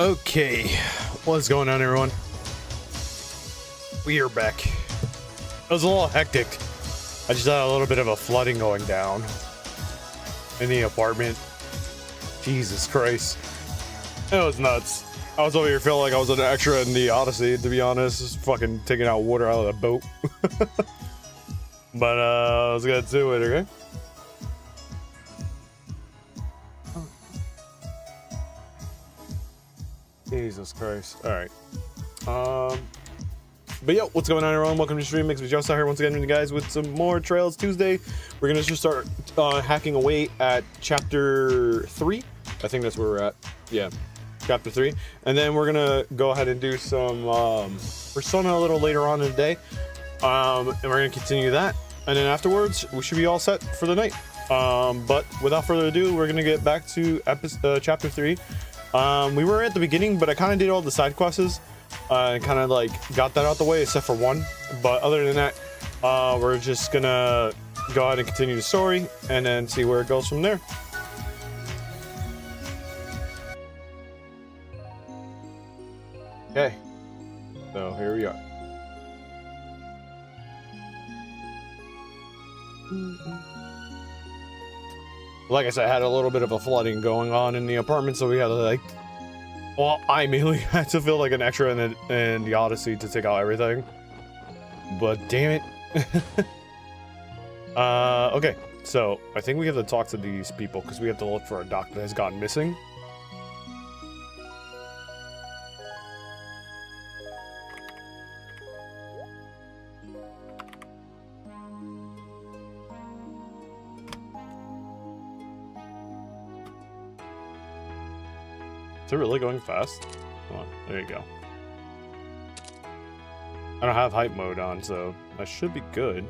Okay, what's going on, everyone? We are back. It was a little hectic. I just had a little bit of a flooding going down in the apartment. Jesus Christ. It was nuts. I was over here feeling like I was an extra in the Odyssey, to be honest. Just fucking taking out water out of the boat. But let's get to it, okay? Jesus Christ. Alright. But yo, what's going on, everyone? Welcome to Stream Mix with Joe here once again with you guys with some more Trails Tuesday. We're gonna just start hacking away at chapter 3. I think that's where we're at. Yeah, chapter 3. And then we're gonna go ahead and do some Persona a little later on in the day. And we're gonna continue that. And then afterwards, we should be all set for the night. But without further ado, we're gonna get back to chapter 3. We were at the beginning, but I kind of did all the side quests. And kind of like got that out the way, except for one. But other than that, we're just gonna go ahead and continue the story and then see where it goes from there. Okay, so here we are. Like I said, I had a little bit of a flooding going on in the apartment, so we had to like, well, I mainly had to feel like an extra in the Odyssey to take out everything. But damn it. Okay, so I think we have to talk to these people because we have to look for a doctor that has gone missing. Is it really going fast? Come on, there you go. I don't have hype mode on, so that should be good.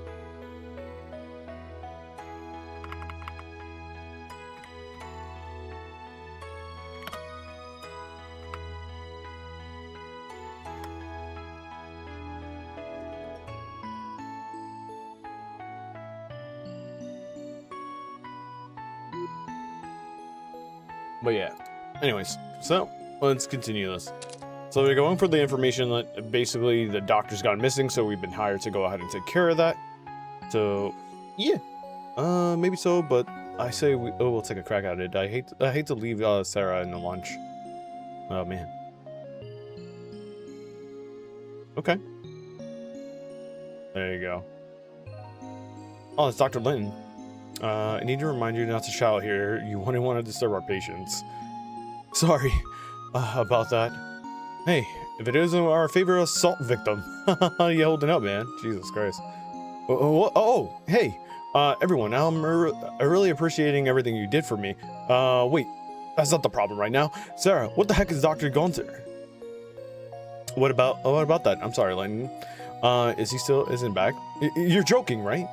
But yeah, anyways, so let's continue this. So we're going for the information that basically the doctor's gone missing, so we've been hired to go ahead and take care of that. So yeah, maybe so, but I say we'll take a crack at it. I hate to leave Sarah in the lunch. Oh man. Okay. There you go. Oh, it's Dr. Linton. I need to remind you not to shout here. You wouldn't want to disturb our patients. Sorry about that. Hey, if it isn't our favorite assault victim. You holding up, man? Jesus Christ. Oh, hey, everyone. I'm really appreciating everything you did for me. Wait, that's not the problem right now. Sarah, what the heck is Dr. Gunter? What about that? I'm sorry, Lennon. Is he still isn't back? You're joking, right?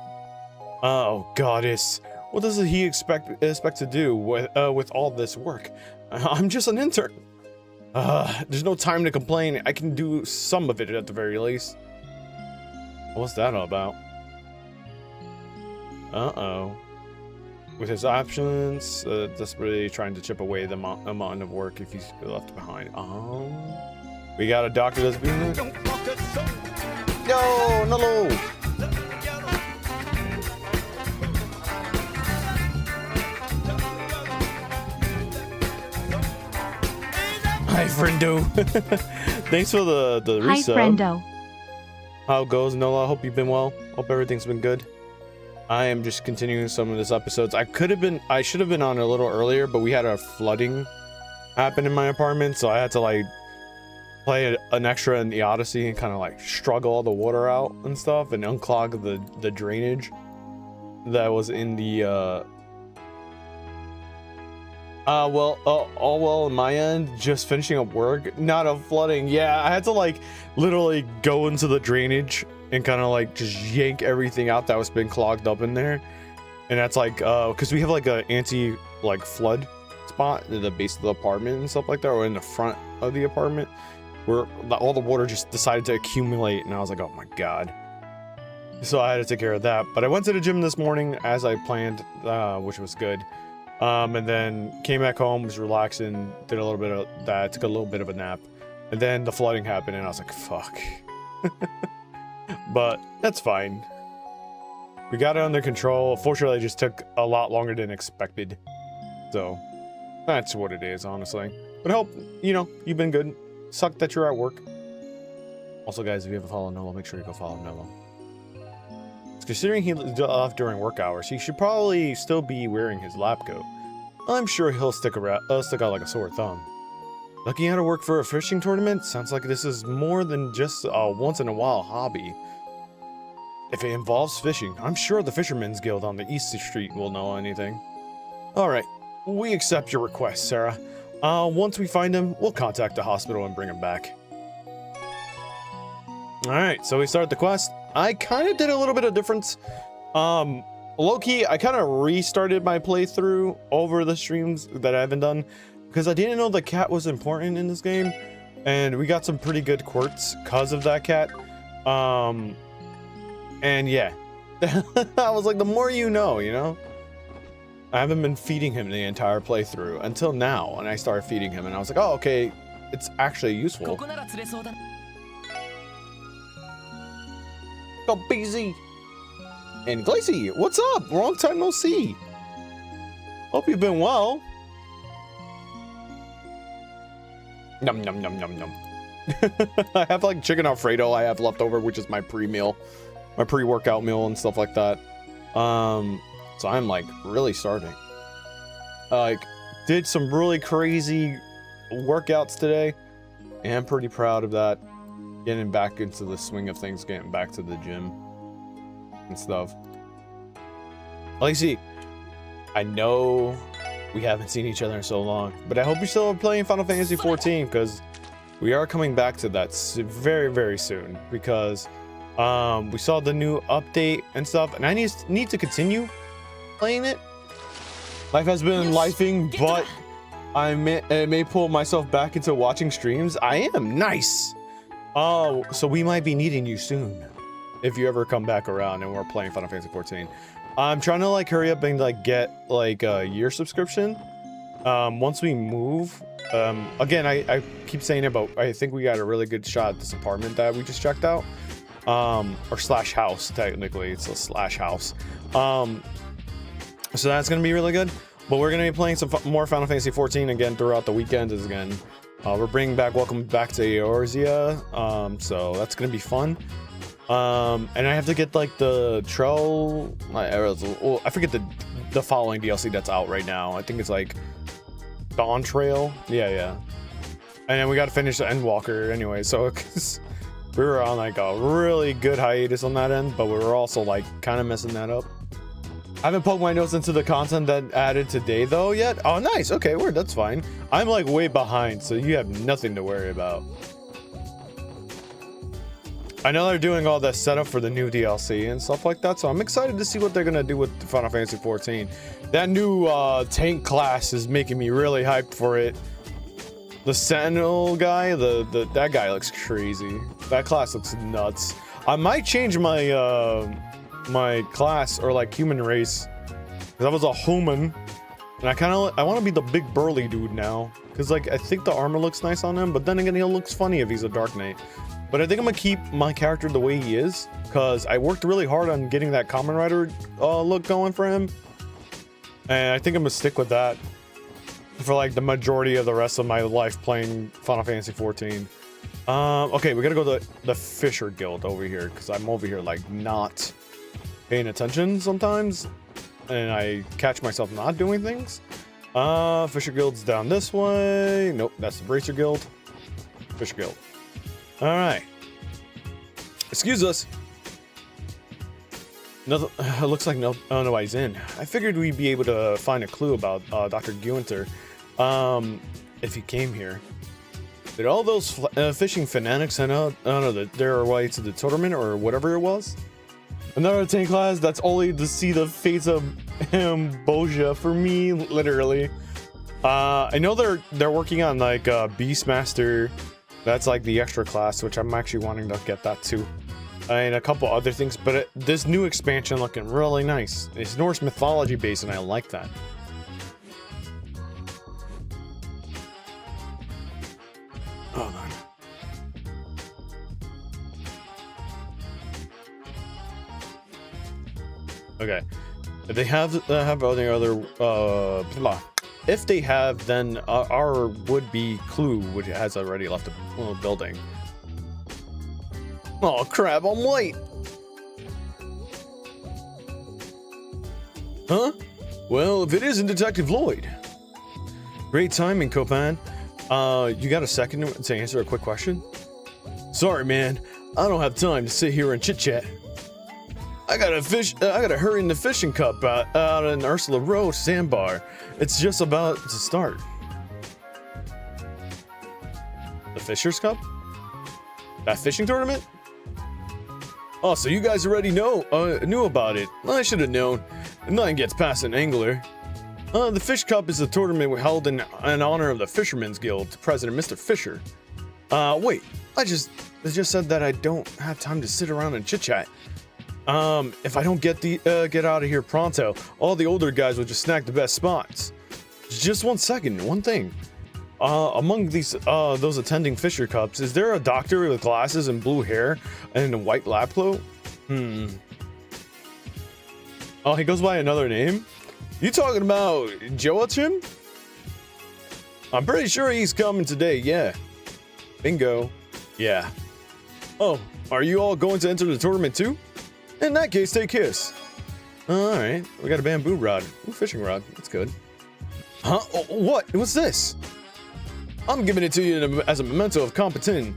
Oh, goddess. What does he expect to do with all this work? I'm just an intern. There's no time to complain. I can do some of it at the very least. What's that all about? Uh-oh. With his options, desperately trying to chip away the amount of work if he's left behind. We got a doctor that's being there. No. Hi, friendo. Thanks for the resub. Hi, friendo. How it goes, Nola? Hope you've been well. Hope everything's been good. I am just continuing some of this episodes. I should have been on a little earlier, but we had a flooding happen in my apartment, so I had to like play an extra in the Odyssey and kind of like struggle all the water out and stuff and unclog the drainage that was in the all well on my end, just finishing up work, not a flooding. Yeah, I had to like literally go into the drainage and kind of like just yank everything out that was been clogged up in there. And that's like because we have like a anti like flood spot in the base of the apartment and stuff like that, or in the front of the apartment where all the water just decided to accumulate, and I was like, oh my god. So I had to take care of that. But I went to the gym this morning as I planned, which was good. And then came back home, was relaxing, did a little bit of that, took a little bit of a nap. And then the flooding happened, and I was like, fuck. But that's fine. We got it under control. Fortunately, it just took a lot longer than expected. So, that's what it is, honestly. But I hope, you know, you've been good. Suck that you're at work. Also, guys, if you haven't followed Noah, make sure you go follow Noah. Considering he lived off during work hours, he should probably still be wearing his lab coat. I'm sure he'll stick out like a sore thumb. Looking out to work for a fishing tournament? Sounds like this is more than just a once-in-a-while hobby. If it involves fishing, I'm sure the Fishermen's Guild on the East Street will know anything. Alright, we accept your request, Sarah. Once we find him, we'll contact the hospital and bring him back. Alright, so we start the quest. I kind of did a little bit of difference. Low-key, I kind of restarted my playthrough over the streams that I haven't done because I didn't know the cat was important in this game, and we got some pretty good quirks because of that cat. And yeah, I was like, the more you know, you know? I haven't been feeding him the entire playthrough until now, and I started feeding him, and I was like, oh, okay, it's actually useful. Go BZ! And Glacy, what's up? Long time no see. Hope you've been well. Num num num num num. I have like chicken Alfredo I have left over, which is my pre-meal, my pre-workout meal and stuff like that. So I'm like really starving. Like did some really crazy workouts today, and I'm pretty proud of that. Getting back into the swing of things, getting back to the gym and stuff. Lacey, I know we haven't seen each other in so long, but I hope you're still playing Final Fantasy 14 because we are coming back to that very, very soon because we saw the new update and stuff, and I need to continue playing it. Life has been lifing, but I may pull myself back into watching streams. I am nice. Oh, so we might be needing you soon if you ever come back around and we're playing Final Fantasy 14. I'm trying to like hurry up and like get like a year subscription once we move. Again, I keep saying it, but I think we got a really good shot at this apartment that we just checked out, or slash house. Technically it's a slash house, so that's gonna be really good. But we're gonna be playing some more Final Fantasy 14 again throughout the weekend again. We're bringing back Welcome Back to Eorzea, so that's gonna be fun. And I have to get like the trail. I forget the following DLC that's out right now. I think it's like Dawn Trail. Yeah. And then we got to finish the Endwalker anyway. So we were on like a really good hiatus on that end, but we were also like kind of messing that up. I haven't poked my nose into the content that added today though yet. Oh, nice. Okay, word. That's fine. I'm like way behind, so you have nothing to worry about. I know they're doing all the setup for the new DLC and stuff like that, so I'm excited to see what they're gonna do with Final Fantasy 14. That new tank class is making me really hyped for it. The Sentinel guy, that guy looks crazy. That class looks nuts. I might change my my class or like human race, because I was a human, and I want to be the big burly dude now, because like I think the armor looks nice on him, but then again he looks funny if he's a Dark Knight. But I think I'm gonna keep my character the way he is, because I worked really hard on getting that Kamen Rider look going for him, and I think I'm gonna stick with that for like the majority of the rest of my life playing Final Fantasy 14. Okay, we gotta go to the Fisher Guild over here, because I'm over here like not paying attention sometimes, and I catch myself not doing things. Fisher Guild's down this way. Nope, that's the Bracer Guild. Fisher Guild. All right. Excuse us. Nothing. Looks like no. Oh, nobody's in. I figured we'd be able to find a clue about Dr. Guinter, if he came here. Did all those fishing fanatics send out their way to the tournament or whatever it was? Another tank class that's only to see the face of Boja for me, literally. I know they're working on like Beastmaster. That's like the extra class, which I'm actually wanting to get that too, and a couple other things. But this new expansion looking really nice. It's Norse mythology based, and I like that. Hold on. Okay. If they have any other blah. If they have, then our would-be clue, which has already left the building. Oh crap! I'm late. Huh? Well, if it isn't Detective Lloyd. Great timing, Copan. You got a second to answer a quick question? Sorry, man. I don't have time to sit here and chit-chat. I gotta hurry in the fishing cup out in Ursula Road sandbar. It's just about to start. The Fisher's Cup? That fishing tournament? Oh, so you guys already knew about it. I should have known. Nothing gets past an angler. The Fish Cup is a tournament held in honor of the Fisherman's Guild, President Mr. Fisher. Wait, I just said that I don't have time to sit around and chit-chat. If I don't get out of here pronto, all the older guys will just snag the best spots. Just one second, one thing. Among those attending Fisher Cups, is there a doctor with glasses and blue hair and a white lab coat? Oh, he goes by another name? You talking about Joachim? I'm pretty sure he's coming today, yeah. Bingo. Yeah. Oh, are you all going to enter the tournament too? In that case, take kiss. Alright, we got a bamboo rod. Ooh, fishing rod. That's good. Huh? Oh, what? What's this? I'm giving it to you as a memento of competent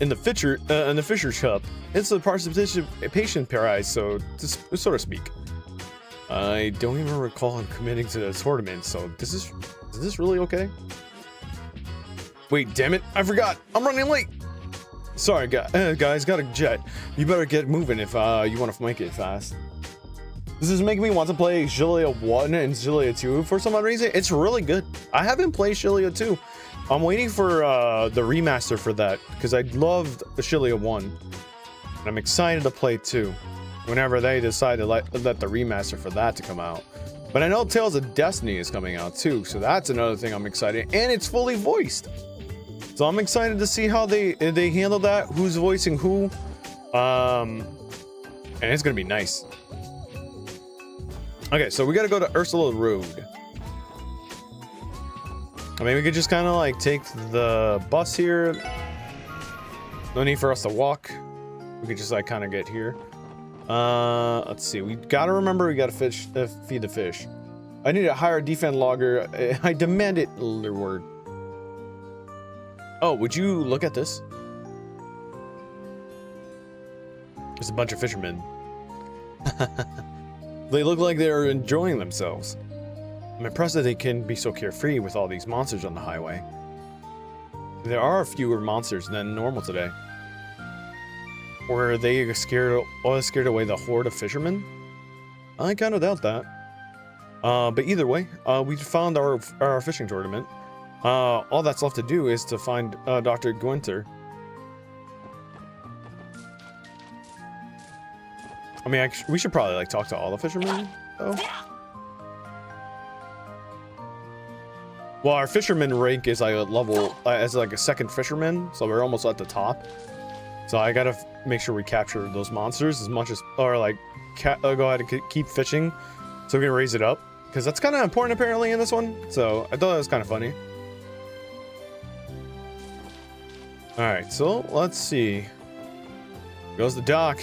in the Fisher's Cup. It's a participation prize, so to speak. I don't even recall him committing to the tournament, so is this really okay? Wait, damn it! I forgot. I'm running late. Sorry, guys, got a jet. You better get moving if you want to make it fast. This is making me want to play Xillia 1 and Xillia 2 for some odd reason. It's really good. I haven't played Xillia 2. I'm waiting for the remaster for that because I loved the Xillia 1. And I'm excited to play 2 whenever they decide to let the remaster for that to come out. But I know Tales of Destiny is coming out too, so that's another thing I'm excited. And it's fully voiced. So I'm excited to see how they handle that, who's voicing who. And it's gonna be nice. Okay, so we gotta go to Ursula Road. I mean, we could just kind of like take the bus here. No need for us to walk. We could just like kind of get here. Let's see. We gotta remember we gotta feed the fish. I need a higher defend logger. I demand it. Word. Oh, would you look at this? There's a bunch of fishermen. They look like they're enjoying themselves. I'm impressed that they can be so carefree with all these monsters on the highway. There are fewer monsters than normal today. Were they scared away the horde of fishermen? I kind of doubt that. But either way, we found our fishing tournament. All that's left to do is to find Dr. Gwinter. I mean, we should probably like talk to all the fishermen, though. Well, our fisherman rank is like a level as like a second fisherman, so we're almost at the top. So I gotta make sure we capture those monsters as much as, or like, go ahead and keep fishing, so we can raise it up, because that's kind of important apparently in this one. So I thought it was kind of funny. All right, so let's see. Here goes the dock.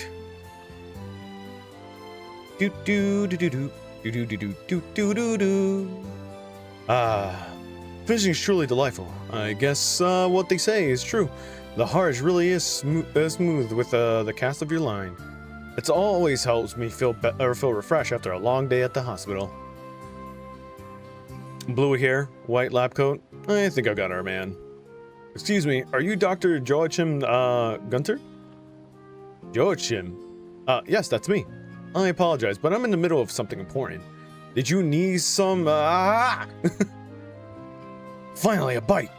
Do do do do do do do do do do do do. Fishing is truly delightful. I guess what they say is true. The heart really is smooth with the cast of your line. It always helps me feel refreshed after a long day at the hospital. Blue hair, white lab coat. I think I got our man. Excuse me, are you Dr. Joachim Gunter? Joachim? Yes, that's me. I apologize, but I'm in the middle of something important. Did you need some Finally, a bite.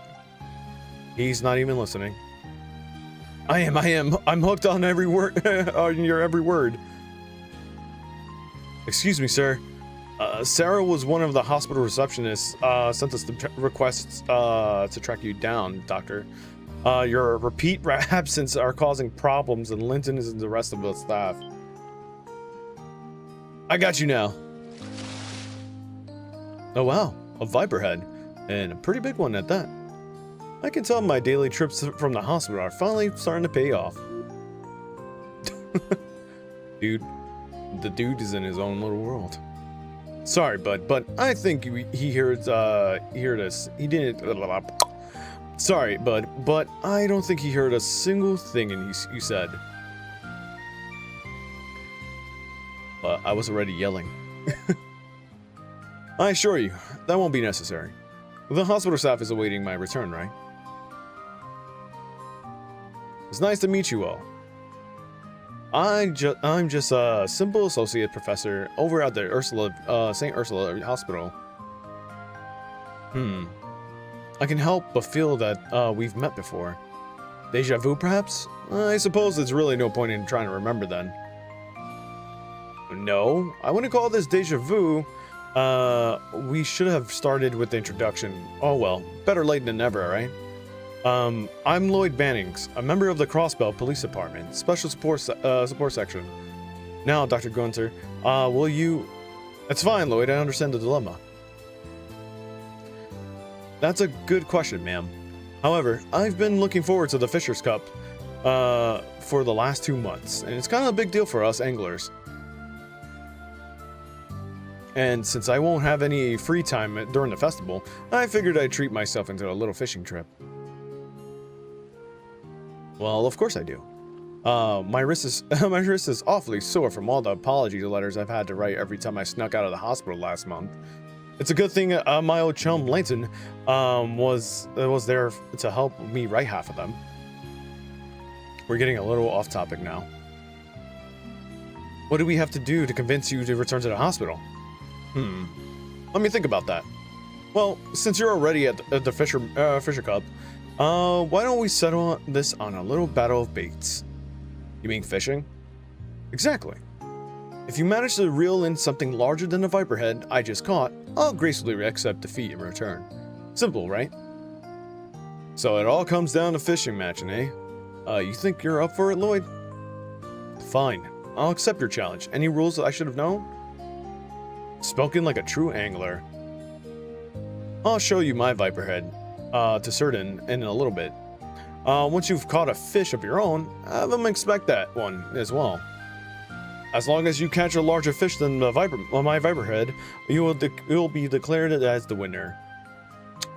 He's not even listening. I am. I'm hooked on every word, on your every word. Excuse me, sir. Sarah was one of the hospital receptionists, sent us the requests to track you down, Doctor. Your repeat absence are causing problems, and Linton is the rest of the staff. I got you now. Oh wow, a viper head, and a pretty big one at that. I can tell my daily trips from the hospital are finally starting to pay off. Dude, the dude is in his own little world. Sorry, bud, but I think he heard us. He didn't. Sorry, bud, but I don't think he heard a single thing you said. But I was already yelling. I assure you, that won't be necessary. The hospital staff is awaiting my return, right? It's nice to meet you all. I'm just a simple associate professor over at the St. Ursula Hospital. I can help but feel that we've met before. Deja vu, perhaps? I suppose there's really no point in trying to remember then. No, I wouldn't call this deja vu. We should have started with the introduction. Oh well, better late than never, right? I'm Lloyd Bannings, a member of the Crossbelt Police Department, Special Support Section. Now, Dr. Gunter, will you... It's fine, Lloyd, I understand the dilemma. That's a good question, ma'am. However, I've been looking forward to the Fisher's Cup for the last 2 months, and it's kind of a big deal for us anglers. And since I won't have any free time during the festival, I figured I'd treat myself into a little fishing trip. Well, of course I do. My wrist is awfully sore from all the apology letters I've had to write every time I snuck out of the hospital last month. It's a good thing my old chum Layton was there to help me write half of them. We're getting a little off topic now. What do we have to do to convince you to return to the hospital? Let me think about that. Well, since you're already at the Fisher Cup, why don't we settle this on a little battle of baits? You mean fishing? Exactly. If you manage to reel in something larger than the viperhead I just caught, I'll gracefully accept defeat in return. Simple, right? So it all comes down to fishing matching, eh? You think you're up for it, Lloyd? Fine. I'll accept your challenge. Any rules that I should have known? Spoken like a true angler. I'll show you my viperhead, to certain, in a little bit. Once you've caught a fish of your own, have them expect that one as well. As long as you catch a larger fish than my viperhead, you will be declared as the winner.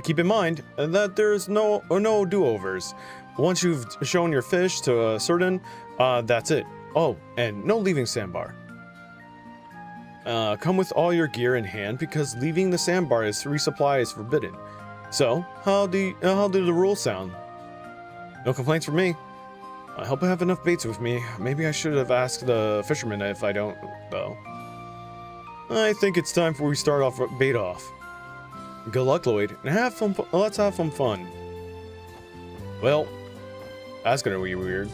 Keep in mind that there's no do-overs. Once you've shown your fish to a certain, that's it. Oh, and no leaving sandbar. Come with all your gear in hand because leaving the sandbar as resupply is forbidden. So, how do the rules sound? No complaints from me. I hope I have enough baits with me. Maybe I should have asked the fisherman if I don't, though. I think it's time for we start off bait off. Good luck, Lloyd, and have fun. Let's have some fun. Well, that's gonna be weird.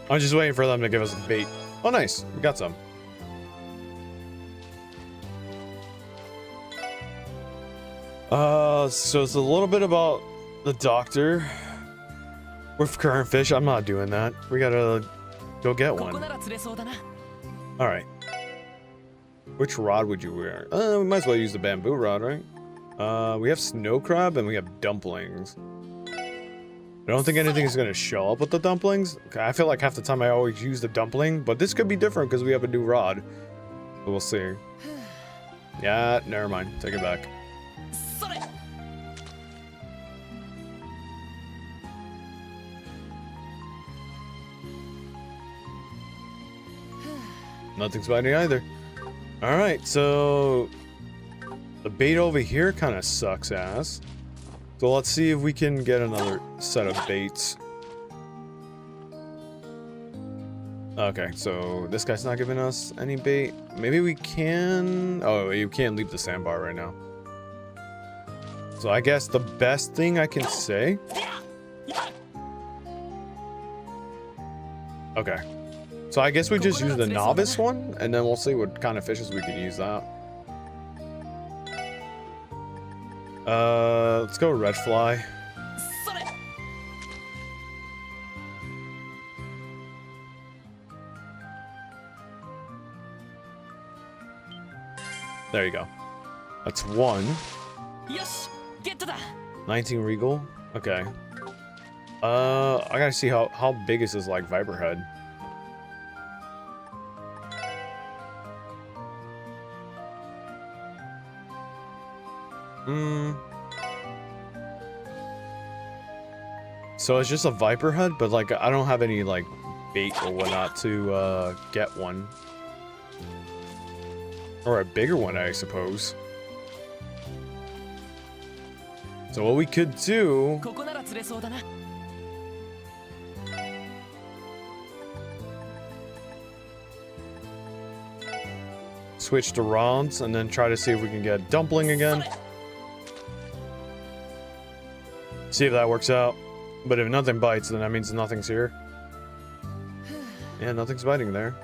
I'm just waiting for them to give us a bait. Oh, nice. We got some. So it's a little bit about the doctor with current fish. I'm not doing that. We gotta go get one. Alright. Which rod would you wear? We might as well use the bamboo rod, right? We have snow crab and we have dumplings. I don't think anything's gonna show up with the dumplings. I feel like half the time I always use the dumpling, but this could be different because we have a new rod. So we'll see. Yeah, never mind. Take it back. Nothing's biting either. Alright, so the bait over here kind of sucks ass. So let's see if we can get another set of baits. Okay, so this guy's not giving us any bait. Maybe we can... Oh, you can't leave the sandbar right now. So I guess the best thing I can say Okay. So I guess we just use the novice one, and then we'll see what kind of fishes we can use that. Let's go red fly. There you go. That's 1. 19 regal. Okay. I gotta see how big is this like viper head. So it's just a viper head, but like I don't have any like bait or whatnot to get one. Or a bigger one, I suppose. So what we could do... switch to rods and then try to see if we can get dumpling again. See if that works out. But if nothing bites, then that means nothing's here. Yeah, nothing's biting there.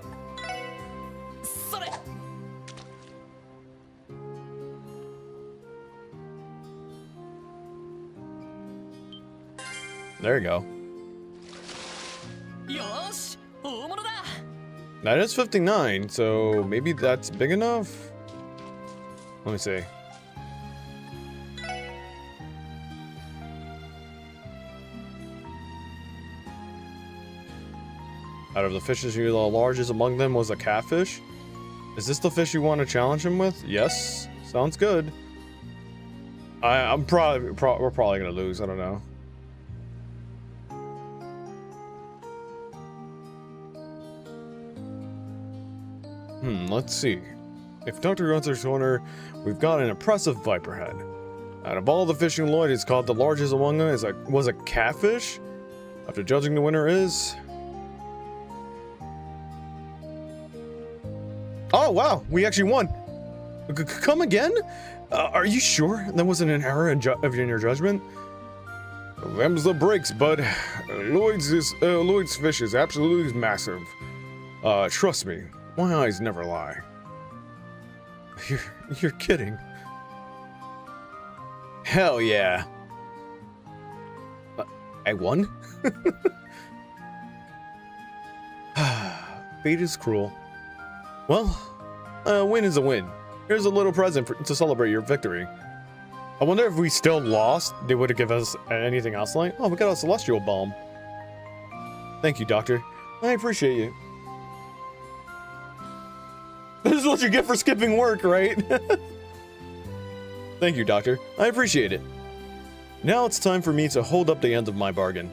There you go. That is 59, so maybe that's big enough? Let me see. Out of the fishes, the largest among them was a catfish. Is this the fish you want to challenge him with? Yes. Sounds good. We're probably gonna lose. I don't know. Let's see. If Dr. Gunther's corner, we've got an impressive viper head. Out of all the fishing Lloyd is called the largest among them was a catfish? After judging, the winner is... Oh, wow! We actually won! Come again? Are you sure that wasn't an error in your judgment? Them's the breaks, bud. Lloyd's fish is absolutely massive. Trust me, my eyes never lie. You're kidding. Hell yeah. I won? Fate is cruel. Well, a win is a win. Here's a little present to celebrate your victory. I wonder if we still lost, they would have given us anything else like, oh, we got a celestial balm. Thank you, Doctor. I appreciate you. This is what you get for skipping work, right? Thank you, Doctor. I appreciate it. Now it's time for me to hold up the end of my bargain.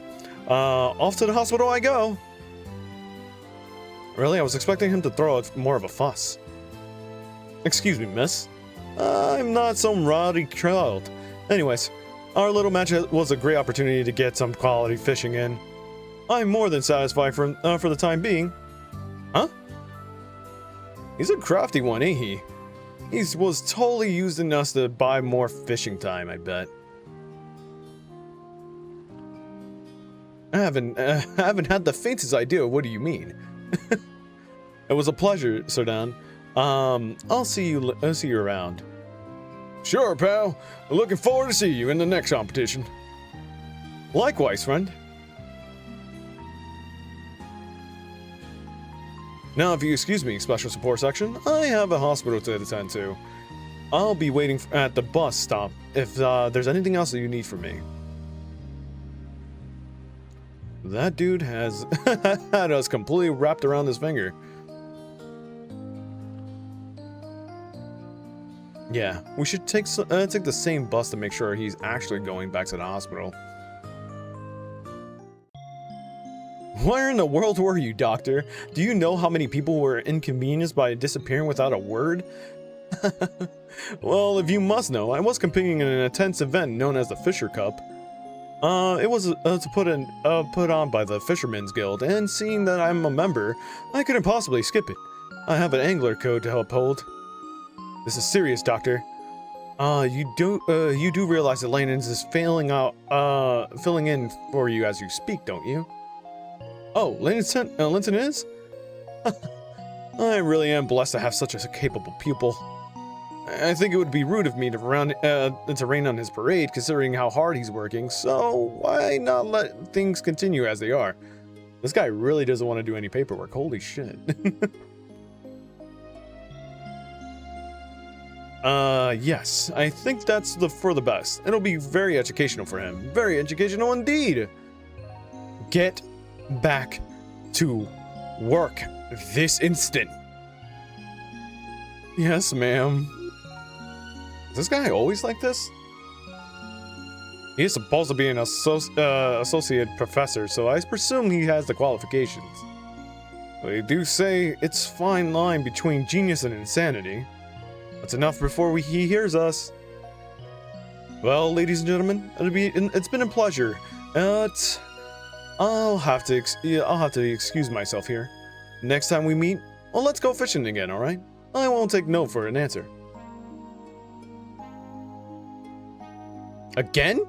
Off to the hospital I go. Really? I was expecting him to throw more of a fuss. Excuse me, miss. I'm not some rowdy child. Anyways, our little match was a great opportunity to get some quality fishing in. I'm more than satisfied for the time being. Huh? He's a crafty one, ain't he? He was totally using us to buy more fishing time, I bet. I haven't had the faintest idea what do you mean. It was a pleasure, Sardan. I'll see you around. Sure, pal. Looking forward to see you in the next competition. Likewise, friend. Now, if you excuse me, Special Support Section, I have a hospital to attend to. I'll be waiting at the bus stop if there's anything else that you need from me. That dude has had us completely wrapped around his finger. Yeah, we should take the same bus to make sure he's actually going back to the hospital. Where in the world were you, Doctor? Do you know how many people were inconvenienced by disappearing without a word? Well, if you must know, I was competing in an intense event known as the Fisher Cup. It was put on by the Fishermen's Guild, and seeing that I'm a member, I couldn't possibly skip it. I have an angler code to uphold. This is serious, Doctor. You do realize that Lanens is filling in for you as you speak, don't you? Oh, Linton is? I really am blessed to have such a capable pupil. I think it would be rude of me to rain on his parade, considering how hard he's working, so why not let things continue as they are? This guy really doesn't want to do any paperwork. Holy shit. Yes, I think that's for the best. It'll be very educational for him. Very educational indeed. Get back to work this instant. Yes, ma'am. Is this guy always like this? He is supposed to be an associate professor, so I presume he has the qualifications. They do say it's a fine line between genius and insanity. That's enough before he hears us. Well, ladies and gentlemen, it's been a pleasure. I'll have to excuse myself here. Next time we meet, well, let's go fishing again, all right? I won't take no for an answer. Again?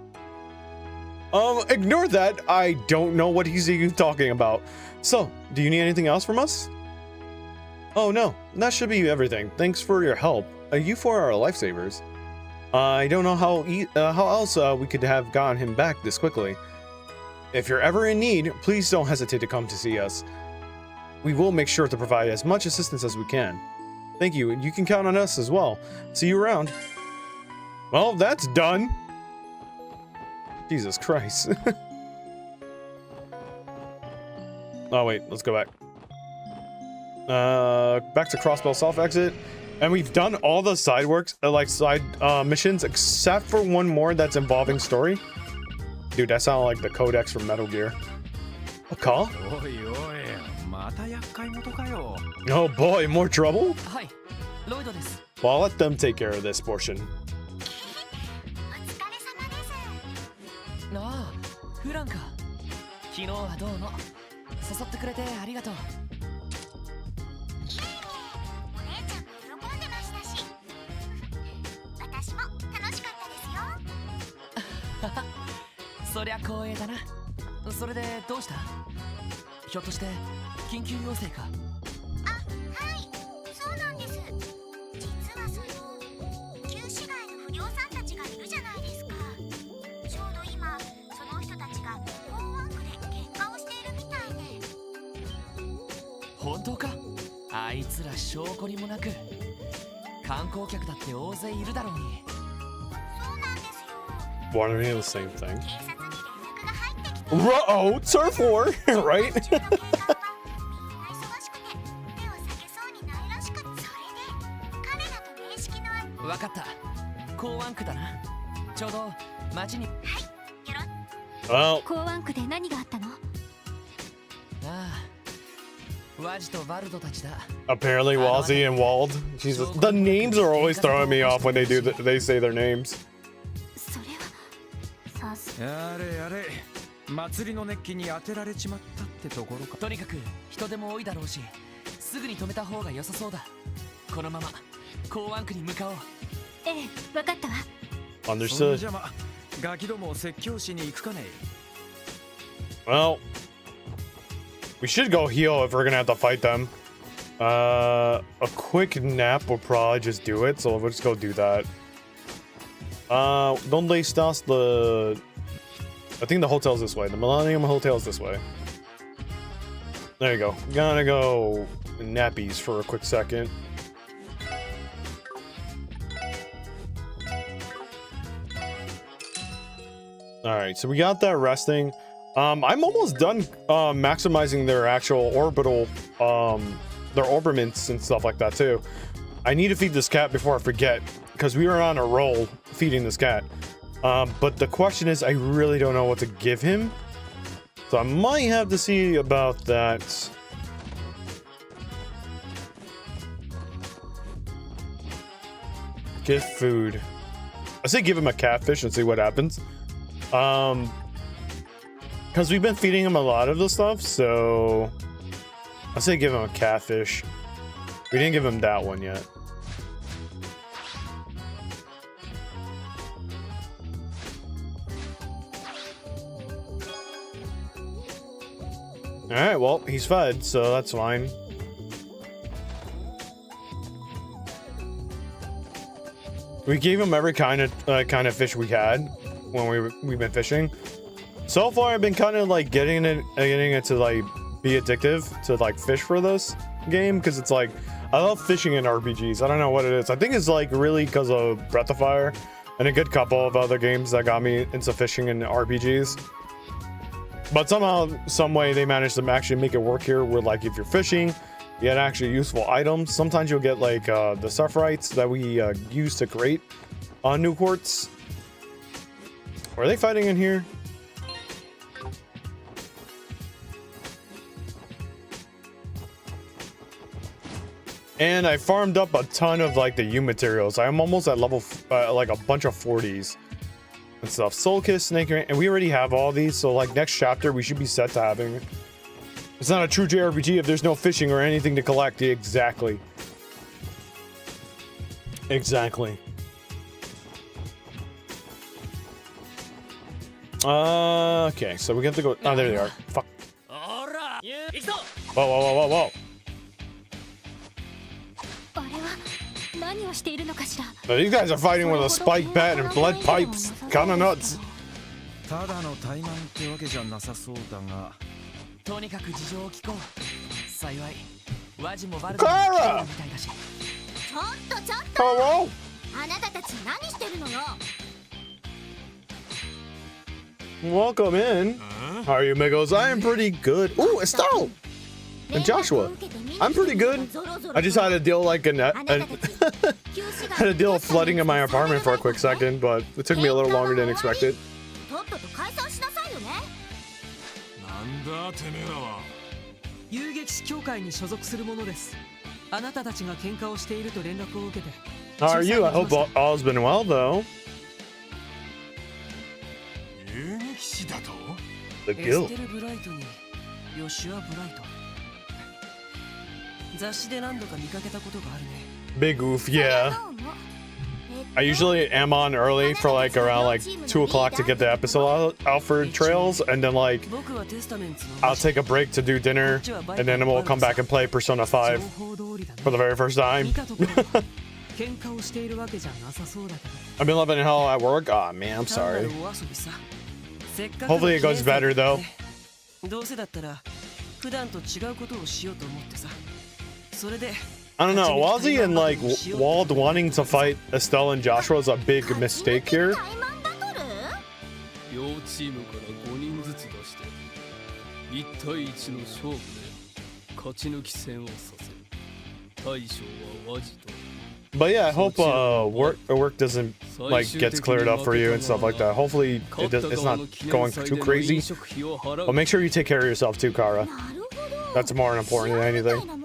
Ignore that. I don't know what he's even talking about. So, do you need anything else from us? Oh no, that should be everything. Thanks for your help. You four are lifesavers. I don't know how else we could have gotten him back this quickly. If you're ever in need, please don't hesitate to come to see us. We will make sure to provide as much assistance as we can. Thank you, and you can count on us as well. See you around. Well, that's done. Jesus Christ. Oh wait, let's go back. Back to Crossbell South exit. And we've done all the side missions except for one more that's involving story. Dude, that sounded like the codex from Metal Gear. A call? Oh boy, more trouble? Well, I'll let them take care of this portion. Wondering the same thing. Uh-oh, turf war, right? Well, apparently Wazzy and Wald. Jesus, the names are always throwing me off when they say their names. Understood. Well, we should go heal if we're gonna have to fight them. A quick nap will probably just do it, so we'll just go do that. Donde estás the... I think the hotel's this way. The Millennium Hotel's this way. There you go. Gonna go nappies for a quick second. Alright, so we got that resting. I'm almost done maximizing their actual orbital, their orbiments and stuff like that too. I need to feed this cat before I forget, because we were on a roll feeding this cat. But the question is, I really don't know what to give him. So I might have to see about that. Give food. I say give him a catfish and see what happens. Because we've been feeding him a lot of the stuff, so I say give him a catfish. We didn't give him that one yet. Alright, well, he's fed, so that's fine. We gave him every kind of fish we had when we've been fishing. So far, I've been kind of like getting it to like be addictive to like fish for this game, because it's like I love fishing in RPGs. I don't know what it is. I think it's like really because of Breath of Fire and a good couple of other games that got me into fishing in RPGs. But somehow, some way, they managed to actually make it work here. Where like if you're fishing, you get actually useful items. Sometimes you'll get like the Sephirotes that we use to create new quartz. Are they fighting in here? And I farmed up a ton of like the U materials. I'm almost at level like a bunch of 40s and stuff. Soul Kiss, Snake, and we already have all these. So like next chapter, we should be set to having. It's not a true JRPG if there's no fishing or anything to collect. Exactly. Exactly. Okay, so we have to go. Oh, there they are. Fuck. Whoa, whoa, whoa, whoa, whoa. So these guys are fighting with a spike bat and blood pipes. Kinda nuts. Clara! Hello? Welcome in. How are you, amigos? I am pretty good. Ooh, Estelle! And Joshua. I'm pretty good. I just had to deal like had to deal with flooding in my apartment for a quick second, but it took me a little longer than expected. How are you? I hope all's been well, though. The guild. Big oof, yeah. I usually am on early for like around like 2 o'clock to get the episode out for Trails, and then like I'll take a break to do dinner, and then we'll come back and play Persona 5 for the very first time. I've been living in hell at work. Aw, man, I'm sorry. Hopefully it goes better though. I don't know, Wazzy and like Wald wanting to fight Estelle and Joshua is a big mistake here. But yeah, I hope work doesn't like gets cleared up for you and stuff like that. Hopefully it's not going too crazy. But make sure you take care of yourself too, Kara. That's more important than anything.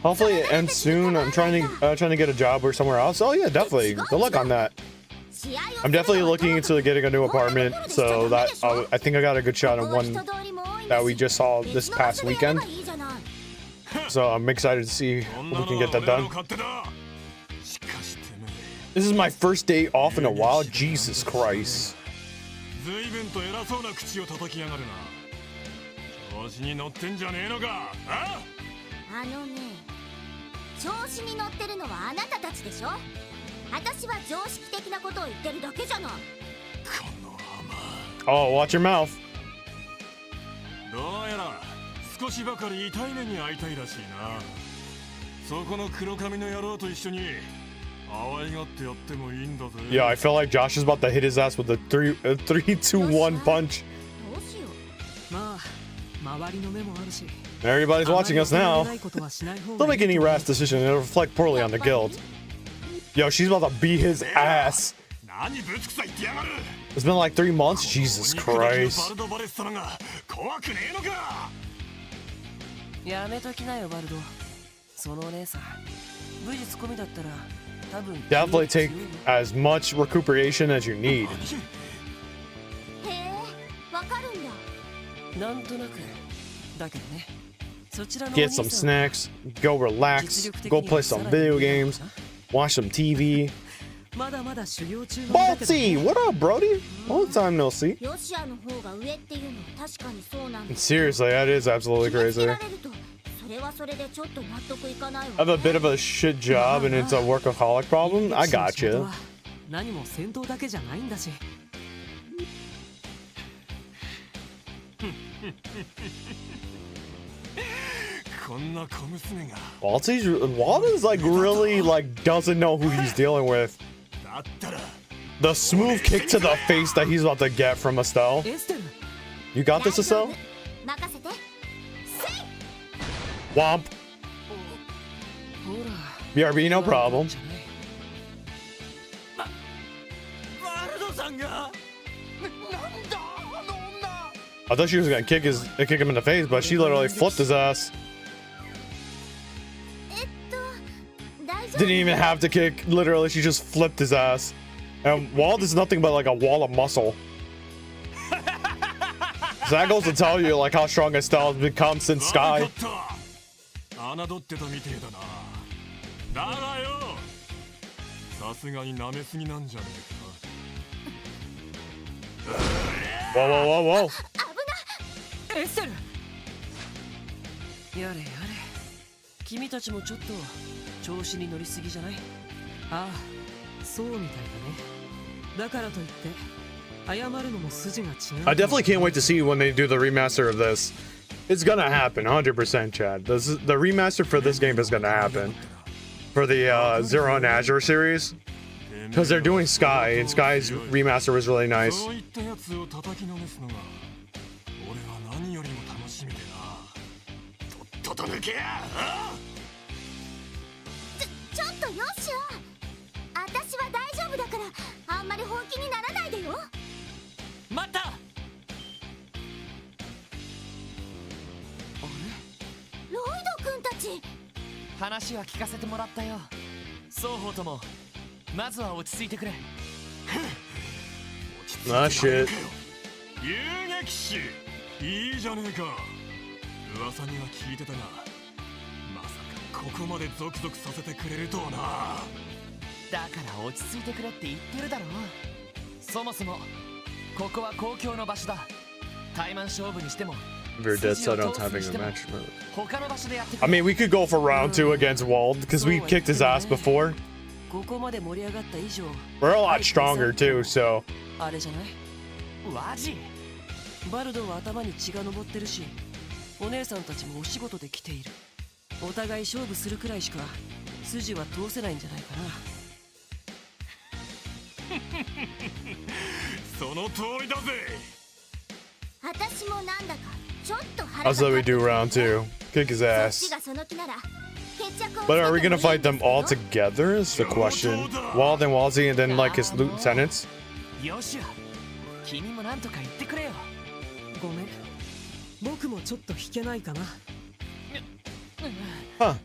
Hopefully it ends soon. I'm trying to get a job or somewhere else. Oh yeah, definitely. Good luck on that. I'm definitely looking into getting a new apartment, so that I think I got a good shot at one that we just saw this past weekend. So I'm excited to see if we can get that done. This is my first day off in a while. Jesus Christ. Oh, watch your mouth. Yeah, I feel like Josh is about to hit his ass with a 3-2-1 punch. Everybody's watching us now. Don't make any rash decision, it'll reflect poorly on the guild. Yo, she's about to beat his ass. It's been like 3 months? Jesus Christ. Definitely take as much recuperation as you need. Get some snacks, go relax, go play some video games, watch some TV. Baltzy, what up, Brody? Long time no see. Seriously, that is absolutely crazy. I have a bit of a shit job and it's a workaholic problem. I got you. Walden's like really like doesn't know who he's dealing with. The smooth kick to the face that he's about to get from Estelle. You got this, Estelle? Womp. BRB, no problem. I thought she was gonna kick him in the face, but she literally flipped his ass. Didn't even have to kick. Literally, she just flipped his ass. And Wald is nothing but like a wall of muscle. So that goes to tell you like how strong Estelle has become since Sky. Whoa, whoa, whoa, whoa. I definitely can't wait to see when they do the remaster of this. It's gonna happen, 100%, Chad. The remaster for this game is gonna happen. For the Zero and Azure series. Because they're doing Sky, and Sky's remaster was really nice. Ah, shit. We're dead set on having a match. I mean, we could go for round 2 against Wald because we kicked his ass before. We're a lot stronger too, so. That's what we do round 2. Kick his ass. But are we gonna fight them all together is the question. Wald and Walsey and then like his lieutenants? Huh.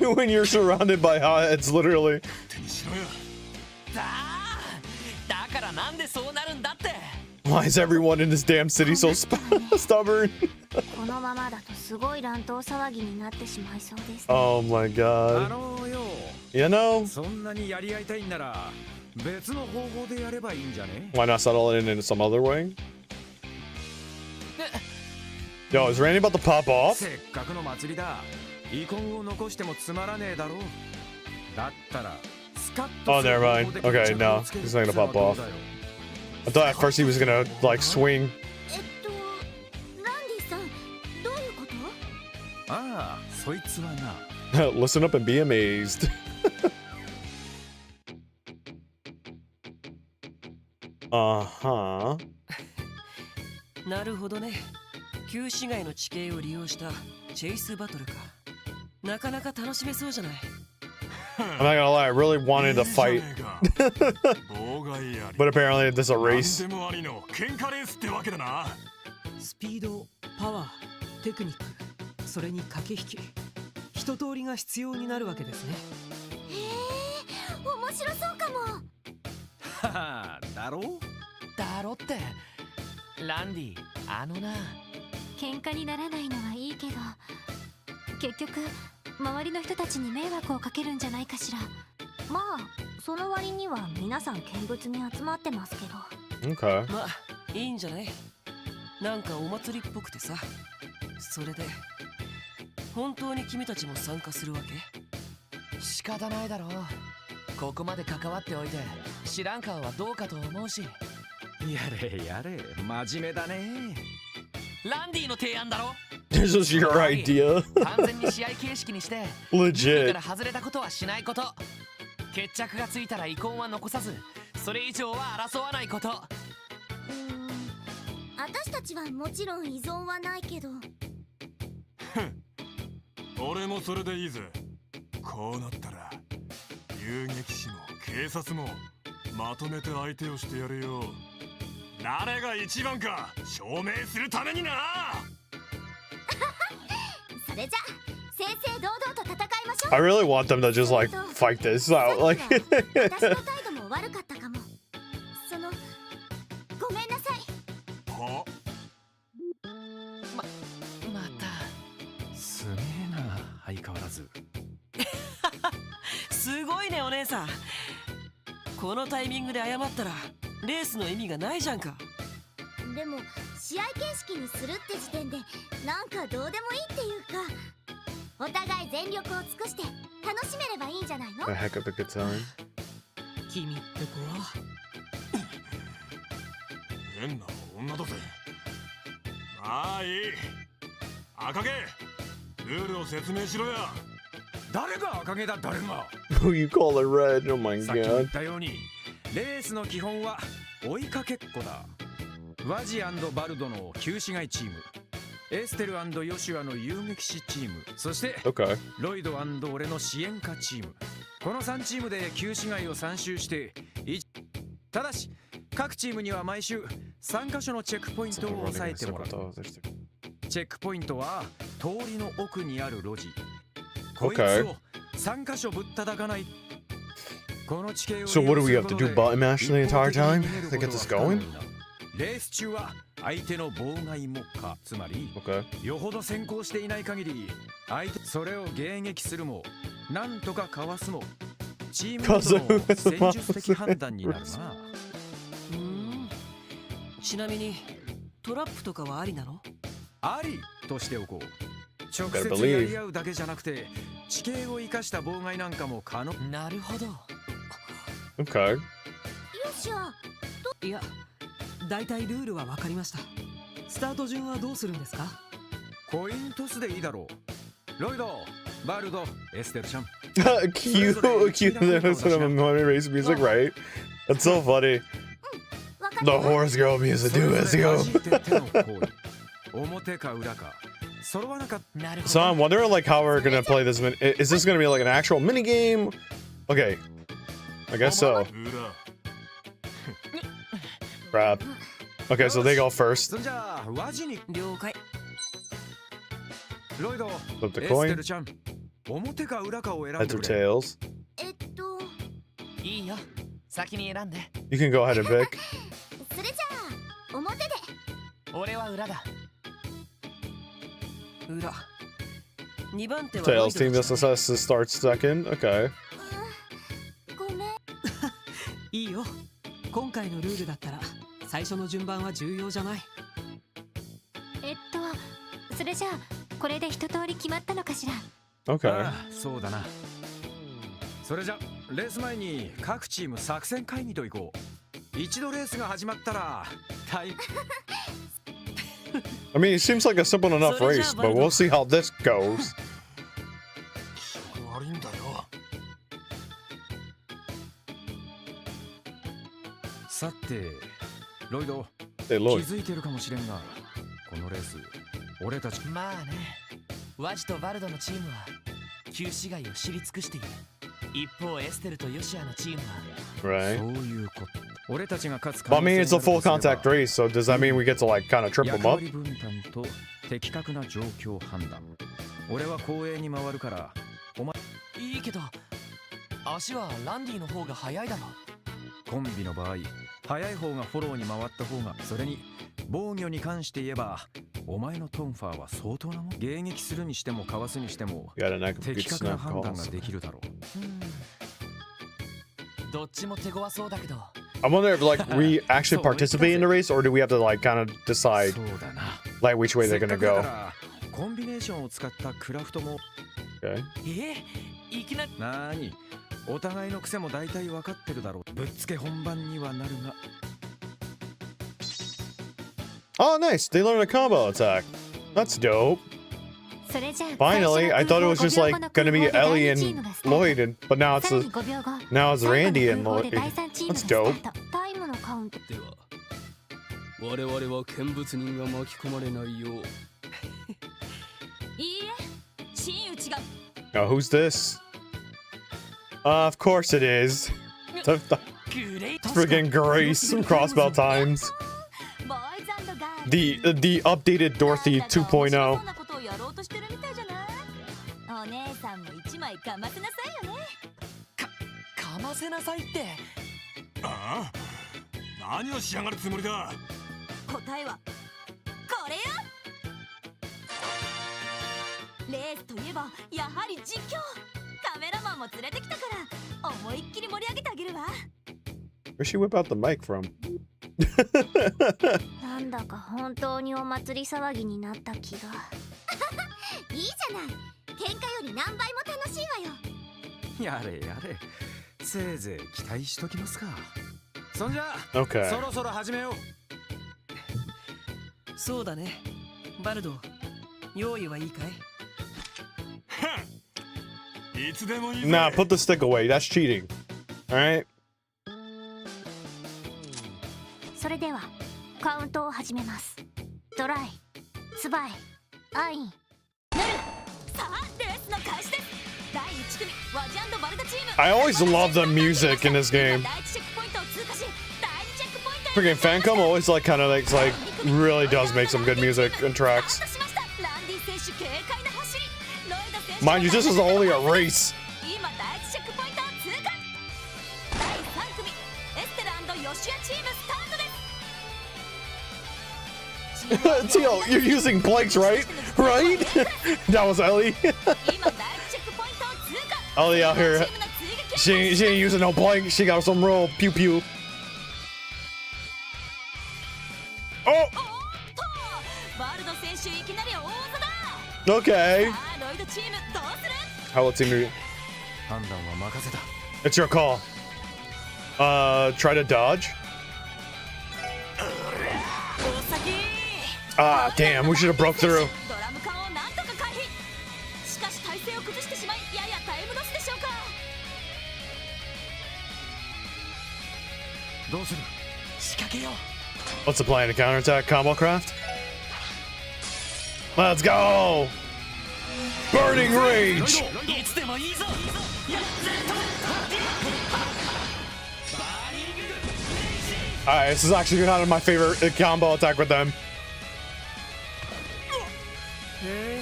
When you're surrounded by hotheads, literally. Why is everyone in this damn city so stubborn? Oh my god. You know? Why not settle it in some other way? Yo, is Randy about to pop off? Oh, never mind. Okay, no, he's not gonna pop off. I thought at first he was gonna, like, swing. Listen up and be amazed. Uh-huh. I'm not gonna lie, I really wanted to fight. But apparently this is a race. ランディ、喧嘩にならないのはいいけど、結局周りの人たちに迷惑をかけるんじゃないかしら。まあその割には皆さん見物に集まってますけど。 Okay. まあいいんじゃない。なんかお祭りっぽくてさ。それで本当に君たちも参加するわけ？仕方ないだろう。ここまで関わっておいて知らん顔はどうかと思うし。やれやれ、真面目だね。ランディの提案だろ。 This is your idea. 完全に試合形式にしてルール Legit. から外れたことはしないこと。決着がついたら遺恨は残さず、それ以上は争わないこと。私たちはもちろん依存はないけど。俺もそれでいいぜ。こうなったら遊撃士も警察もまとめて相手をしてやるよ。誰が一番か証明するためにな。それじゃ正々堂々と戦いましょう。 I really want them to just like fight this out. Like 私の態度も悪かったかも。ごめんなさい。はまたすげえな、相変わらず。すごいねお姉さん。このタイミングで謝ったらレースの意味がないじゃんか。でも試合形式にするって時点でなんかどうでもいいっていうか、お互い全力を尽くして楽しめればいいんじゃないの？ a heck of a good time. 君って子は変な女だぜ。まあいい。赤毛、ルールを説明しろや。誰が赤毛だ、誰が。 Who you call it red? Oh my さっきも言っ god. たようにレースの基本は追いかけっこだ。ワジバルドの旧市街チーム、エステルヨシュアの遊撃士チーム、そして Okay. ロイド俺の支援家チーム。この3チームで旧市街を3周してただし各チームには毎週3カ所のチェックポイントを押さえてもらう。チェックポイントは通りの奥にある路地。こいつを3カ所ぶったたかない。この地形を So what do we have to do? Button mash the entire time to get this going? レース中は相手の妨害も可、つまり Okay. よほど先行していない限り相手それを迎撃するもなんとかかわすもチームごとの戦術的判断になるな。ちなみにトラップとかはありなの？ありとしておこう。直 Gotta 接や believe. り合うだけじゃなくて地形を生かした妨害なんかも可能。なるほど。Okay. よしや。いや、だいたいルールは分かりました。スタート順はどうするんですか？コイントスでいいだろう。ロイド、バルド、エステルちゃん。Cute. That's some money race music, right? That's so funny. わかっ The た。 horse girl music. Dude, let's go. 表か裏か揃わなかった。なるほ So ど。 I'm wondering like how we're gonna play this. Is this gonna be like an actual mini game? Okay. I guess so. 裏 Crap. Okay, so they go first. そんじゃあワジに了解。ロイド、 Flip the エステ coin. ルちゃん、表か裏かを選ん Heads で or くれ。 tails. いいよ。先に選んで。 You can go ahead and pick. それじゃあ表で。俺は裏だ。裏。2番手はロイド Tails team だ just decides to start second. Okay. ごめん。いいよ。今回のルールだったら最初の順番は重要じゃない。それじゃあこれで一通り決まったのかしら。Okay. ああ、そうだな。それじゃレース前に各チーム作戦会議と行こう。一度レースが始まったらタイ I mean, it seems like a simple enough So race, but we'll see how this goes. 気色悪いんだよ。さてロイド、 Hey, 気 look. づいてるかもしれんがこのレース俺たちまあね。ワジとバルドのチームは旧市街を知り尽くしている。一方エステルとヨシアのチームは Right. そういうこと。俺たちが勝つ But I mean, it's a full 可能性があ contact る race, so does that mean we get to like kind of とす trip れ them ば up? 役割分担と的確な状況判断。俺は後衛に回るからいいけど足はランディの方が速いだろ。コンビの場合早い方がフォローに回った方が、それに防御に関して言えばお前のトンファーは相当なもん。迎撃するにしてもかわすにしても Got a knack of good 的確な snap 判断が calls. できるだろう。どっちも手強そうだけど I wonder if like we actually participate in the race or do we have to like kind of decide そうだな。 like which way they're せっか gonna くだか go. らコンビネーションを使ったクラフトも Okay. いきなりなーにお互いの癖も大体分かってるだろう。ぶっつけ本番にはなるが Oh, nice. They learned a combo attack. That's dope. それじゃあ Finally, I thought it was just like gonna be Ellie and Lloyd, but now さら it's に5秒後 now it's Randy and 最後の Lloyd. 空砲で第三チームが That's スタ dope. ート。タイムのカウントでは我々は見物人が巻き込まれないよういいえ真打ちが Oh, who's this? Of course it is. The friggin' Grace from Crossbell Times. ボーイズ&ガール The updated Dorothy 2.0. そんなことをやろうとしてるみたいじゃないお姉さんも一枚かませなさいよねかませなさいってああ、何をしやがるつもりだ。答えはこれよレースといえばやはり実況カメラマンも連れてきたから思いっきり盛り上げてあげるわ Where'd she whip out the mic from? なんだか本当にお祭り騒ぎになった気がいいじゃない喧嘩より何倍も楽しいわよやれやれせいぜい期待しときますか。そんじゃ Okay. そろそろ始めよう。そうだねバルド用意はいいかいいつでもいいぜ。 Nah, put the stick away. That's cheating. Alright? それではカウントを始めます。トライスバイアインさあレースの開始です第1組ワジ&バルダチーム I always love the music in this game. 第1チェックポイントを通過し第2チェックポイント Freaking Fancom always like kind of like really does make some good music and tracks. ランディ選手軽快な走りロイド選手 Mind you, this is only a race. 今第1チェックポイントを通過第3組エステラ&ヨシアチームスタートです Tio, you're using planks, right? Right? That was Ellie. 今第1チェックポイントを通過 Ellie out here. チームの追撃 She ain't using no plank. She got some real pew pew. Oh, おーっとバルド選手いきなり大技だ okay. さあロイドチームどうする How let's see me. 判断は任せた。 It's your call. Try to dodge. 大崎 Ah, damn. We should have broke through. ドラム缶をなんとか回避しかし体勢を崩してしまいややタイムロスでしょうかどうする？仕掛けよう What's the plan to counterattack Combo Craft? Let's go! Burning Rage! いつでもいいぞ Alright, this is actually kind of my favorite combo attack with them.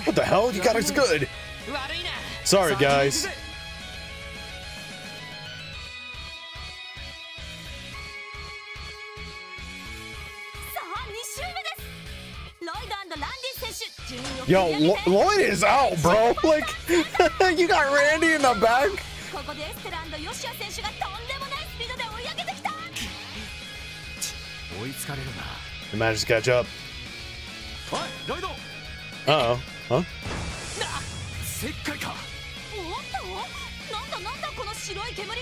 What the hell? You got us good. 悪いな Sorry, guys. さあ2周目ですロイド&ランディ選手順位を Yo, 繰り上げて Lloyd is out, bro. Like, you got Randy in the back. ここでエステラ&ヨシア選手がとんでもないスピードで追い上げてきた追いつかれるな。 He managed to catch up. おいロイド。 Uh oh. Huh? 石灰か。おっとなんだこの白い煙は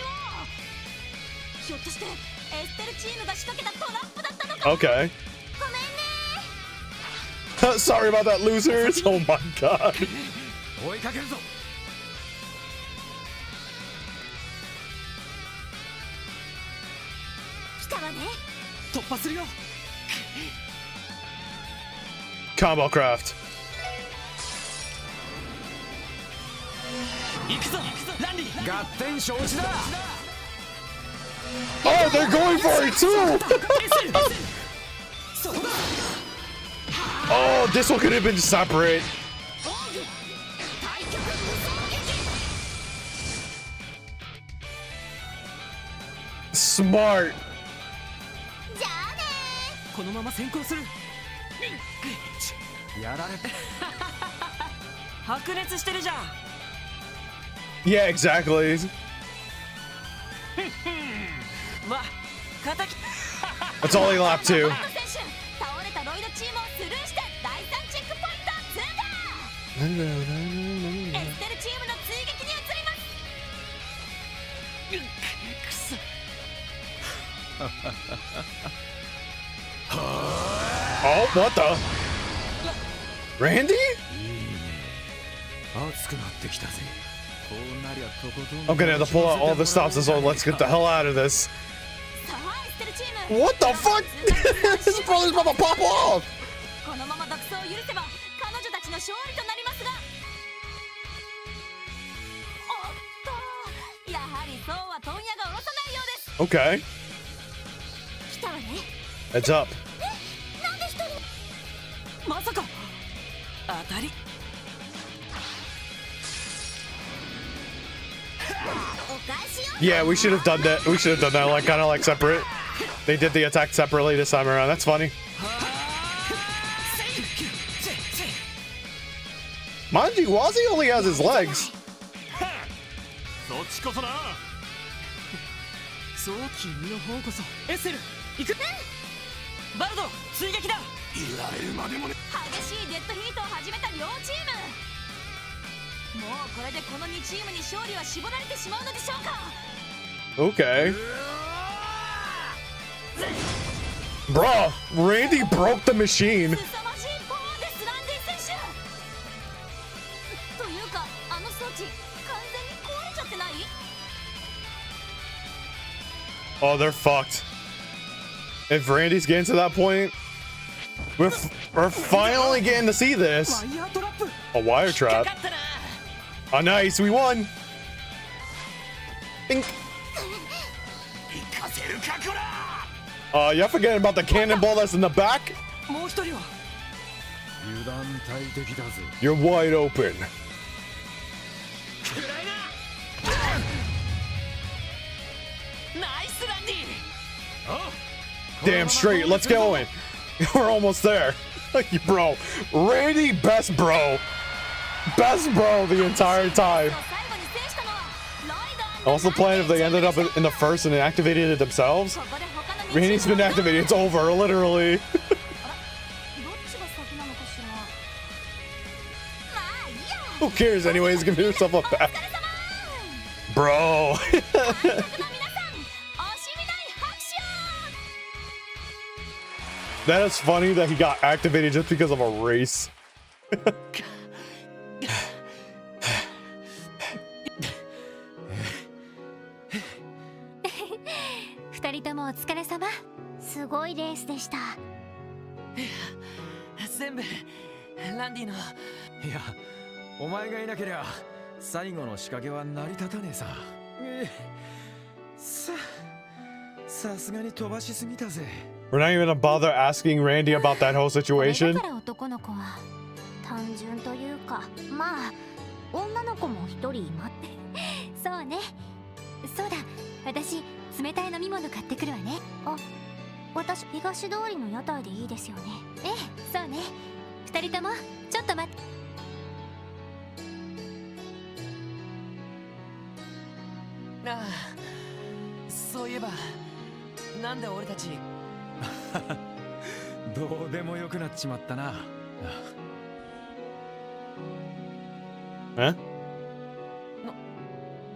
ひょっとしてエステルチームが仕掛けたトラップだったのか Okay. ごめんね Sorry about that, losers. Oh my god. 追いかけるぞ。来たわね突破するよ Combo Craft. 行くぞランディ合点承知だ。 Oh, they're going for it too. Oh, this one could have been separate. Smart. じゃあねこのまま先行するやられた。白熱してるじゃん。 Yeah, exactly. まあ敵 That's all he lapped to. ロイド選手倒れたロイドチームをスルーして第3チェックポイント通過。エステルチームの追撃に移ります。くそ Oh, what the? Randy? 熱くなってきたぜ。こうなりゃとことん。 I'm gonna have to pull out all the stops, so let's get the hell out of this. さあエステルチーム What the fuck? His brother's about to pop off! このまま独走を許せば彼女たちの勝利となりますが、おっと、やはりそうは問屋が下ろさないようです。 Okay, 来たわね。 heads up. なんで一人まさか当たり お返しよ。 Yeah, we should have done that. We should have done that, like, kind of like separate. They did the attack separately this time around. That's funny. Mind you, Wazzy only has his legs. そっちこそな。そう君の方こそエッセル行く。バルド追撃だ。いられるまでもね。激しいデッドヒートを始めた両チーム。もうこれでこの2チームに勝利は絞られてしまうのでしょうか。 Okay. Bruh, Randy broke the machine. 凄まじいパワーです、ランディ選手。というか、あの装置完全に壊れちゃってない？ Oh, they're fucked. If Randy's getting to that point, we're finally getting to see this. ワイヤートラップ A wire か trap. かったな。 Oh, nice, we won. Bink. 行かせるかこら。 You're forgetting about the cannonball that's in the back? もう一人は 油断大敵だぜ。 You're wide open. 暗いな。ナイスランディ。 Damn straight, let's go in. We're almost there. Bro, Randy, best bro. Best bro the entire time. 最後に制したのはロイド。 Also playing if they ended up in the first and activated it themselves. ここで他の2チーム Randy's been activated, it's over, literally. どっちが先なのかしら。まあいいや。 Who cares anyways, give yourself a お疲 pat. れ様。 Bro. 観客の皆さん、惜しみない拍手を。 That is funny that he got activated just because of a race. 二人ともお疲れ様。すごいレースでした。全部ランディの。いや、お前がいなけりゃ最後の仕掛けは成り立たねえさ。さすがに飛ばしすぎたぜ。 We're not even gonna bother asking Randy about that whole これ situation. だから男の子は単純というか、まあ女の子も一人いまって。そうね。そうだ、私冷たい飲み物買ってくるわね。あ、私東通りの屋台でいいですよね。ええ、そうね。二人ともちょっと待って。ああ、そういえばなんで俺たち。どうでもよくなっちまったな。 Huh?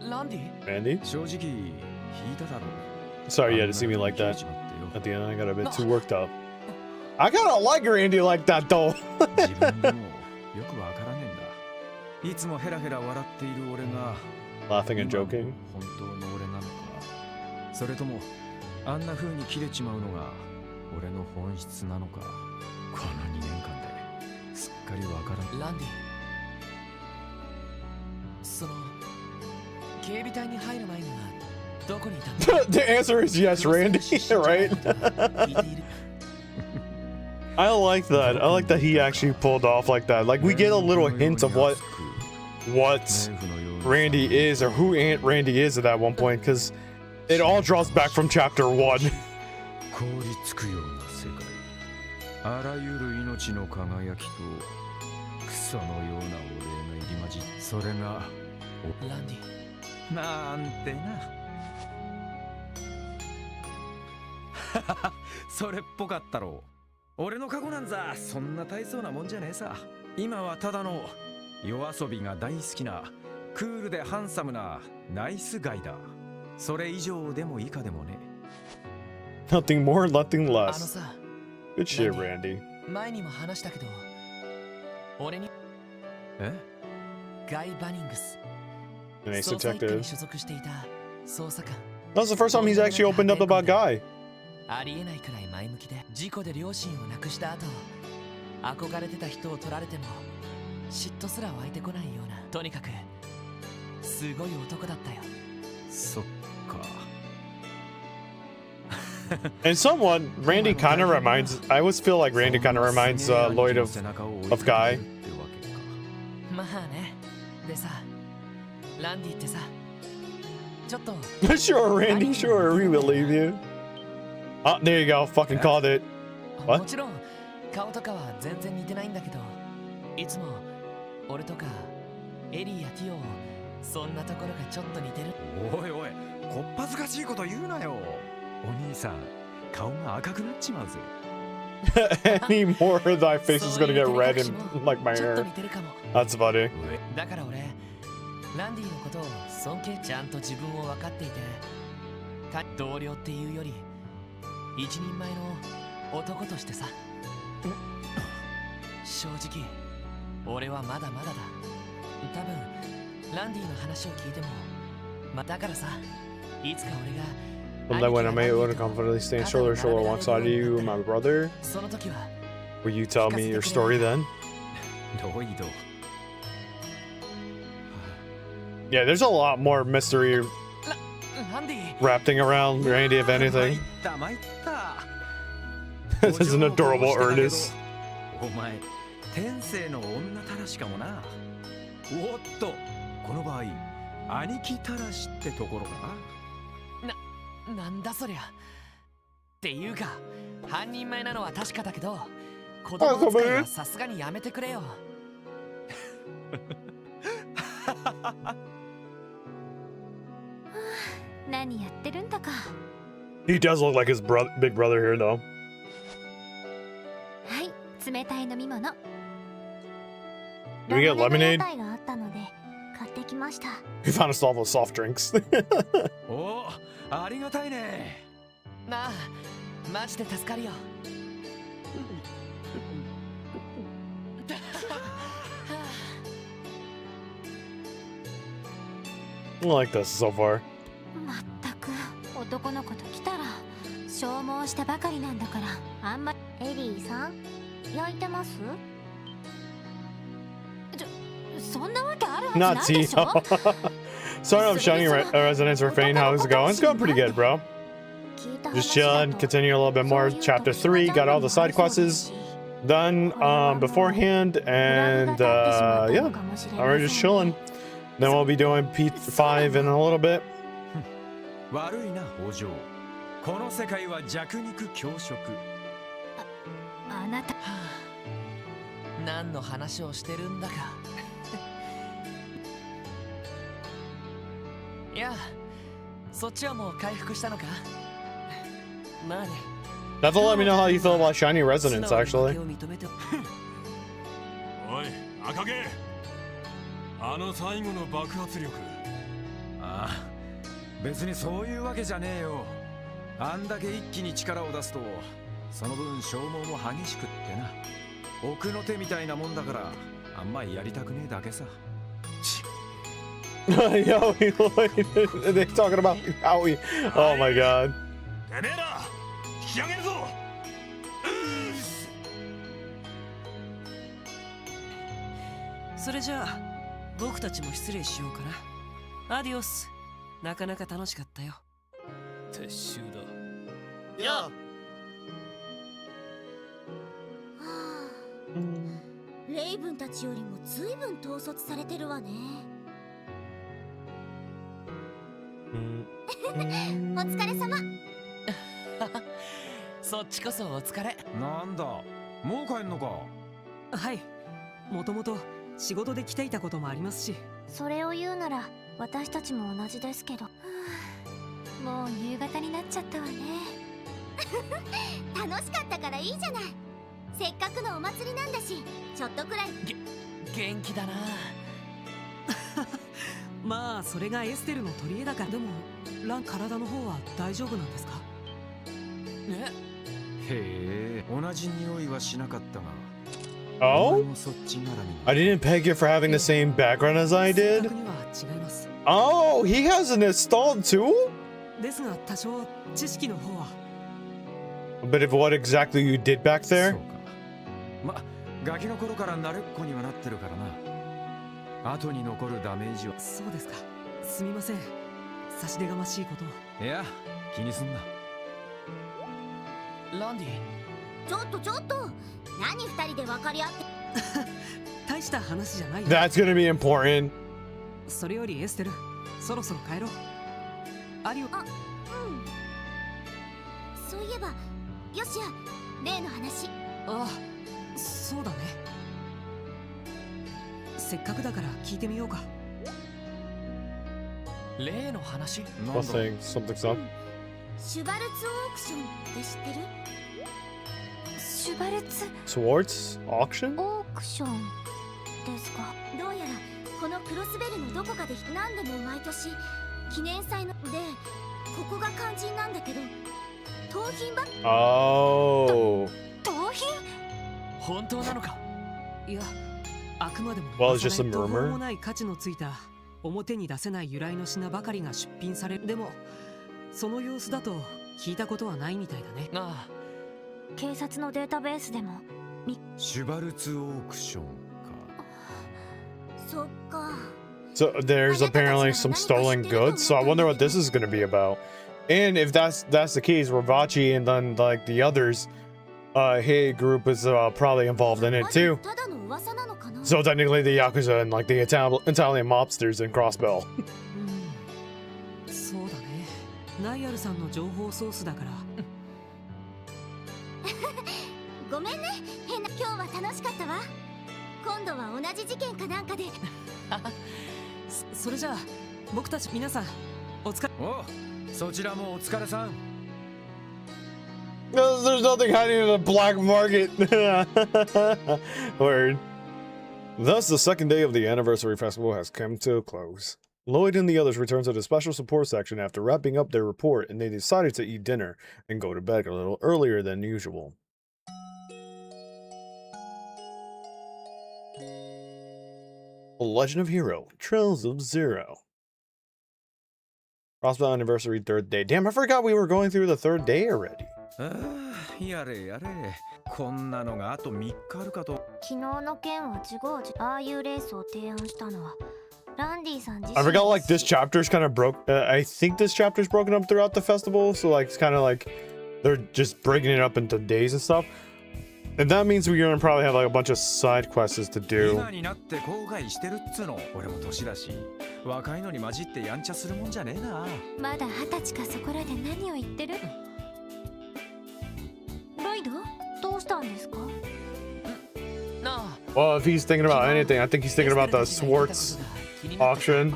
ランディ Randy? 正直引いただろう。 Sorry you had to see me like あん that. なに切れちまってよ。 At the end, I got a bit too worked up. I kinda like Randy like that though. 自分でもよくわからねえんだ。いつもヘラヘラ笑っている俺が Laughing and joking. 本当の俺なのか、それともあんな風に切れちまうのが俺の本質なのか。この2年間ですっかりわからん。ランディ、その警備隊に入る前にはどこにいたんだ。 The answer is yes, Randy, right? 聞いている。 I like that. I like that he actually pulled off like that. Like we get a little hint of what Randy is or who Aunt Randy is at that one point, because it all draws back from chapter 1. 凍りつくような世界。あらゆる命の輝きと草のようなお礼が入り混じっそれがランディ。なんてなそれっぽかったろう。俺の過去なんざそんな大層なもんじゃねえさ。今はただの夜遊びが大好きなクールでハンサムなナイスガイだ。それ以上でも以下でもね。 Nothing more, nothing あの less. さ、 Good shit, Randy. 前にも話したけど、俺にえガイ・バニングス、 An ace 捜査一課に detective. 所属していた捜査官。 That's the first time he's actually opened up about Guy. ありえないくらい前向きで、事故で両親を亡くした後、憧れてた人を取られても嫉妬すら湧いてこないような、とにかくすごい男だったよ。そっか。 And somewhat, Randy kind of reminds. I always feel like Randy kind of reminds Lloyd of Guy. まあね。でさ、ランディってさ、ちょっと Sure, Randy. Sure, we believe you. Oh, there you go. Fucking called it. もちろん顔とかは全然似てないんだけど、いつも俺とかエリーやティオをそんなところがちょっと似てる。おいおい、こっぱずかしいこと言うなよ。お兄さん、顔が赤くなっちまうぜ。Any more, thy face is gonna get red and like my ちょっと hair. 似てるかも。 That's funny. だから俺、ランディのことを尊敬、ちゃんと自分を分かっていて、同僚っていうより一人前の男としてさ。正直俺はまだまだだ。多分ランディの話を聞いても、だからさ、いつか俺が But then when I'm able to comfortably stand shoulder to shoulder alongside you, my brother, その時は will you tell me your story then? ロイド。 Yeah, there's a lot more mystery ランディ wrapping around Randy, if 参 anything. った参った。 This is an adorable Ernest. お前、天性の女たらしかもな。おっと、この場合、兄貴たらしってところかな。なんだそりゃ。っていうか、半人前なのは確かだけど、子供扱いはさすがにやめてくれよ。何やってるんだか。 He does look like his big brother here, though. はい、冷たい飲み物。 Do we get ラムネの lemonade? 屋台があったので買ってきました。 We found a stall of soft drinks. お、ありがたいね。なあ、マジで助かるよ。I like this so far. まったく男の子と来たら消耗したばかりなんだから、あんま。エリーさん、焼いてます？そんなわけあるはずな Not いでしょ。 Tio. Starting up Shining Residence for Fane. How's it going? It's going pretty good, bro. Just chilling, continue a little bit more. Chapter 3, got all the side quests done beforehand, and yeah, we're just chilling. Then we'll be doing P5 in a little bit. 悪いな、北条。この世界は弱肉強食。あなた、はあ、何の話をしてるんだか。いや、そっちはもう回復したのか。まあね。 Definitely let me know how you feel about Shiny Resonance, actually. おい赤毛、あの最後の爆発力。ああ、別にそういうわけじゃねえよ。あんだけ一気に力を出すとその分消耗も激しくってな。奥の手みたいなもんだからあんまりやりたくねえだけさ。Yo, they're talking about Howie. Oh my god. てめえら引き上げるぞ。それじゃあ僕たちも失礼しようかな。アディオス。なかなか楽しかったよ。撤収だ。やあ。はあ、レイブンたちよりもずいぶん統率されてるわね。お疲れ様。そっちこそお疲れ。なんだ、もう帰んのか。はい、もともと仕事で来ていたこともありますし。それを言うなら私たちも同じですけど。もう夕方になっちゃったわね。楽しかったからいいじゃない。せっかくのお祭りなんだし、ちょっとくらい元気だな。まあそれがエステルの取り柄だから。でも体の方は大丈夫なんですか？へえ、同じ匂いはしなかったが。Oh? 俺もそっち絡み。 I didn't peg it for having the same background as I 性 did. 格には違います。 Oh, he has an installed tool? ですが多少知識の方は。A bit of what exactly you did back そう there? か。ま、ガキの頃から慣れっこにはなってるからな。後に残るダメージは。そうですか。すみません。差し出がましいことを。いや、気にすんな。ランディ、ちょっと何二人で分かり合って。大した話じゃないよ。 That's gonna be important. それよりエステル、そろそろ帰ろう。アリオ。そういえば、よしや、例の話。ああ、そうだね。せっかくだから聞いてみようか。例の話？なんだ。 Something's up. シュバルツオークションって知ってる？シュバルツ Swartz auction? オークションですか？どうやらこのクロスベルのどこかで何でも毎年記念祭ので、ここが肝心なんだけど、盗品ば。 Oh. 盗品？本当なのか？いや、あくまでも Well, it's just a 途方 murmur. もない価値のついた表に出せない由来の品ばかりが出品される。でもその様子だと聞いたことはないみたいだね。ああ、警察のデータベースでも。シュバルツオークションか。そっか。 So there's apparently some stolen goods. So I wonder what this is going to be about. And if that's the case, Ravachi and then like the others, hey group is probably involved in it too. ただの噂なのかな。 So technically the Yakuza and like the Italian mobsters in Crossbell. うん、そうだね。ナイアルさんの情報ソースだから。ごめんね、変な。今日は楽しかったわ。今度は同じ事件かなんかで。それじゃあ僕たち皆さんお疲れ。お、そちらもお疲れさん。 There's nothing hiding in the black market. Word. Thus, the second day of the anniversary festival has come to a close. Lloyd and the others return to the special support section after wrapping up their report, and they decided to eat dinner and go to bed a little earlier than usual. Legend of Hero, TrailsFromZero. Crossbell anniversary 3rd day. Damn, I forgot we were going through the 3rd day already. ああ、やれやれ。こんなのがあと3日あるかと。昨日の件は自業自ああいうレースを提案したのはランディさん自身。 I forgot like this chapter is kind of broke. I think this chapter is broken up throughout the festival, so like it's kind of like they're just breaking it up into days and stuff. And that means we're gonna probably have like a bunch of side quests to do. 今になって後悔してるっつうの。俺も年だし、若いのに混じってやんちゃするもんじゃねえな。まだ20歳かそこらで何を言ってる？ロイド？どうしたんですか？なあ。 Well, if he's thinking about anything, I think he's thinking about the Swartz auction.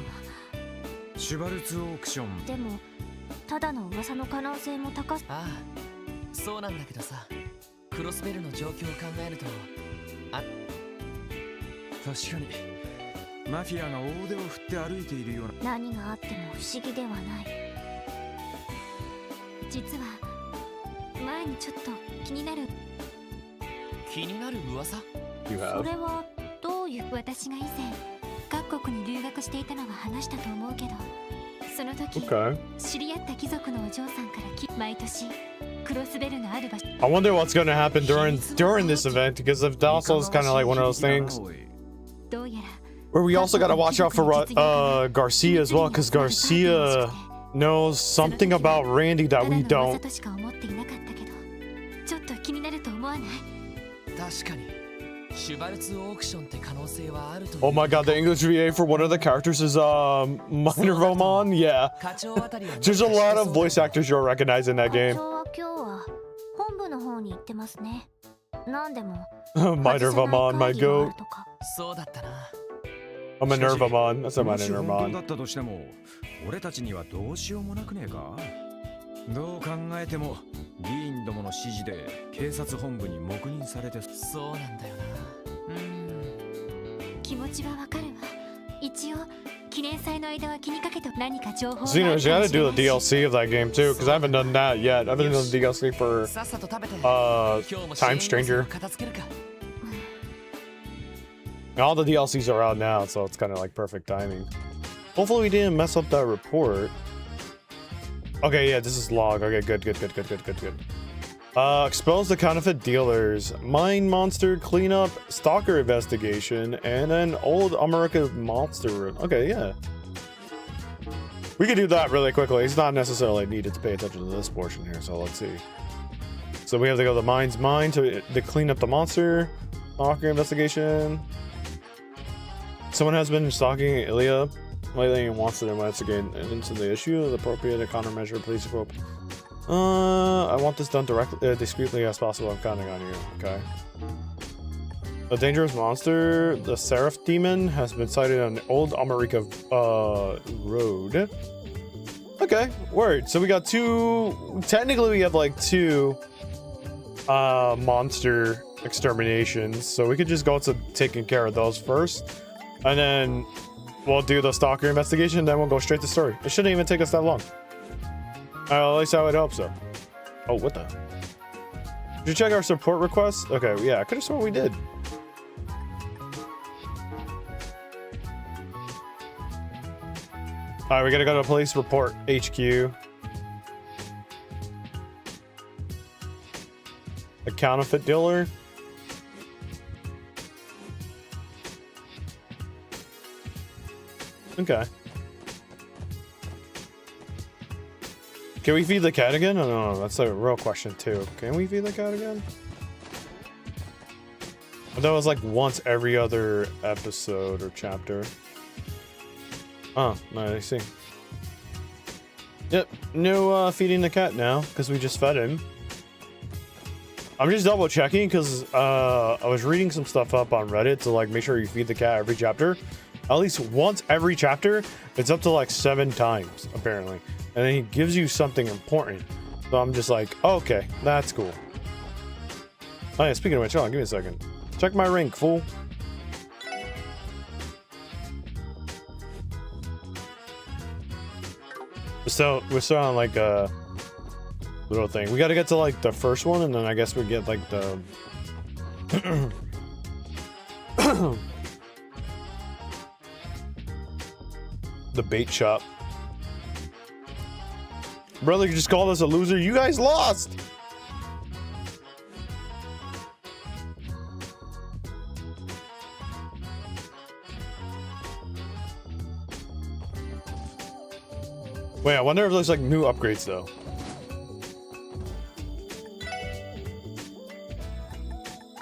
シュバルツオークション。でもただの噂の可能性も高す。ああ、そうなんだけどさ、クロスベルの状況を考えると、確かにマフィアが大手を振って歩いているような。何があっても不思議ではない。実は前にちょっと気になる噂？ You そ have. れはどういう。私が以前各国に留学していたのは話したと思うけど、その時 Okay. 知り合った貴族のお嬢さんから毎年クロスベルのある場所。 I wonder what's gonna happen during this event, because if also is kind of like one of those things どうやら where we also gotta watch out for Garcia as well, because Garcia knows something about Randy that ただ we の噂 don't. としか思っていなかったけど、ちょっと気になると思わない？確かにシュバルツオークションって可能性はあると。 Oh my god, the English VA for one of the characters is Minor Vomon. Yeah. 課長あたりは There's a lot of voice actors you'll recognize in that 課 game. 長は今日は本部の方に行ってますね。なんでも Minervamon, my goat. そうだったな。 I'm a Nervamon. That's a もし本当 Minervamon. だったとしても、俺たちにはどうしようもなくねえか。どう考えても議員どもの指示で警察本部に黙認されて。そうなんだよな。気持ちはわかるわ。一応記念祭の間は気にかけて何か情報が So, you know, you gotta do the DLC of that game too, because I haven't done that yet. I've been doing the DLC for さっさと食べて。 Time Stranger. 片付けるか。 All the DLCs are out now, so it's kind of like perfect timing. Hopefully we didn't mess up that report. Okay, yeah, this is log. Okay, good. Expose the counterfeit dealers, mine monster cleanup, stalker investigation, and then old America monster room. Okay, yeah. We can do that really quickly. It's not necessarily needed to pay attention to this portion here, so let's see. So we have to go to mine's mine to clean up the monster, stalker investigation. Someone has been stalking Ilya lately and wants to investigate into the issue. The appropriate countermeasure, please quote. I want this done discreetly as possible. I'm counting on you. Okay. A dangerous monster, the Seraph Demon, has been sighted on the old America road. Okay, word. So we got two. Technically, we have like two monster exterminations. So we could just go to taking care of those first. And then we'll do the stalker investigation, then we'll go straight to story. It shouldn't even take us that long. At least I would hope so. Oh, what the? Did you check our support requests? Okay, yeah, I could have sworn we did. Alright, we gotta go to police report HQ. A counterfeit dealer. Okay. Can we feed the cat again? I don't know. That's a real question too. Can we feed the cat again? That was like once every other episode or chapter. Oh, I see. Yep, no feeding the cat now because we just fed him. I'm just double checking because I was reading some stuff up on Reddit to like make sure you feed the cat every chapter. At least once every chapter. It's up to like 7 times apparently, and then he gives you something important. So I'm just like, oh, okay, that's cool. Oh yeah, speaking of which, hold on, give me a second. Check my rank, fool. We're still on like a little thing. We got to get to like the first one, and then I guess we get like the the bait shop. Brother, you just called us a loser. You guys lost. Wait, I wonder if there's like new upgrades though.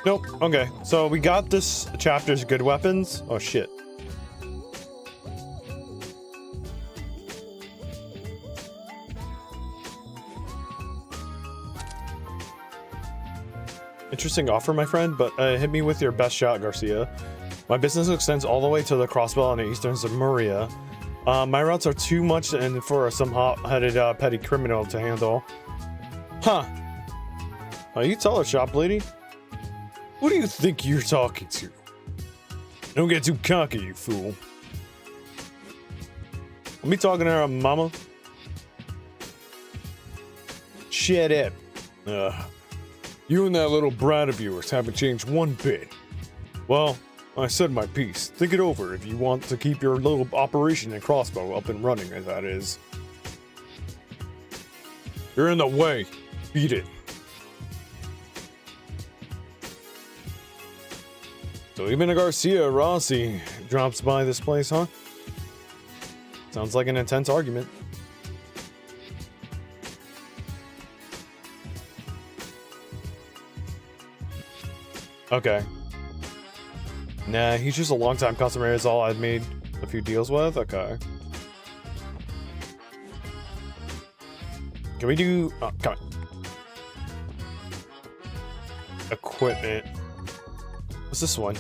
Nope. Okay, so we got this chapter's good weapons. Oh shit. Interesting offer, my friend, but hit me with your best shot, Garcia. My business extends all the way to the crossbell on the eastern Zamuria. My routes are too much and for some hot-headed petty criminal to handle. Huh. You tell her, shop lady. What do you think you're talking to? Don't get too cocky, you fool. Let me talking to her, mama. Shut up. You and that little brat of yours haven't changed one bit. Well, I said my piece. Think it over if you want to keep your little operation and crossbow up and running, as that is. You're in the way. Beat it. So even a Garcia Rossi drops by this place, huh? Sounds like an intense argument. Okay. Nah, he's just a long-time customer is all I've made a few deals with. Okay. Can we do... come on. equipment. What's this one?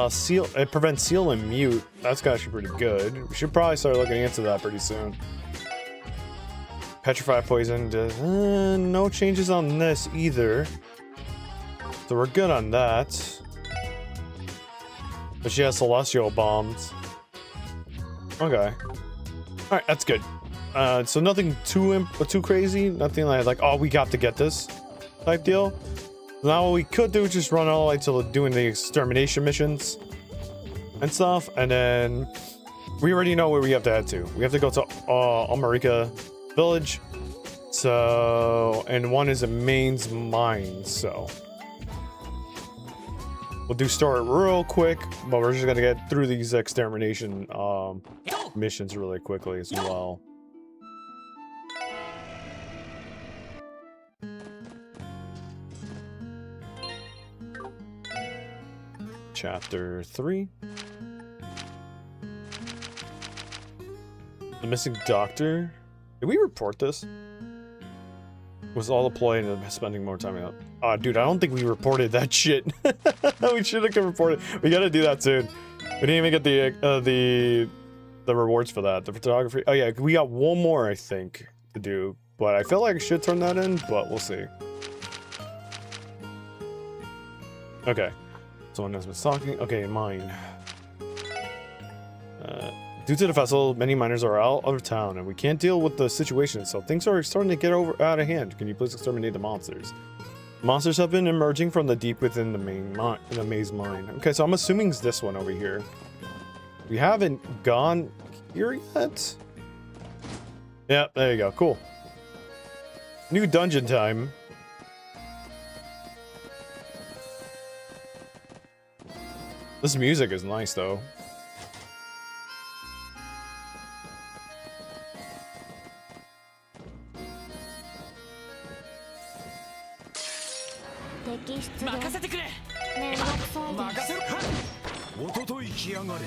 Seal. It prevents seal and mute. That's actually pretty good. We should probably start looking into that pretty soon. Petrify poison. No changes on this either. So we're good on that. But she has celestial bombs. Okay. Alright, that's good. So nothing too crazy. Nothing like, oh, we got to get this type deal. Now what we could do is just run all the way till doing the extermination missions and stuff. And then we already know where we have to head to. We have to go to Almerica Village. So, and one is a Main's Mine, so we'll do story real quick, but we're just gonna get through these extermination missions really quickly as well. Chapter 3. The missing doctor. Did we report this? Was all the ploy and spending more time out? Dude, I don't think we reported that shit. We should have reported. We gotta do that soon. We didn't even get the rewards for that. The photography. Oh yeah, we got one more I think to do, but I feel like I should turn that in, but we'll see. Okay. Someone has been stalking. Okay, mine. Due to the festival, many miners are out of town, and we can't deal with the situation, so things are starting to get out of hand. Can you please exterminate the monsters? Monsters have been emerging from the deep within the maze mine. Okay, so I'm assuming it's this one over here. We haven't gone here yet? Yeah, there you go. Cool. New dungeon time. This music is nice, though.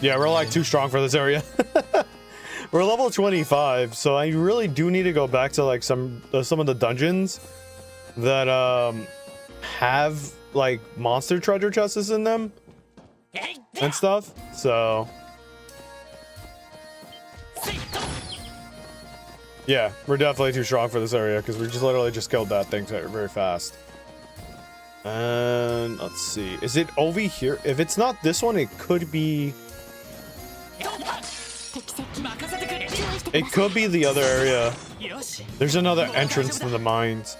Yeah, we're like too strong for this area. We're level 25, so I really do need to go back to like some of the dungeons that have like monster treasure chests in them and stuff. So yeah, we're definitely too strong for this area because we just literally just killed that thing very fast. And let's see, is it over here? If it's not this one, it could be. It could be the other area. There's another entrance to the mines.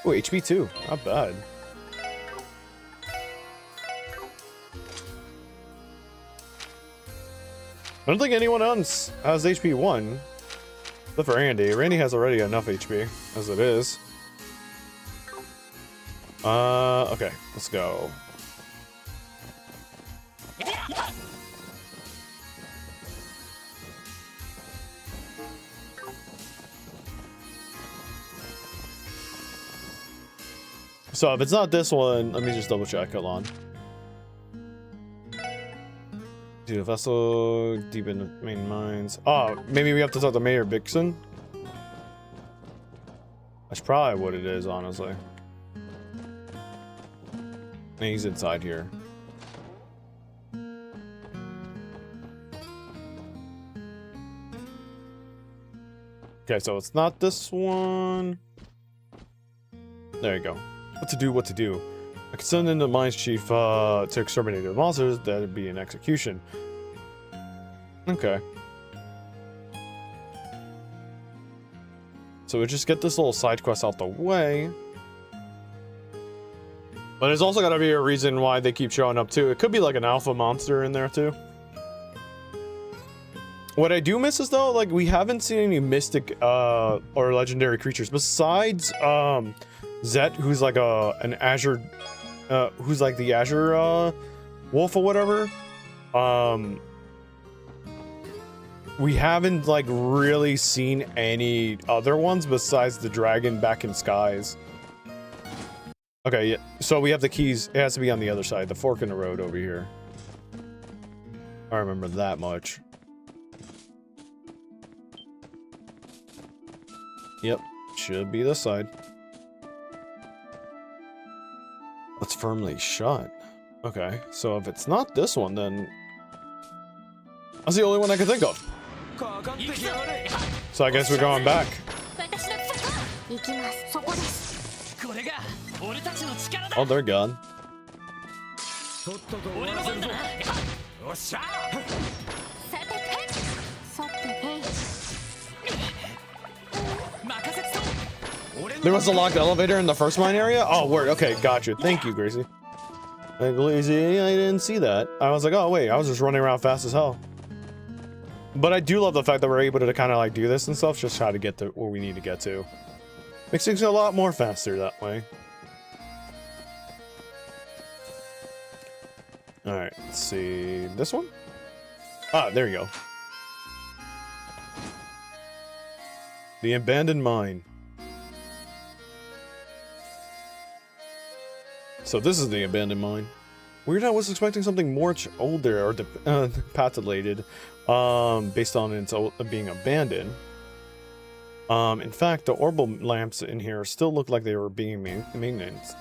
Oh, HP 2, not bad. I don't think anyone else has HP 1. Except for Randy. Randy has already enough HP as it is. Okay, let's go. So if it's not this one, let me just double check. Hold on. Do the vessel deep in the main mines. Oh, maybe we have to talk to Mayor Bixon. That's probably what it is, honestly. And he's inside here. Okay, so it's not this one. There you go. What to do. I could send in the mines chief to exterminate the monsters. That'd be an execution. Okay. So we just get this little side quest out the way. But there's also gotta be a reason why they keep showing up too. It could be like an alpha monster in there too. What I do miss is though, like we haven't seen any mystic or legendary creatures besides Zet, who's like an Azure who's like the Azure wolf or whatever. We haven't like really seen any other ones besides the dragon back in skies. Okay, yeah. So we have the keys. It has to be on the other side, the fork in the road over here. I remember that much. Yep, should be this side. Let's firmly shut. Okay, so if it's not this one, then that's the only one I can think of. So I guess we're going back. 行きます。そこです。これが俺たちの力だ。 Oh, they're gone. とっとと終わ俺のらせるぞ。番だな。よっしゃ。さて、へい。任せてそう。 There was a locked elevator in the first mine area? Oh, word. Okay, gotcha. Thank you, Gracie. Like, Gracie, I didn't see that. I was like, oh, wait, I was just running around fast as hell. But I do love the fact that we're able to kind of like do this and stuff, just try to get to where we need to get to. Makes things a lot more faster that way. Alright, let's see. This one? Ah, there you go. The abandoned mine. So this is the abandoned mine. Weird, I was expecting something much older or patented, based on its being abandoned. In fact, the orbital lamps in here still look like they were being maintenance.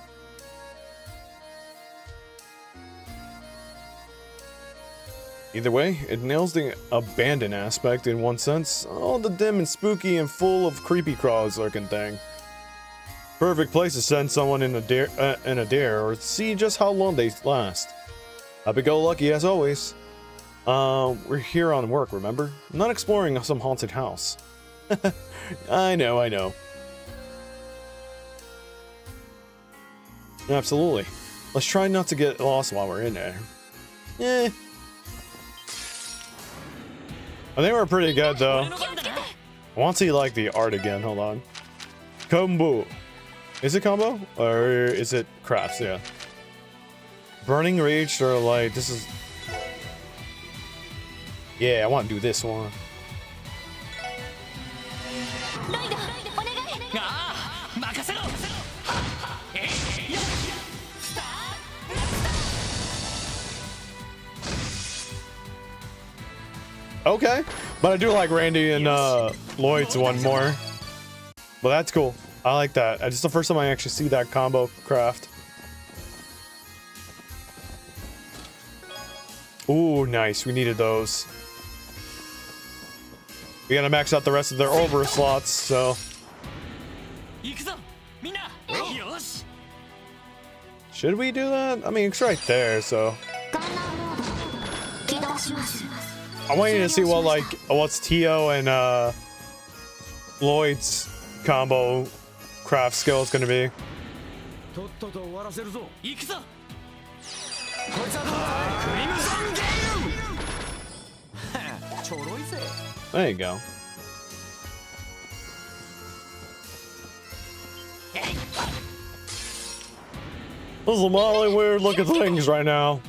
Either way, it nails the abandoned aspect in one sense. All the dim and spooky and full of creepy crawls looking thing. Perfect place to send someone in a dare or see just how long they last. Happy-go-lucky as always. We're here on work, remember? Not exploring some haunted house. I know. Absolutely. Let's try not to get lost while we're in there. I think we're pretty good though. I want to see like the art again. Hold on. Combo. Is it combo? Or is it crafts? Yeah. Burning Rage or like this is. Yeah, I want to do this one. Okay, but I do like Randy and Lloyd's one more. Well, that's cool. I like that. It's the first time I actually see that combo craft. Ooh, nice. We needed those. We gotta max out the rest of their over slots, so. Should we do that? I mean, it's right there, so. I want you to see what what's Tio and Lloyd's combo craft skill is gonna be. There you go. Those are really weird looking things right now.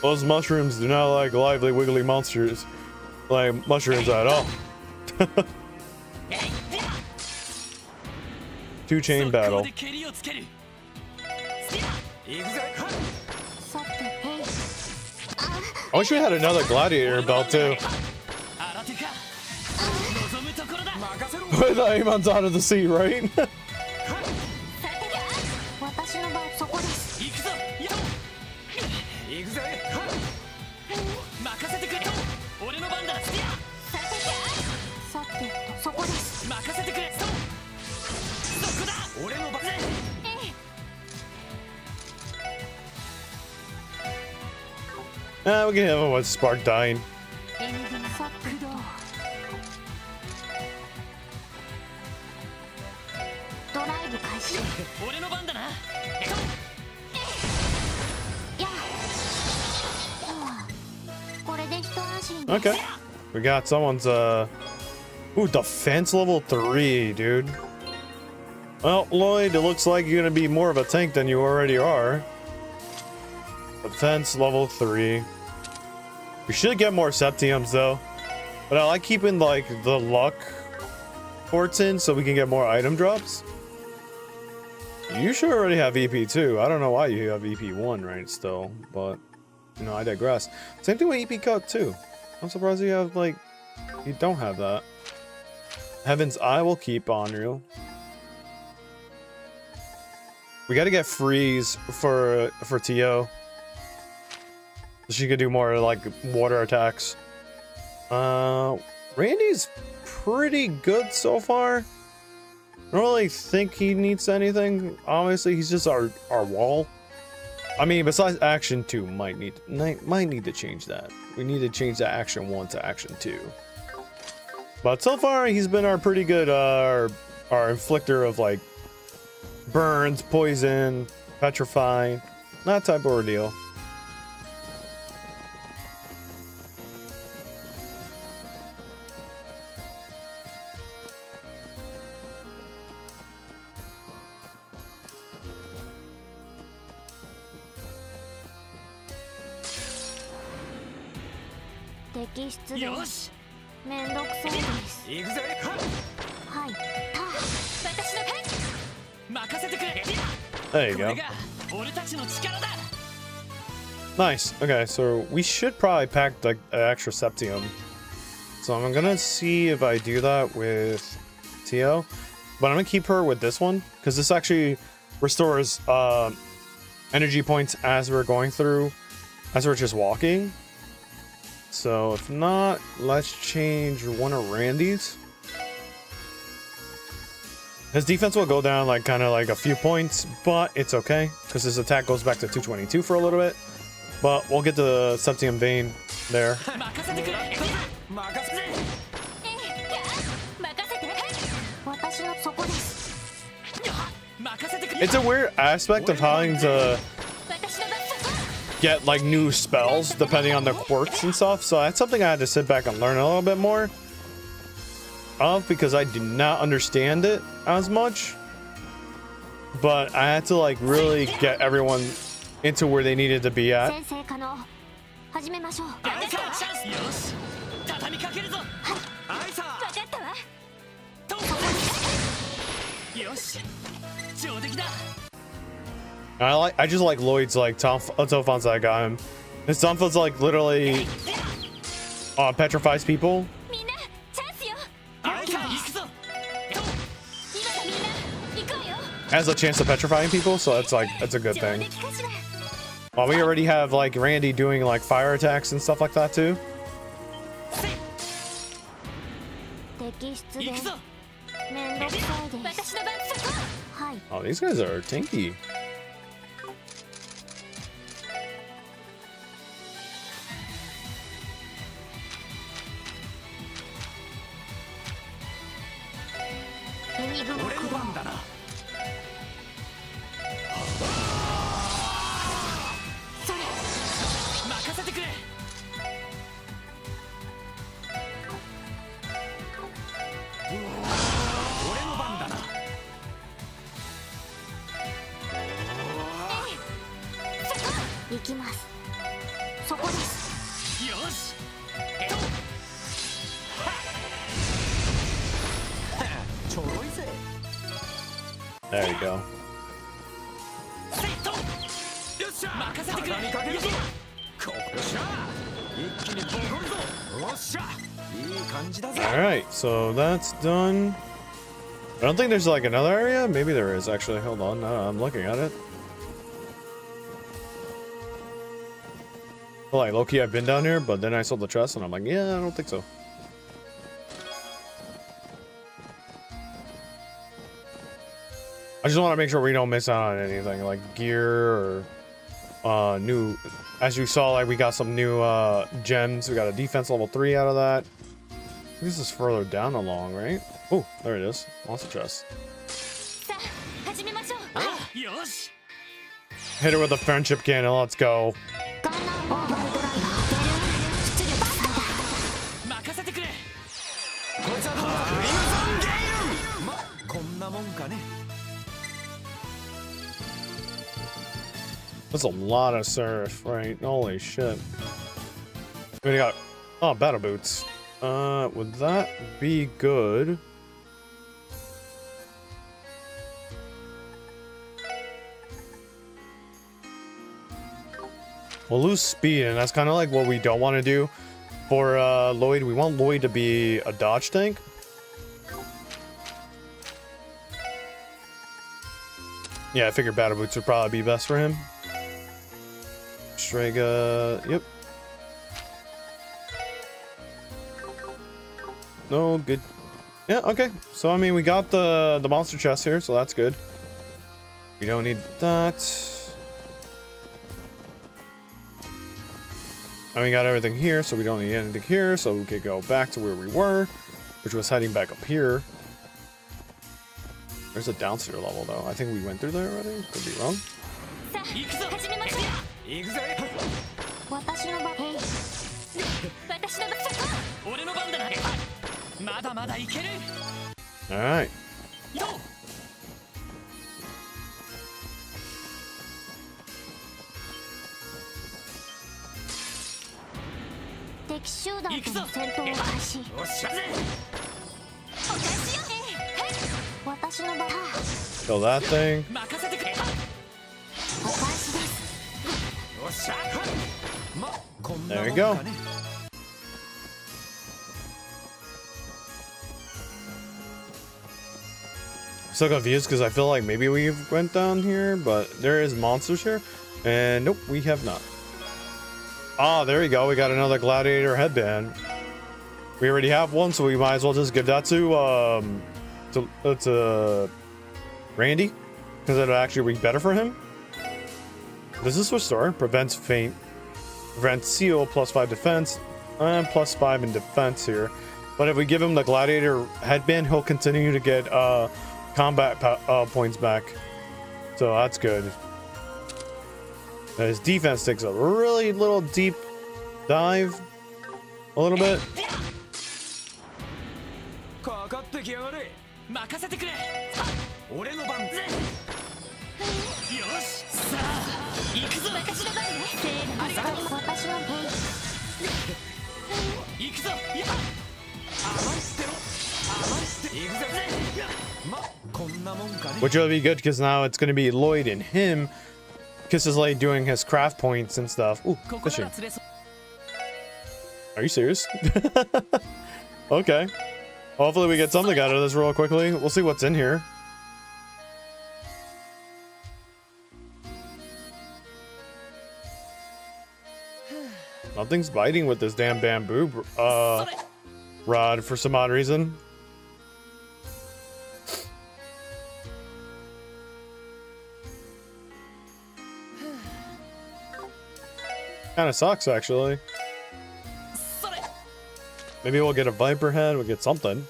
Those mushrooms do not like lively, wiggly monsters like mushrooms at all. Two-chain battle. I wish we had another gladiator belt too. With Amon's out of the sea, right? We can have one spark dying. Okay. We got someone's ooh, defense level 3, dude. Well, Lloyd, it looks like you're gonna be more of a tank than you already are. Defense level 3. We should get more septiums though. But I like keeping like the luck ports in so we can get more item drops. You should already have EP2. I don't know why you have EP1 right still, but you know, I digress. Same thing with EP Cut too. I'm surprised you have like you don't have that. Heaven's Eye will keep on you. We gotta get Freeze for Tio. So she could do more like water attacks. Randy's pretty good so far. I don't really think he needs anything. Honestly, he's just our wall. I mean, besides Action 2, might need to change that. We need to change that Action 1 to Action 2. But so far, he's been our pretty good our inflictor of like burns, poison, petrify, that type of ordeal.よしめんどくさいです。行くぜはい。私の任せてくれ There you こ go. れが俺たちの力だ Nice. Okay, so we should probably pack like an extra Septium. So I'm gonna see if I do that with Tio, but I'm gonna keep her with this one because this actually restores energy points as we're going through, as we're just walking. So if not, let's change one of Randy's. His defense will go down like kind of like a few points, but it's okay because his attack goes back to 222 for a little bit. But we'll get the Septium Vein there. 任せてくれ任せて私のそこです。任せてくれ It's a weird aspect of having to 私の番そこ。 get like new spells depending on the quirks and stuff. So that's something I had to sit back and learn a little bit more of because I did not understand it as much. But I had to like really get everyone into where they needed to be at. 先生可能。始めましょう。アイサーチャンスよし畳みかけるぞアイサわかったわ。ーよし上出来だ I just like Lloyd's like Tophon's that I got him. His Tophon's like literally petrifies people. みんなチャンスよ。アイサー行くぞ今だみんな行くわよ。 Has a chance of petrifying people, so that's a good 上 thing. 出来かしら。 Well, we already have like Randy doing like fire attacks and stuff like that too. 敵出現行く。ぞめんどくさいです。私の番そこ。はい。 Oh, these guys are tanky. Enigma 俺の番だなそれ。任せてくれ俺の番だな行きます。そこです。よし ちょろいぜ There you go. セットよっしゃ任せてくれ畳みかけるぞこよっしゃ一気にボコるぞよっしゃいい感じだぜ All right, so that's done. I don't think there's like another area. Maybe there is actually. Hold on, I'm looking at it. Well, like low-key, I've been down here, but then I saw the chest, and I'm like, yeah, I don't think so. I just want to make sure we don't miss out on anything like gear or new. As you saw, like we got some new gems. We got a defense level 3 out of that. This is further down along, right? Oh, there it is. Monster chest. さあ始めましょう。よし Hit it with a friendship cannon. Let's go. ガンナンオーバードライバー出る出力最大。任せてくれこいつはどうだクリムゾンゲイルまこんなもんかね That's a lot of surf, right? Holy shit. We got battle boots. Would that be good? We'll lose speed, and that's kind of like what we don't want to do for Lloyd. We want Lloyd to be a dodge tank. Yeah, I figured Battle Boots would probably be best for him. Strega, yep. No, good. Yeah, okay. So, I mean, we got the monster chest here, so that's good. We don't need that. And we got everything here, so we don't need anything here, so we could go back to where we were, which was heading back up here. There's a downstairs level, though. I think we went through there already. Could be wrong. 行くぜ。私の番。私の番。俺の番だな。まだまだいける。All right. よ。敵集団との戦闘を開始。よっしゃ。お返しよ。私の番。 Kill that thing. 任せてくれ。お返しです。 よっしゃ。ま、こんな There も we ん go. かね。 So confused because I feel like maybe we went down here, but there is monsters here, and nope, we have not. Ah, there we go. We got another gladiator headband. We already have one, so we might as well just give that to Randy, because it'll actually be better for him. This is restore, prevents faint, prevents seal, +5 defense, and +5 in defense here. But if we give him the gladiator headband, he'll continue to get combat points back, so that's good. Now his defense takes a really little deep dive, a little bit. かかってきやがれ。任せてくれ。俺の番。よし。さあ、行くぞ。私の番ね。ありがとう。私の番。行くぞ。Which will be good because now it's going to be Lloyd and him, because it's like doing his craft points and stuff. Ooh, fishing. Are you serious? Okay. Hopefully we get something out of this real quickly. We'll see what's in here. Nothing's biting with this damn bamboo rod for some odd reason. Kind of sucks, actually. Maybe we'll get a viper head. We'll get something.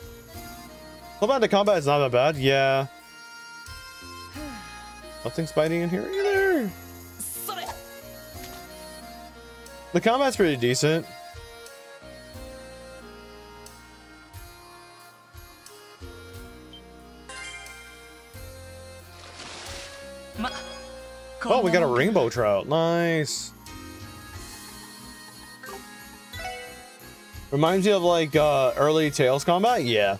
Combat to combat is not that bad. Yeah. Nothing's biting in here either. The combat's pretty decent. Oh, we got a rainbow trout. Nice. Reminds you of like early Tails combat? Yeah.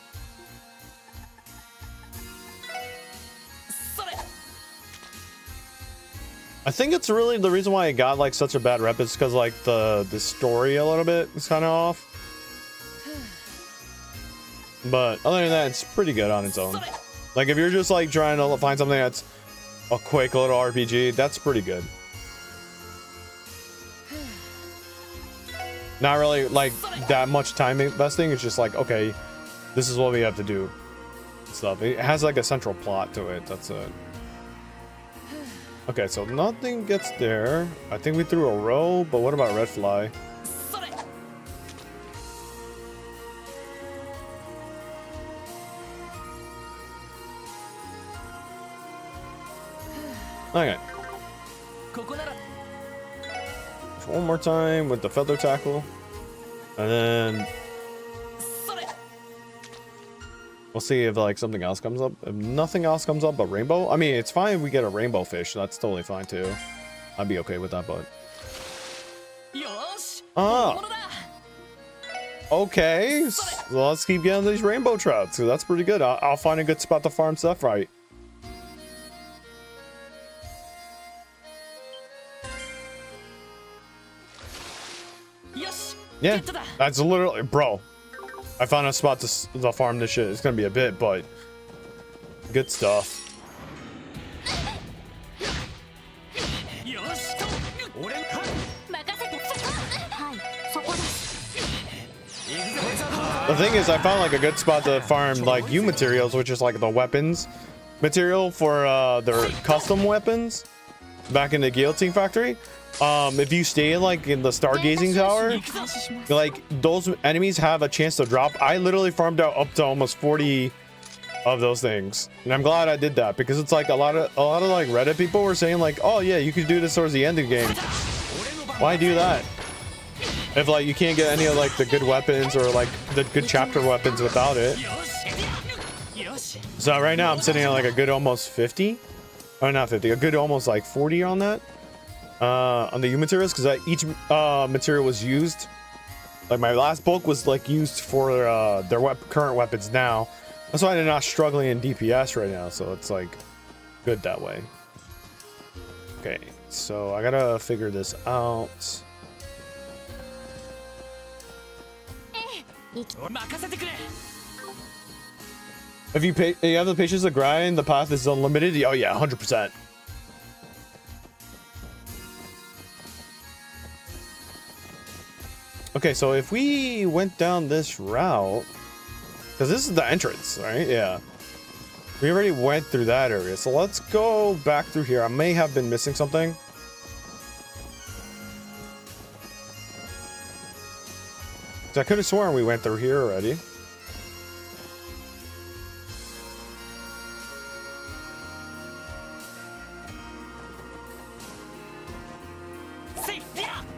I think it's really the reason why it got like such a bad rep is because like the story a little bit is kind of off. But other than that, it's pretty good on its own. Like if you're just like trying to find something that's a quick little RPG, that's pretty good. Not really like that much time investing. It's just like, okay, this is what we have to do. Stuff. It has like a central plot to it. That's it. Okay, so nothing gets there. I think we threw a row, but what about red fly? Okay. One more time with the feather tackle, and then we'll see if like something else comes up. If nothing else comes up but rainbow, I mean it's fine if we get a rainbow fish. That's totally fine too. I'd be okay with that, but okay, so let's keep getting these rainbow trouts. So that's pretty good. I'll find a good spot to farm stuff right. Yeah, that's literally, bro. I found a spot to farm this shit. It's gonna be a bit, but good stuff. The thing is, I found like a good spot to farm like U materials, which is like the weapons material for their custom weapons back in the guillotine factory. If you stay like in the stargazing tower, like those enemies have a chance to drop. I literally farmed out up to almost 40 of those things, and I'm glad I did that, because it's like a lot of like Reddit people were saying like, oh yeah, you could do this towards the end of the game. Why do that if like you can't get any of like the good weapons or like the good chapter weapons without it? So right now I'm sitting at like a good almost 50, or not 50, a good almost like 40 on that, on the U materials, because each material was used. Like my last bulk was like used for their current weapons now. That's why they're not struggling in DPS right now, so it's like good that way. Okay, so I gotta figure this out. If you have the patience to grind, the path is unlimited. Oh yeah, 100%. Okay, so if we went down this route, because this is the entrance, right? Yeah. We already went through that area, so let's go back through here. I may have been missing something. So I could have sworn we went through here already.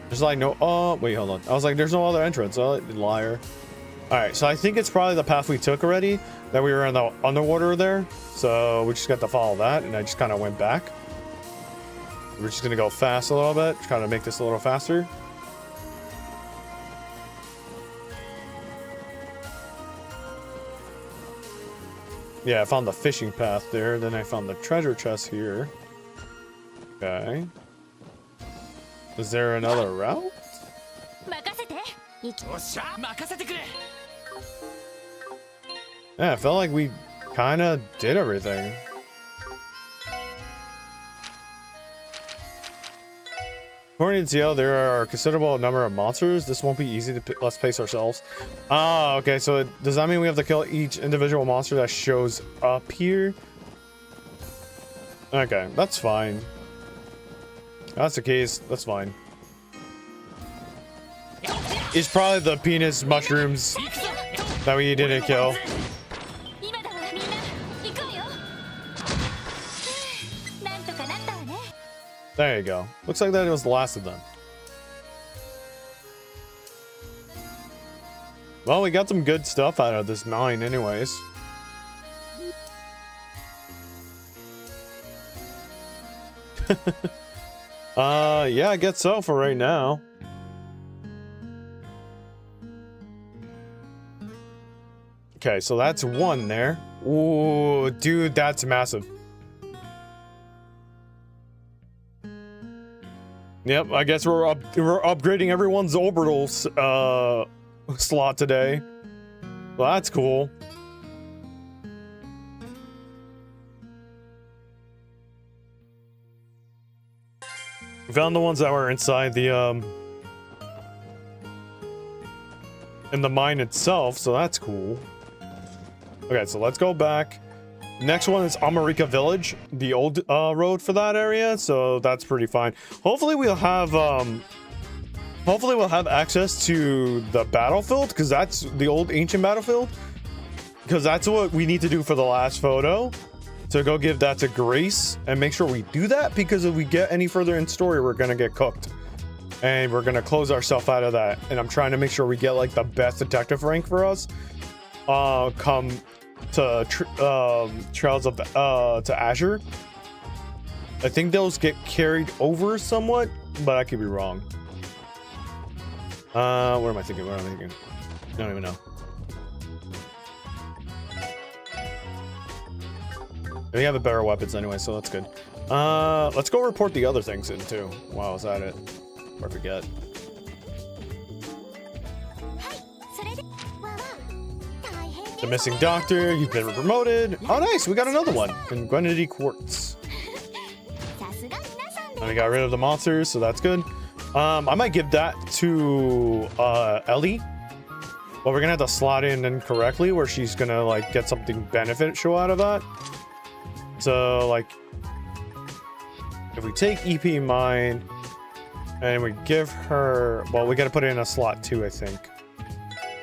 There's like no, oh wait, hold on. I was like, there's no other entrance. Oh, liar. All right, so I think it's probably the path we took already, that we were in the underwater there. So we just got to follow that, and I just kind of went back. We're just gonna go fast a little bit, trying to make this a little faster. Yeah, I found the fishing path there. Then I found the treasure chest here. Okay. Is there another route? Yeah, I felt like we kind of did everything. According to TL, there are a considerable number of monsters. This won't be easy to let's pace ourselves. Ah, okay. So does that mean we have to kill each individual monster that shows up here? Okay, that's fine. If that's the case, that's fine. It's probably the penis mushrooms that we didn't kill. There you go. Looks like that was the last of them. Well, we got some good stuff out of this mine anyways. Yeah, I guess so for right now. Okay, so that's one there. Ooh, dude, that's massive. Yep, I guess we're upgrading everyone's orbital slot today. Well, that's cool. We found the ones that were inside the in the mine itself, so that's cool. Okay, so let's go back. Next one is Amarika Village, the old road for that area, so that's pretty fine. Hopefully we'll have access to the battlefield, because that's the old ancient battlefield, because that's what we need to do for the last photo. So go give that to Grace and make sure we do that, because if we get any further in story, we're gonna get cooked and we're gonna close ourselves out of that. And I'm trying to make sure we get like the best detective rank for us come to Trails of to Azure. I think those get carried over somewhat, but I could be wrong. What am I thinking? What am I thinking? I don't even know. We have a better weapons anyway, so that's good. Let's go report the other things in too while I was at it. Or forget. The missing doctor, you've been promoted. Oh, nice, we got another one. Ingenuity Quartz. さすが皆さんで And we got rid of the monsters, so that's good. I might give that to Ellie. But we're gonna have to slot in incorrectly where she's gonna like get something beneficial out of that. So like if we take EP mine and we give her, well, we gotta put it in a slot too, I think.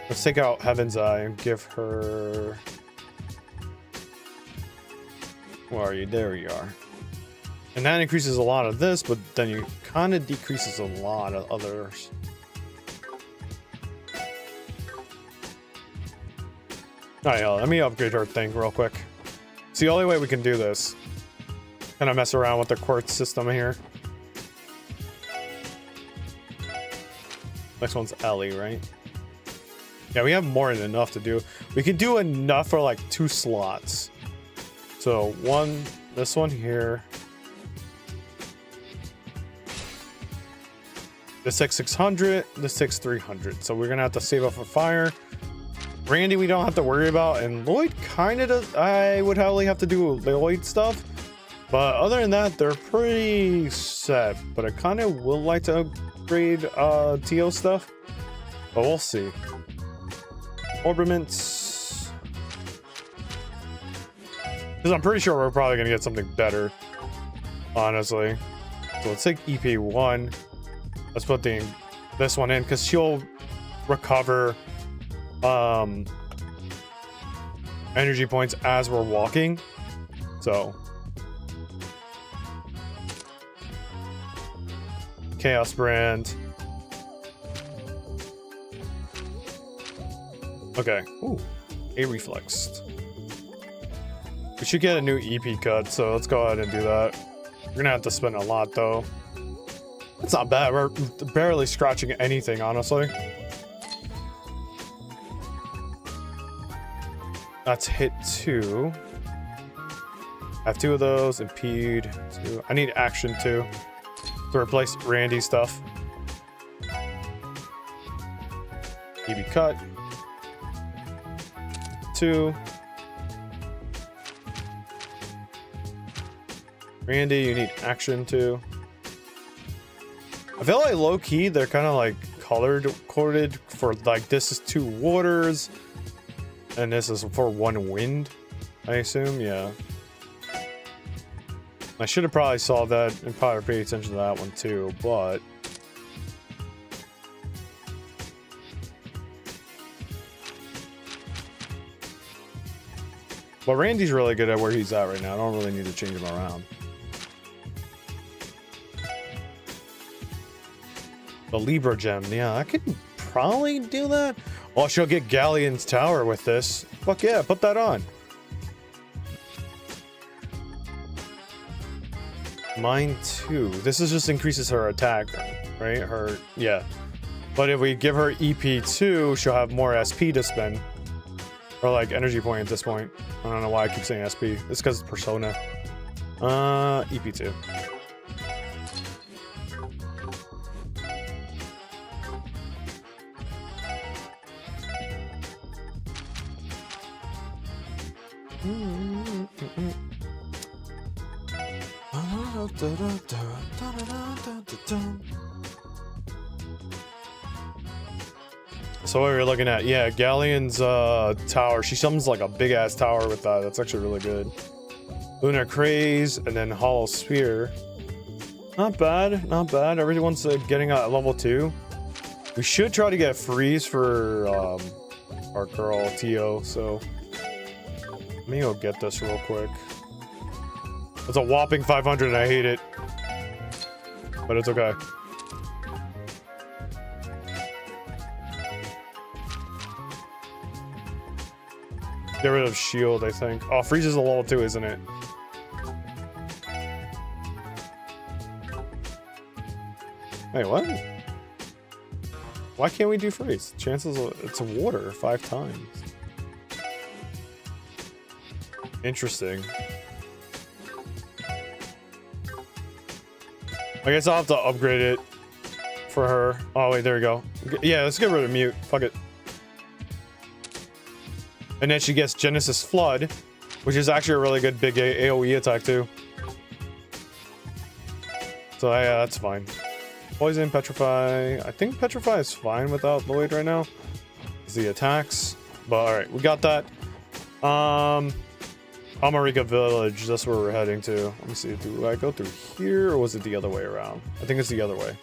Let's take out Heaven's Eye and give her, where are you? There you are. And that increases a lot of this, but then you kind of decreases a lot of others. Alright, let me upgrade her thing real quick. It's the only way we can do this. Kind of mess around with the quartz system here. Next one's Ellie, right? Yeah, we have more than enough to do. We can do enough for like 2 slots. So one, this one here. This takes 600, this takes 300. So we're gonna have to save up for fire. Randy, we don't have to worry about, and Lloyd kind of does. I would probably have to do Lloyd stuff, but other than that, they're pretty set. But I kind of would like to upgrade TO stuff, but we'll see. Orbaments, because I'm pretty sure we're probably gonna get something better, honestly. So let's take EP1. Let's put this one in because she'll recover energy points as we're walking. So Chaos Brand. Okay. Ooh, a reflexed. We should get a new EP cut, so let's go ahead and do that. We're gonna have to spend a lot though. It's not bad. We're barely scratching anything, honestly. That's hit 2. I have 2 of those. Impede 2. I need action 2 to replace Randy's stuff. EB cut 2. Randy, you need action 2. I feel like low key they're kind of like coded for like this is 2 waters and this is for 1 wind, I assume. Yeah, I should have probably saw that and probably paid attention to that one too, but Randy's really good at where he's at right now. I don't really need to change him around. The Libra gem, yeah, I could probably do that. Oh, she'll get Galleon's Tower with this. Fuck yeah, put that on. Mine too. This is just increases her attack, right? Her, yeah. But if we give her EP2, she'll have more SP to spend. Or like energy point at this point. I don't know why I keep saying SP. It's because it's Persona. EP2. So what we're looking at, yeah, Galleon's tower. She summons like a big ass tower with that. That's actually really good. Lunar Craze and then Hollow Sphere. Not bad, not bad. Everyone's getting at level 2. We should try to get freeze for our girl TO. So let me go get this real quick. It's a whopping 500 and I hate it, but it's okay. Get rid of shield, I think. Oh, freeze is a level 2, isn't it? Wait, what? Why can't we do freeze? Chances it's a water 5 times. Interesting. I guess I'll have to upgrade it for her. Oh wait, there we go. Yeah, let's get rid of mute. Fuck it. And then she gets Genesis Flood, which is actually a really good big AoE attack too. So yeah, that's fine. Poison, Petrify. I think Petrify is fine without Lloyd right now. It's the attacks. But alright, we got that. Amarika Village, that's where we're heading to. Let me see, do I go through here or was it the other way around? I think it's the other way.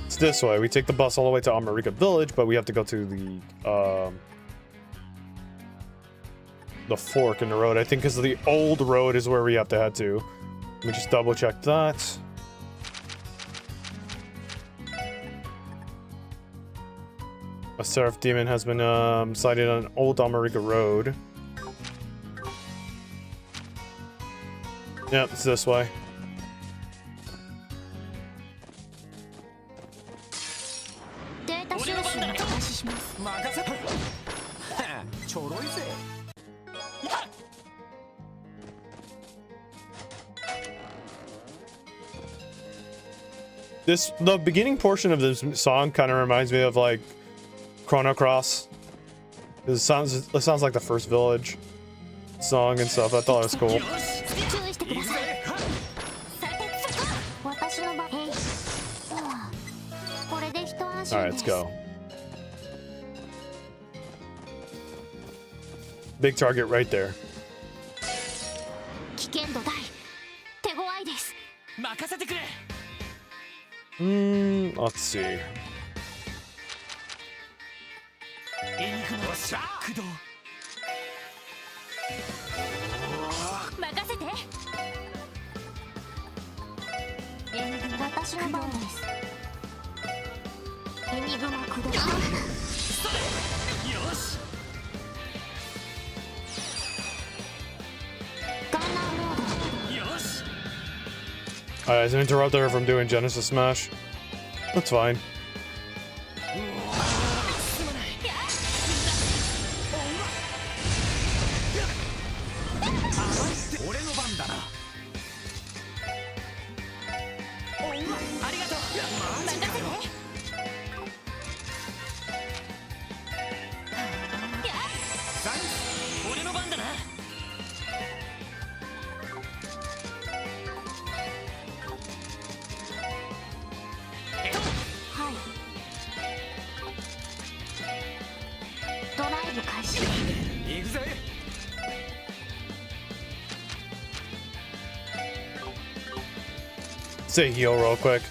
It's this way. We take the bus all the way to Amarika Village, but we have to go to the fork in the road. I think because the old road is where we have to head to. Let me just double check that. A Seraph Demon has been sighted on Old Amarika Road. Yep, it's this way. The beginning portion of this song kind of reminds me of like Chrono Cross. It sounds like the first village song and stuff. I thought it was cool. Alright, let's go. Big target right there. Let's see. Alright, so interrupt her from doing Genesis Smash. That's fine. Say heal real quick.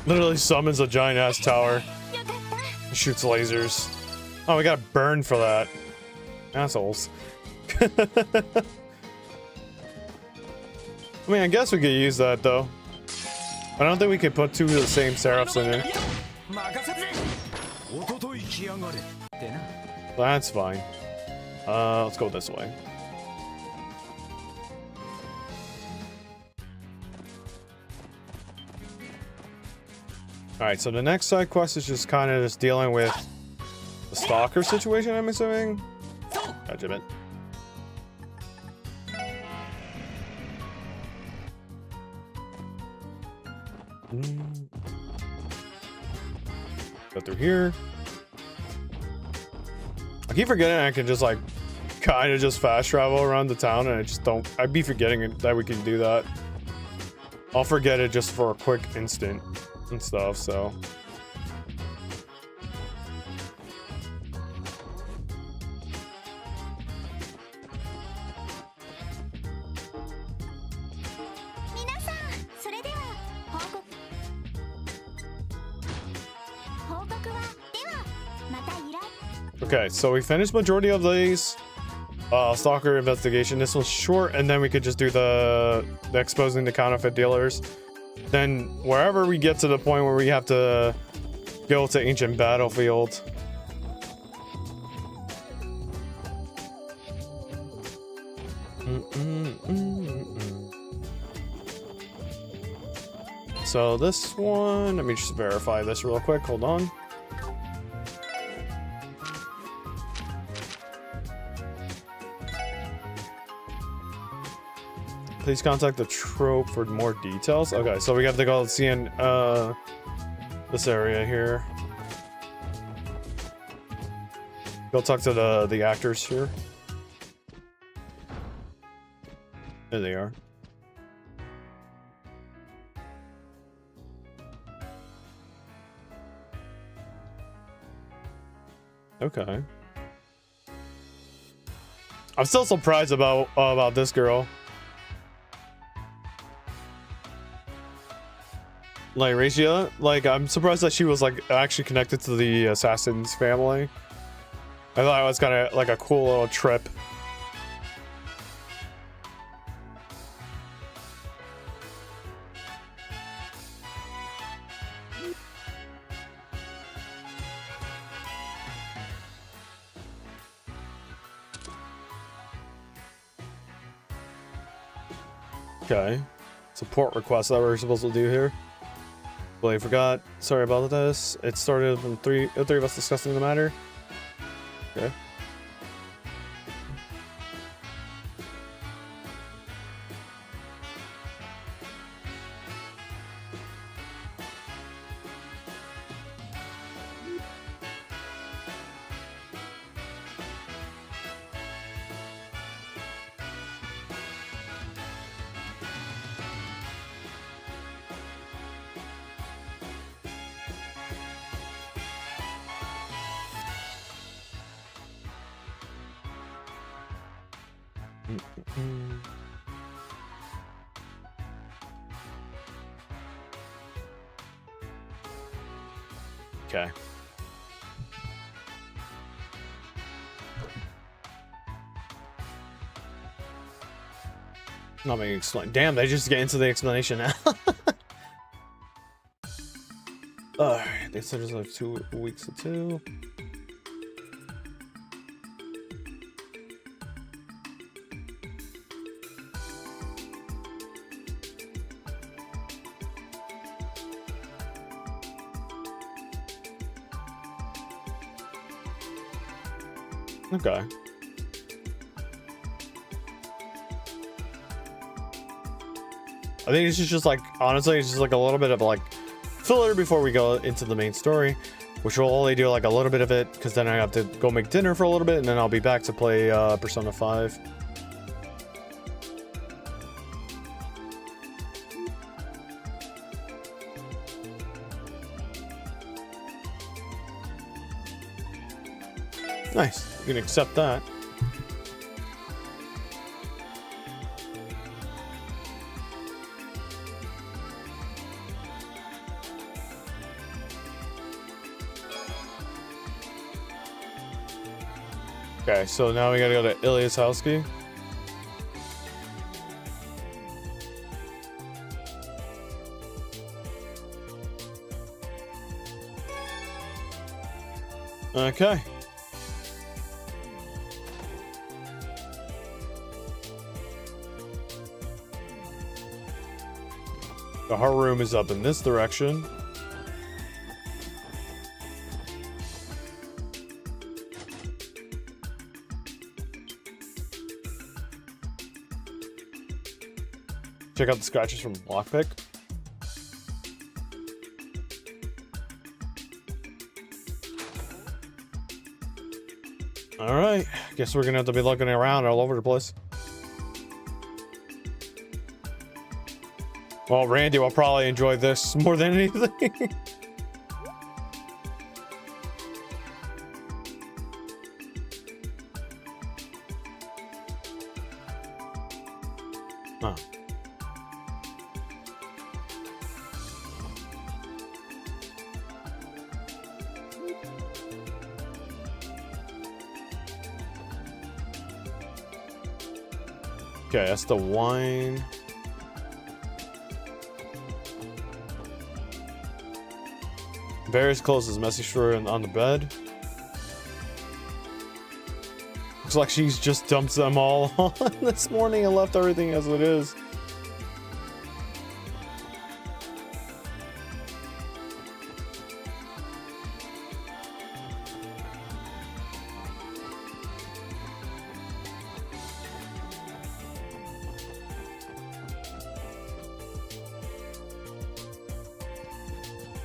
Literally summons a giant ass tower. Shoots lasers. Oh, we got burned for that. Assholes. I mean, I guess we could use that though. I don't think we could put two of the same Seraphs in it. That's fine. Let's go this way. Alright, so the next side quest is just kind of just dealing with the stalker situation, I'm assuming. God damn it. Go through here. I keep forgetting I can just like kind of just fast travel around the town, and I just don't. I'd be forgetting that we can do that. I'll forget it just for a quick instant and stuff, so. Okay, so we finished majority of these. stalker investigation. This one's short, and then we could just do the exposing the counterfeit dealers. Then wherever we get to the point where we have to go to ancient battlefield. So this one, let me just verify this real quick. Hold on. Please contact the trope for more details. Okay, so we have to go see in this area here. Go talk to the actors here. There they are. Okay. I'm still surprised about this girl. Like Racia, like I'm surprised that she was like actually connected to the assassin's family. I thought it was kind of like a cool little trip. Okay, support request that we're supposed to do here. Well, I forgot. Sorry about this. It started from three of us discussing the matter. Okay. Okay. Not making explain. Damn, they just get into the explanation now. They said it's like 2 weeks or 2. Okay. I think it's just like, honestly, it's just like a little bit of like filler before we go into the main story, which will only do like a little bit of it because then I have to go make dinner for a little bit and then I'll be back to play Persona 5. Nice. You can accept that. Okay, so now we gotta go to Ilya's house key. Okay. Her room is up in this direction. Check out the scratches from lockpick. All right, guess we're gonna have to be looking around all over the place. Well, Randy will probably enjoy this more than anything. Huh. Okay, that's the wine. Various clothes is messy straw on the bed. Looks like she's just dumped them all on this morning and left everything as it is.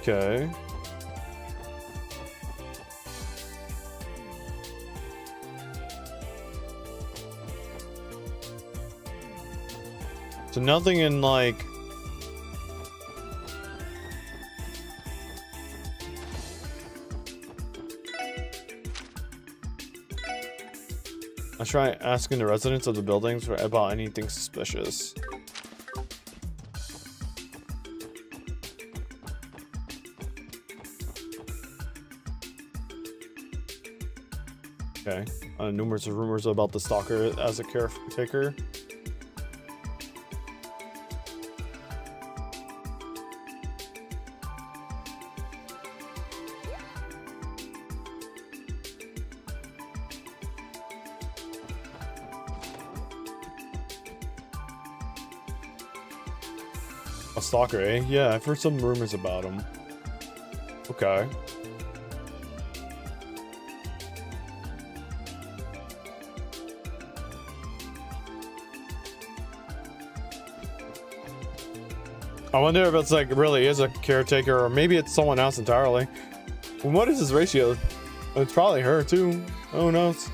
Okay. So nothing in like I'll try asking the residents of the buildings about anything suspicious. Okay. Numerous rumors about the stalker as a caretaker. A stalker, eh? Yeah, I've heard some rumors about him. Okay. I wonder if it's like really is a caretaker, or maybe it's someone else entirely. What is his ratio? It's probably her too. Who knows?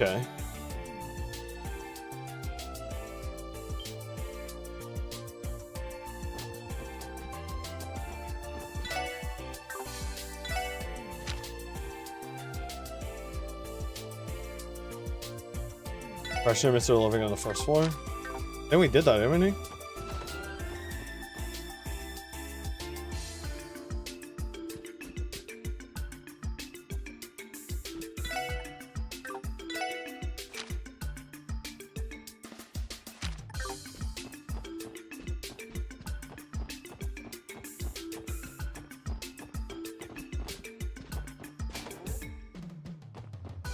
Okay. Question Mr. living on the first floor. I think we did that, didn't we?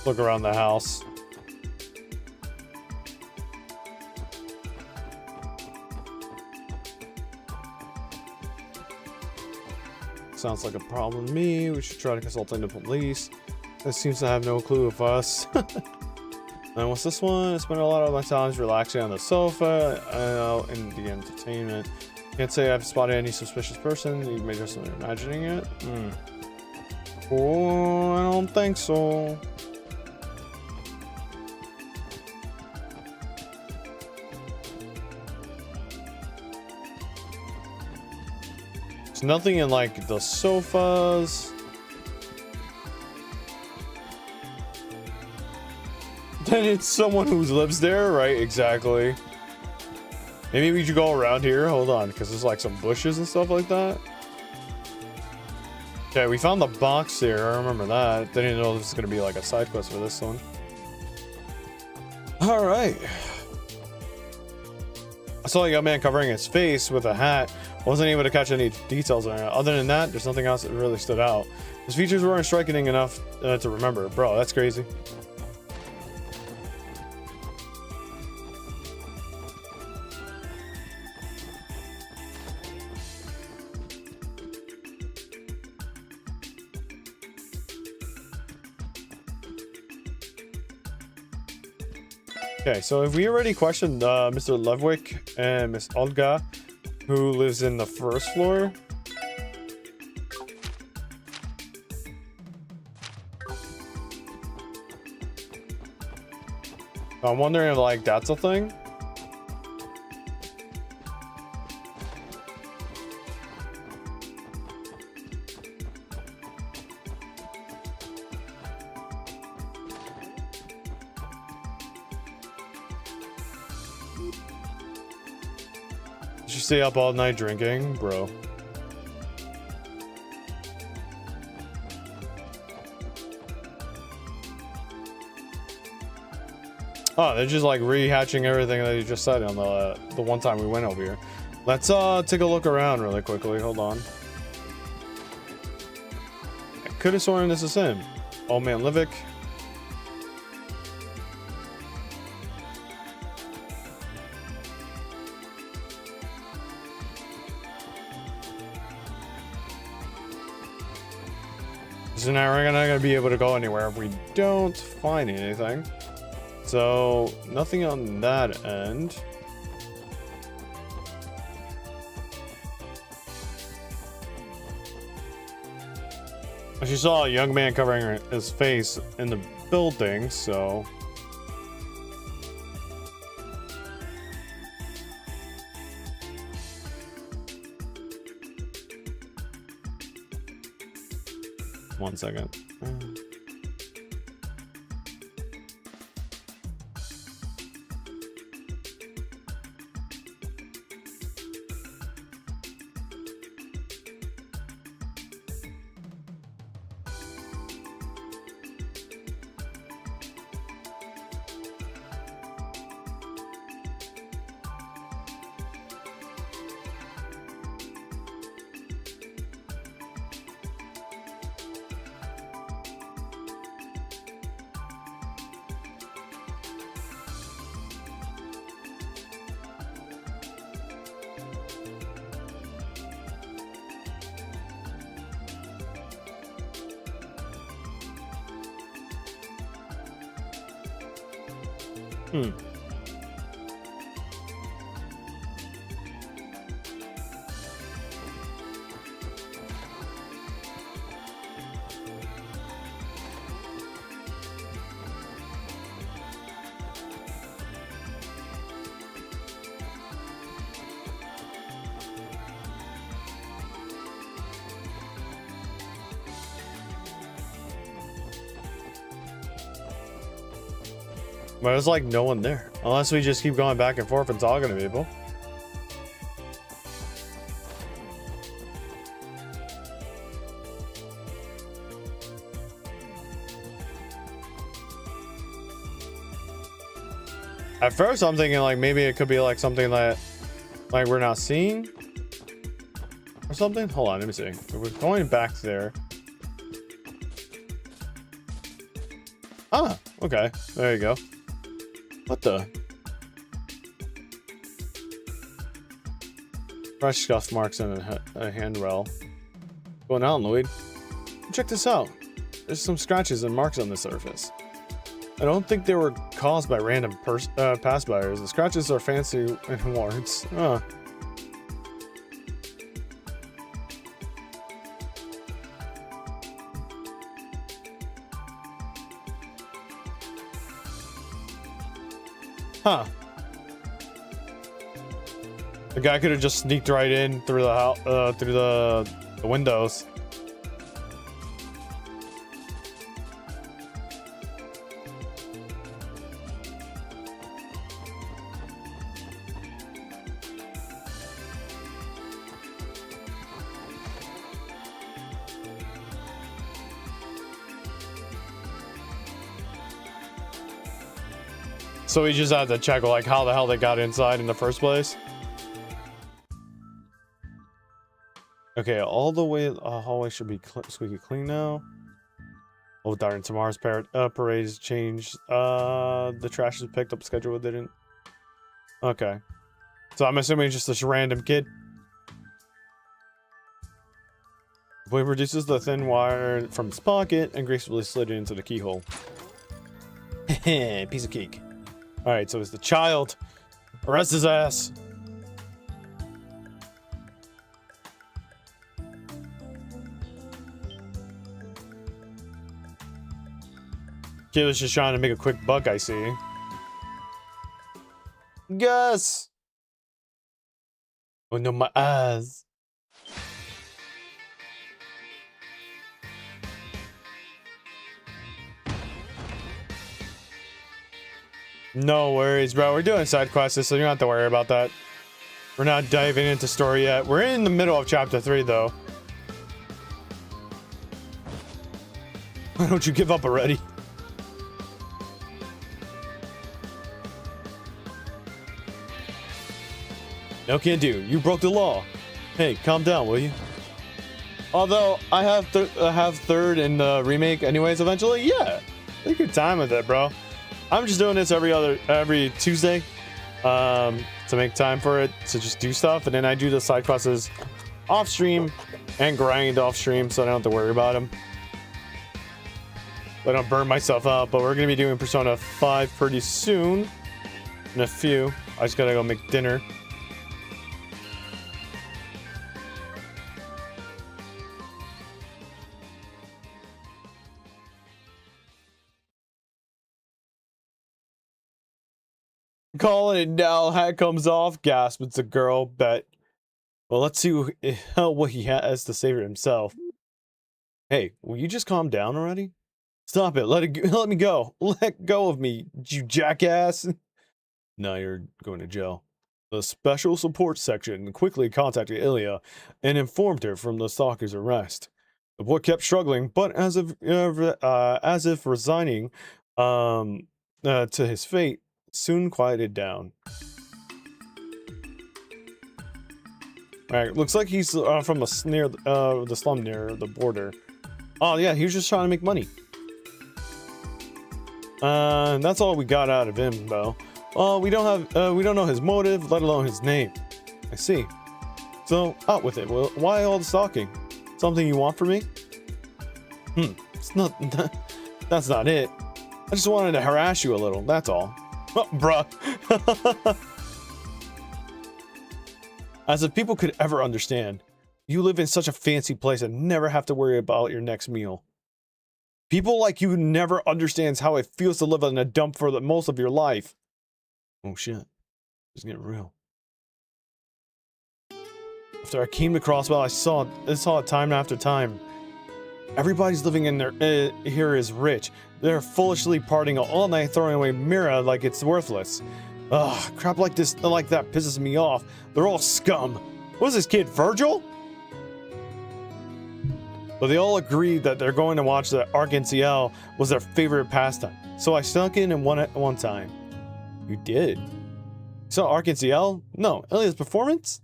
Look around the house. Sounds like a problem to me. We should try to consult the police. This seems to have no clue of us. And what's this one? I spend a lot of my time relaxing on the sofa in the entertainment. Can't say I've spotted any suspicious person. You may just be imagining it. Oh, I don't think so. There's nothing in like the sofas. Then it's someone who lives there, right? Exactly. Maybe we should go around here. Hold on, because there's like some bushes and stuff like that. Okay, we found the box here. I remember that. Didn't know this was gonna be like a side quest for this one. All right. I saw a young man covering his face with a hat. Wasn't able to catch any details on it. Other than that, there's nothing else that really stood out. His features weren't striking enough to remember. Bro, that's crazy. Okay, so if we already questioned Mr. Levwick and Miss Olga, who lives in the first floor. I'm wondering if like that's a thing. you stay up all night drinking, bro? Oh, they're just like rehatching everything that you just said on the one time we went over here. Let's take a look around really quickly. Hold on. I could have sworn this is him. Old Man Livik. So now we're not gonna be able to go anywhere if we don't find anything. So nothing on that end. She saw a young man covering his face in the building, so one second. But there's like no one there. Unless we just keep going back and forth and talking to people. At first I'm thinking like maybe it could be like something that like we're not seeing. Or something. Hold on, let me see. We're going back there. Ah, okay. There you go. What the? Fresh scuff marks in a handrail. What's going on, Lloyd? Check this out. There's some scratches and marks on the surface. I don't think they were caused by random passbyers. The scratches are fancy and warts. Huh. Huh. The guy could have just sneaked right in through the house, through the windows. So we just had to check like how the hell they got inside in the first place. Okay, all the way hallway should be squeaky clean now. Oh darn! Tomorrow's parade is changed. The trash is picked up. Schedule didn't. Okay, so I'm assuming just this random kid. Boy produces the thin wire from his pocket and gracefully slid it into the keyhole. Heh, piece of cake. Alright, so it's the child. Arrest his ass. Kid was just trying to make a quick buck, I see. Gus! Oh no, my eyes. No worries, bro. We're doing side quests, so you don't have to worry about that. We're not diving into story yet. We're in the middle of chapter 3, though. Why don't you give up already? No can do. You broke the law. Hey, calm down, will you? Although I have third in the remake anyways eventually. Yeah. Take your time with it, bro. I'm just doing this every Tuesday. To make time for it, to just do stuff, and then I do the side quests off stream and grind off stream, so I don't have to worry about them. I don't burn myself out. But we're gonna be doing Persona 5 pretty soon. In a few. I just gotta go make dinner. Calling it now. Hat comes off. Gasp. It's a girl. Bet. Well, let's see what he has to say for himself. Hey, will you just calm down already? Stop it. Let me go. Let go of me, you jackass. Now you're going to jail. The special support section quickly contacted Ilya and informed her from the stalker's arrest. The boy kept struggling, but as if resigning to his fate, soon quieted down. Alright, looks like he's from the slum near the border. Oh yeah, he was just trying to make money. That's all we got out of him, though. We don't know his motive, let alone his name. I see. So out with it. Well, why all the stalking? Something you want from me? It's not. That's not it. I just wanted to harass you a little. That's all. Oh, bruh. As if people could ever understand. You live in such a fancy place and never have to worry about your next meal. People like you never understands how it feels to live in a dump for the most of your life. Oh shit. It's getting real. After I came to Crossbell, I saw it time after time. Everybody's living in here is rich. They're foolishly partying all night, throwing away Mira like it's worthless. Ugh, crap like that pisses me off. They're all scum. What is this kid, Virgil? But they all agreed that they're going to watch the Arc-en-Ciel was their favorite pastime. So I snuck in and won it one time. You did? You saw Arc-en-Ciel? No, Ilya's performance?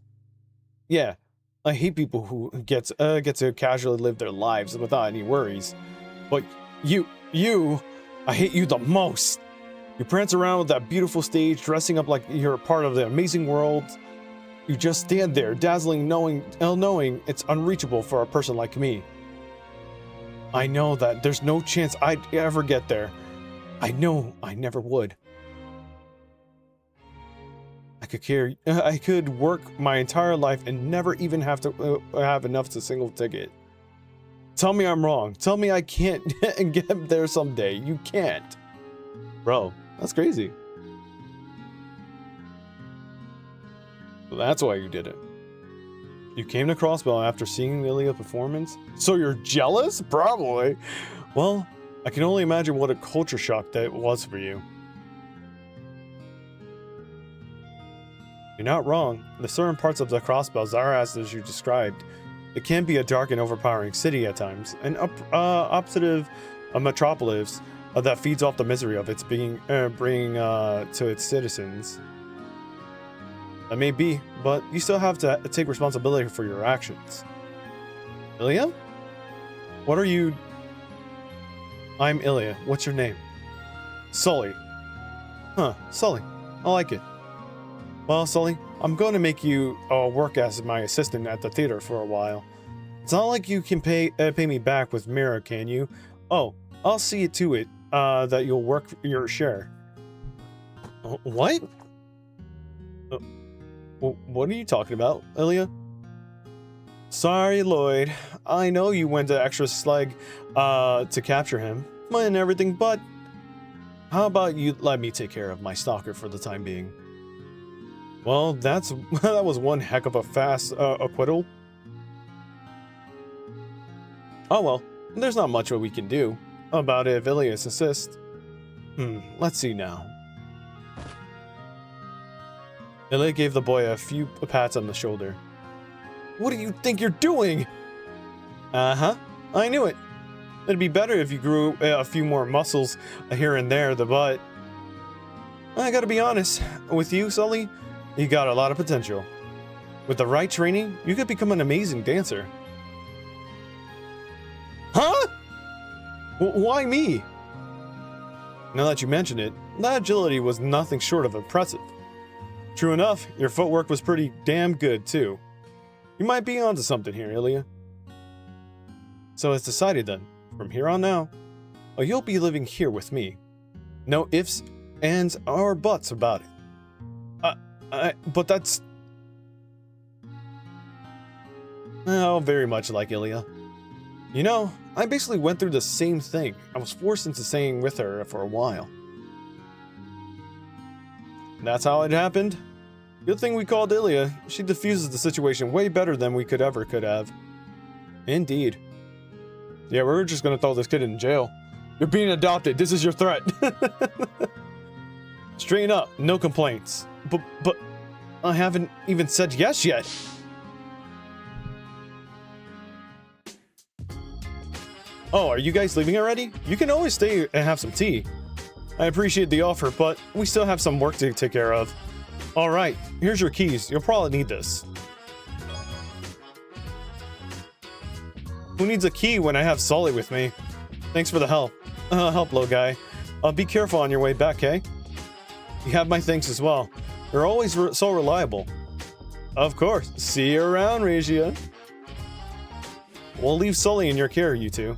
Yeah. I hate people who get to casually live their lives without any worries. But you, I hate you the most. You prance around with that beautiful stage, dressing up like you're a part of the amazing world. You just stand there, dazzling, knowing it's unreachable for a person like me. I know that there's no chance I'd ever get there. I know I never would. I could work my entire life and never even have to have enough to single ticket. Tell me I'm wrong. Tell me I can't get there someday. You can't. Bro, that's crazy. So that's why you did it. You came to Crossbell after seeing Ilya's performance? So you're jealous? Probably. Well, I can only imagine what a culture shock that was for you. You're not wrong. The certain parts of the Crossbells are as you described. It can be a dark and overpowering city at times, an opposite of metropolis that feeds off the misery of its bringing to its citizens. That may be, but you still have to take responsibility for your actions. Ilya? What are you? I'm Ilya. What's your name? Sully. Huh, Sully. I like it. Well, Sully, I'm going to make you work as my assistant at the theater for a while. It's not like you can pay me back with Mira, can you? Oh, I'll see to it that you'll work your share. What? What are you talking about, Ilya? Sorry, Lloyd. I know you went the extra slag to capture him and everything, but how about you let me take care of my stalker for the time being? Well, that was one heck of a fast acquittal. Oh well, there's not much what we can do about it if Ilias insists. Let's see now. Ilya gave the boy a few pats on the shoulder. What do you think you're doing? Uh-huh. I knew it. It'd be better if you grew a few more muscles here and there, but I gotta be honest, with you, Sully, you got a lot of potential. With the right training, you could become an amazing dancer. Huh? Why me? Now that you mention it, that agility was nothing short of impressive. True enough, your footwork was pretty damn good, too. You might be onto something here, Ilya. So it's decided then. From here on now, you'll be living here with me. No ifs, ands, or buts about it. But that's... Oh, very much like Ilya. You know, I basically went through the same thing. I was forced into staying with her for a while. That's how it happened. Good thing we called Ilya. She diffuses the situation way better than we could have. Indeed. Yeah, we're just gonna throw this kid in jail. You're being adopted. This is your threat. Straighten up. No complaints. But I haven't even said yes yet. Oh, are you guys leaving already? You can always stay and have some tea. I appreciate the offer, but we still have some work to take care of. All right, here's your keys. You'll probably need this. Who needs a key when I have Sully with me? Thanks for the help. Help, little guy. Be careful on your way back, eh? You have my thanks as well. You're always so reliable. Of course. See you around, Regia. We'll leave Sully in your care, you two.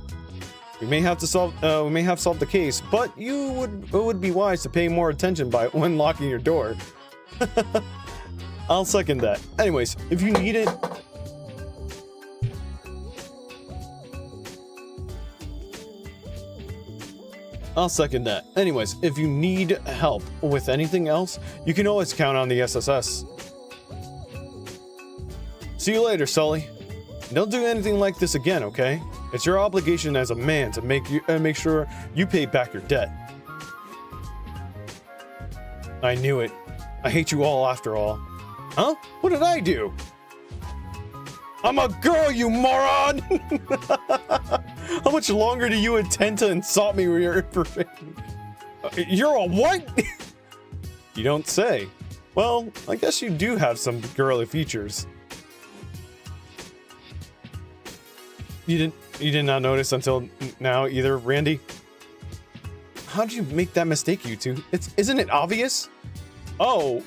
We may have solved the case, but it would be wise to pay more attention when locking your door. I'll second that. Anyways, if you need it. I'll second that. Anyways, if you need help with anything else, you can always count on the SSS. See you later, Sully. Don't do anything like this again, okay? It's your obligation as a man to make sure you pay back your debt. I knew it. I hate you all after all. Huh? What did I do? I'm a girl, you moron! How much longer do you intend to insult me with your information? You're a what? You don't say. Well, I guess you do have some girly features. You did not notice until now either, Randy? How did you make that mistake, you two? Isn't it obvious? Oh,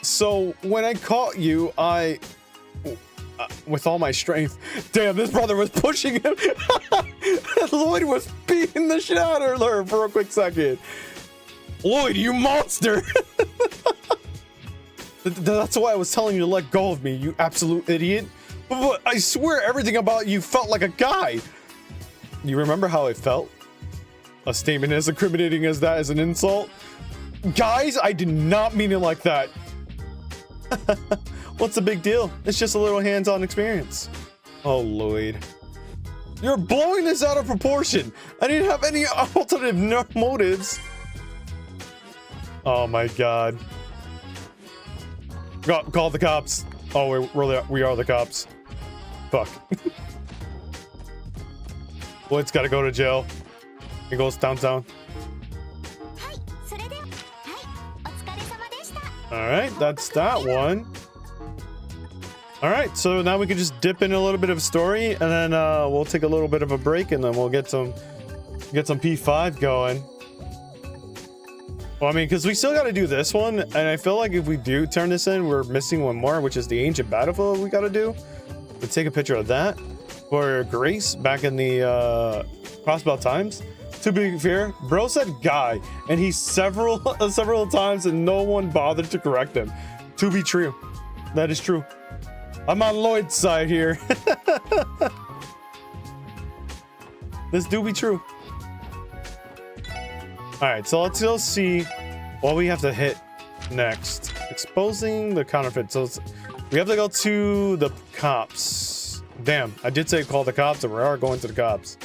so when I caught you, with all my strength. Damn, this brother was pushing him. Lloyd was beating the shit out of her for a quick second. Lloyd, you monster! That's why I was telling you to let go of me, you absolute idiot. But I swear everything about you felt like a guy. You remember how it felt? A statement as incriminating as that is an insult? Guys, I did not mean it like that. What's the big deal? It's just a little hands-on experience. Oh, Lloyd. You're blowing this out of proportion. I didn't have any alternative motives. Oh my god. Call the cops. Oh, we are the cops. Fuck. Lloyd's gotta go to jail. He goes downtown. Alright, that's that one. Alright, so now we can just dip in a little bit of story, and then we'll take a little bit of a break, and then we'll get some P5 going. Well, I mean, because we still got to do this one, and I feel like if we do turn this in, we're missing one more, which is the Ancient Battlefield we got to do. Let's take a picture of that for Grace back in the Crossbow times. To be fair, bro said guy, and he several times, and no one bothered to correct him. To be true. That is true. I'm on Lloyd's side here. This do be true. Alright, so let's go see what we have to hit next. Exposing the counterfeit. So we have to go to the cops. Damn, I did say call the cops, and we are going to the cops.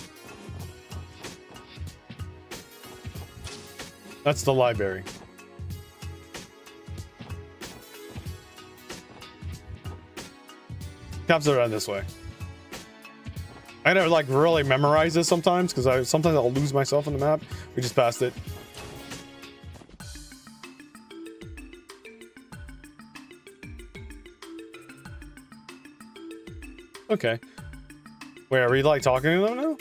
That's the library. Cops are on this way. I gotta like really memorize this sometimes because sometimes I'll lose myself on the map. We just passed it. Okay. Wait, are we like talking to them now?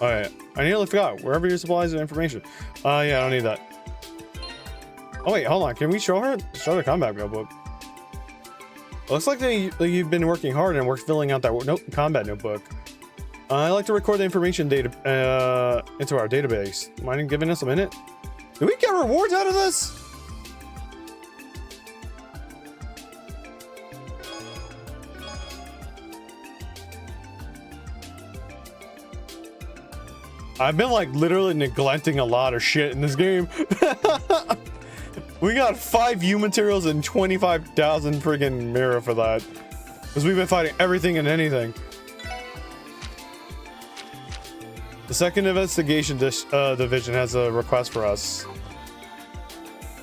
Alright. I nearly forgot. Wherever your supplies and information. Yeah, I don't need that. Oh wait, hold on. Can we show her? Show the combat notebook. Looks like you've been working hard and we're filling out that combat notebook. I like to record the information data into our database. Mind giving us a minute? Do we get rewards out of this? I've been like literally neglecting a lot of shit in this game. We got 5 U materials and 25,000 friggin' mirror for that. Because we've been fighting everything and anything. The second investigation division has a request for us.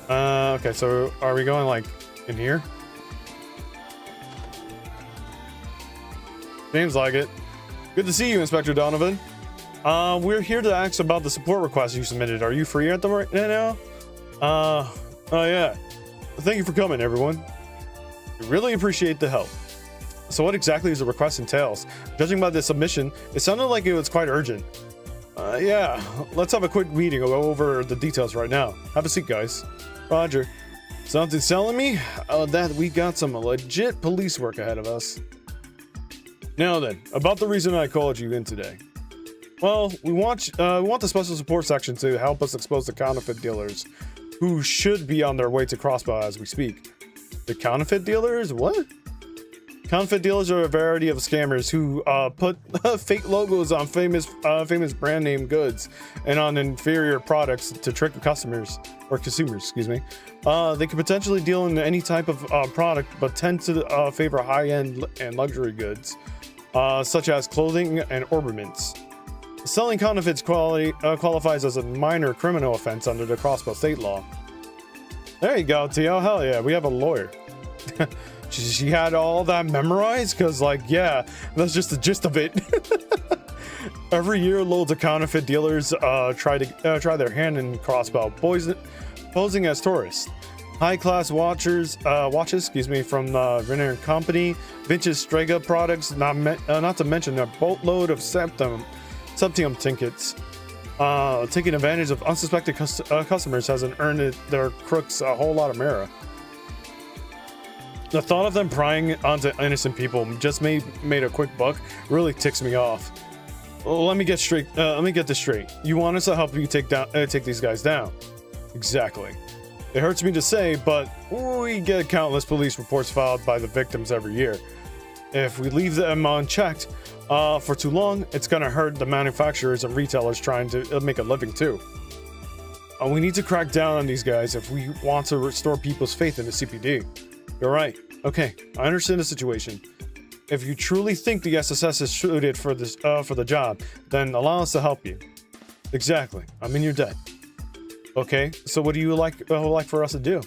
Okay, so are we going like in here? Seems like it. Good to see you, Inspector Donovan. We're here to ask about the support request you submitted. Are you free at the right now? Oh yeah. Thank you for coming, everyone. We really appreciate the help. So what exactly is the request entails? Judging by the submission, it sounded like it was quite urgent. Yeah, let's have a quick meeting. We'll go over the details right now. Have a seat, guys. Roger. Something's telling me that we got some legit police work ahead of us. Now then, about the reason I called you in today. Well, we want the special support section to help us expose the counterfeit dealers who should be on their way to Crossbow as we speak. The counterfeit dealers? What? Counterfeit dealers are a variety of scammers who put fake logos on famous brand name goods and on inferior products to trick the customers or consumers, excuse me. They could potentially deal in any type of product, but tend to favor high-end and luxury goods, such as clothing and ornaments. Selling counterfeits qualifies as a minor criminal offense under the Crossbow state law. There you go, Tio. Hell yeah, we have a lawyer. She had all that memorized? Because, like, yeah, that's just the gist of it. Every year, loads of counterfeit dealers try their hand in Crossbow, posing as tourists. High-class watches, from Renner & Company, vintage Strega products, not to mention a boatload of Septium tickets. Taking advantage of unsuspected customers hasn't earned their crooks a whole lot of mirror. The thought of them prying onto innocent people just made a quick buck really ticks me off. Well, let me get this straight. You want us to help you take these guys down? Exactly. It hurts me to say, but we get countless police reports filed by the victims every year. If we leave them unchecked for too long, it's gonna hurt the manufacturers and retailers trying to make a living too. We need to crack down on these guys if we want to restore people's faith in the CPD. You're right. Okay, I understand the situation. If you truly think the SSS is suited for this for the job, then allow us to help you. Exactly. I'm in your debt. Okay, so what do you like for us to do?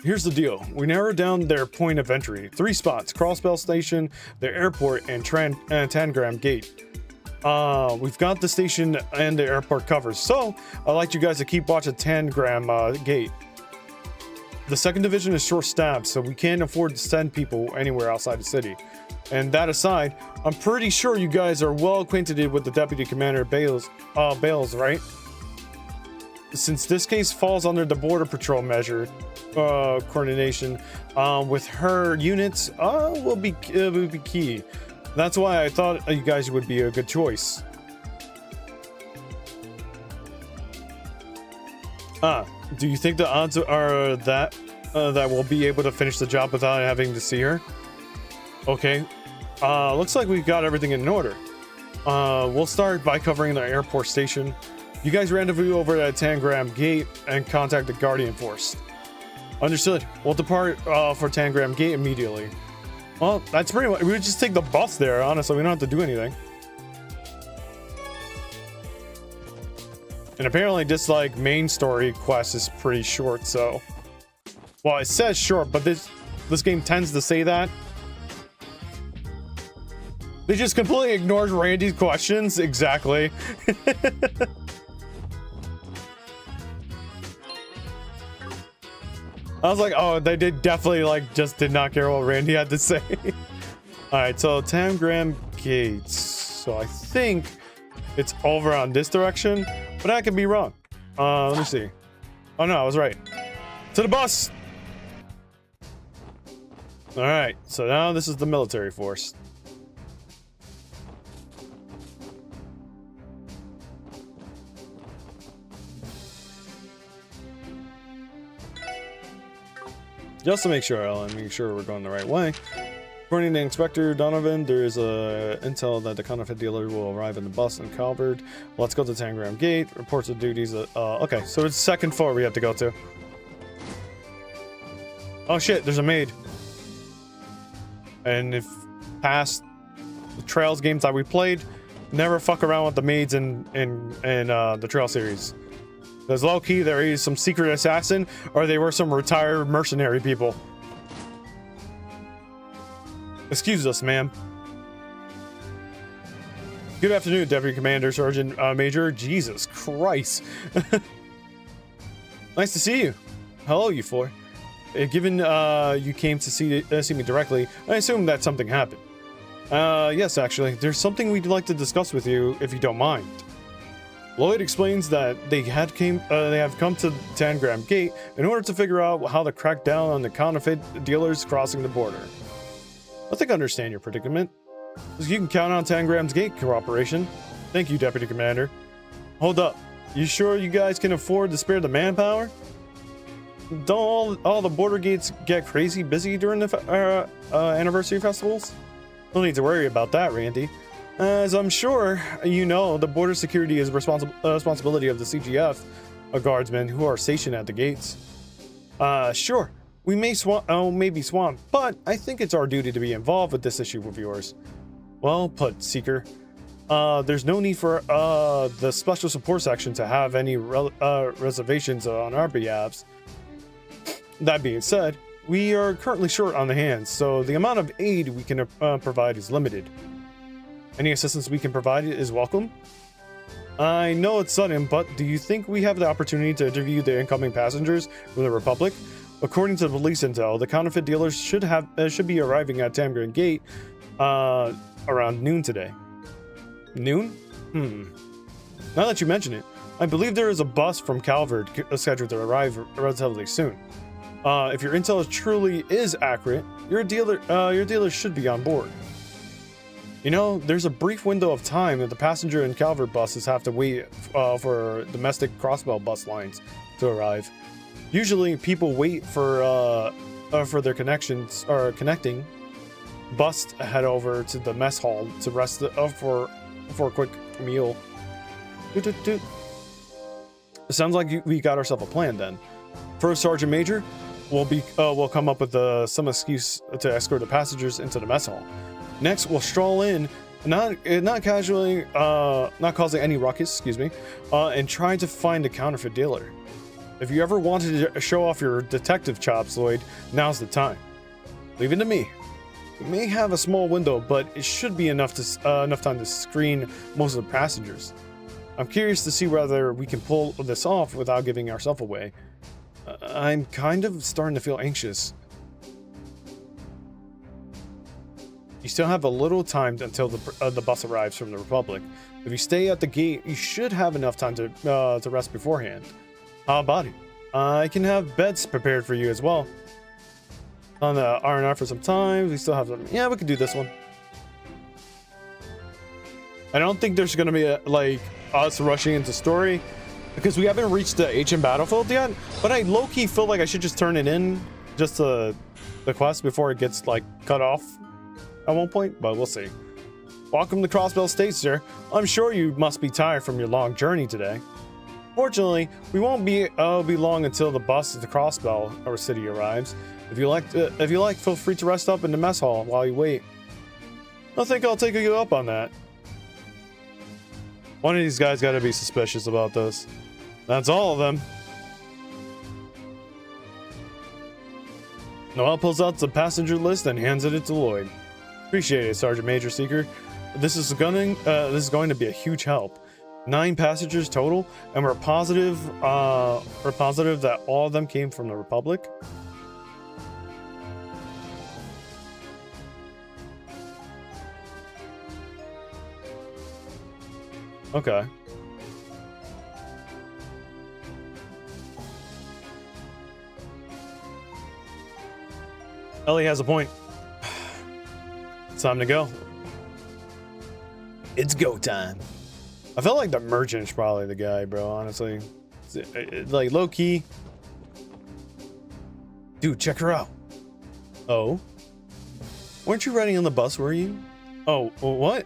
Here's the deal. We narrowed down their point of entry. 3 spots: Crossbell Station, the airport, and Tangram Gate. We've got the station and the airport covered, so I'd like you guys to keep watch at Tangram Gate. The second division is short-staffed, so we can't afford to send people anywhere outside the city. And that aside, I'm pretty sure you guys are well acquainted with the Deputy Commander Bales, right? Since this case falls under the Border Patrol measure coordination with her units, will be key. That's why I thought you guys would be a good choice. Do you think the odds are that we'll be able to finish the job without having to see her? Okay. Looks like we've got everything in order. We'll start by covering the airport station. You guys rendezvous over at Tangram Gate and contact the Guardian Force. Understood. We'll depart for Tangram Gate immediately. Well, that's pretty much. We would just take the bus there, honestly. We don't have to do anything. And apparently this, like, main story quest is pretty short, so... Well, it says short, but this game tends to say that. They just completely ignored Randy's questions. Exactly. I was like, oh, they did definitely like just did not care what Randy had to say. All right, so Tangram Gates. So I think it's over on this direction, but I could be wrong. Let me see. Oh no, I was right. To the bus. All right, so now this is the military force. Just to make sure, Ellen, make sure we're going the right way. According to Inspector Donovan, there is a intel that the counterfeit dealer will arrive in the bus in Calvert. Let's go to Tangram Gate. Reports of duties. Okay, so it's second floor we have to go to. Oh shit, there's a maid. And if past the Trails games that we played, never fuck around with the maids in the Trail series. There's low key, there is some secret assassin, or they were some retired mercenary people. Excuse us, ma'am. Good afternoon, Deputy Commander, Sergeant Major. Jesus Christ. Nice to see you. Hello, you four. Given you came to see me directly, I assume that something happened. Yes, actually. There's something we'd like to discuss with you, if you don't mind. Lloyd explains that they have come to Tangram Gate in order to figure out how to crack down on the counterfeit dealers crossing the border. I think I understand your predicament. You can count on Tangram's Gate cooperation. Thank you, Deputy Commander. Hold up. You sure you guys can afford to spare the manpower? Don't all the border gates get crazy busy during the anniversary festivals? No need to worry about that, Randy. As I'm sure you know, the border security is responsibility of the CGF guardsmen who are stationed at the gates. Sure, we may be swamped, but I think it's our duty to be involved with this issue of yours. Well put, Seeker. There's no need for the special support section to have any reservations on our behalves. That being said, we are currently short on the hands, so the amount of aid we can provide is limited. Any assistance we can provide is welcome. I know it's sudden, but do you think we have the opportunity to interview the incoming passengers from the Republic? According to the police intel, the counterfeit dealers should be arriving at Tangram Gate around noon today. Noon? Now that you mention it, I believe there is a bus from Calvert scheduled to arrive relatively soon. If your intel truly is accurate, your dealer should be on board. You know, there's a brief window of time that the passenger and Calvert buses have to wait for domestic crossbell bus lines to arrive. Usually, people wait for their connecting bus to head over to the mess hall to rest for a quick meal. It sounds like we got ourselves a plan then. First, Sergeant Major, we'll come up with some excuse to escort the passengers into the mess hall. Next, we'll stroll in, not casually, not causing any ruckus, and try to find a counterfeit dealer. If you ever wanted to show off your detective chops, Lloyd, now's the time. Leave it to me. We may have a small window, but it should be enough time to screen most of the passengers. I'm curious to see whether we can pull this off without giving ourselves away. I'm kind of starting to feel anxious. You still have a little time until the bus arrives from the Republic. If you stay at the gate, you should have enough time to rest beforehand. How about it? I can have beds prepared for you as well. On the R&R for some time. We still have some. Yeah, we could do this one. I don't think there's gonna be us rushing into story because we haven't reached the HM battlefield yet. But I low-key feel like I should just turn it in just to the quest before it gets cut off at one point, but we'll see. Welcome to Crossbell State, sir. I'm sure you must be tired from your long journey today. Fortunately, we won't be long until the bus to the Crossbell our city arrives. If you like, feel free to rest up in the mess hall while you wait. I think I'll take you up on that. One of these guys got to be suspicious about this. That's all of them. Noel pulls out the passenger list and hands it to Lloyd. Appreciate it, Sergeant Major Seeker. this is going to be a huge help. 9 passengers total, and we're positive that all of them came from the Republic. Okay. Ellie has a point. It's time to go. It's go time. I felt like the merchant is probably the guy, bro, honestly. Like, low-key. Dude, check her out. Oh? Weren't you riding on the bus, were you? Oh, what?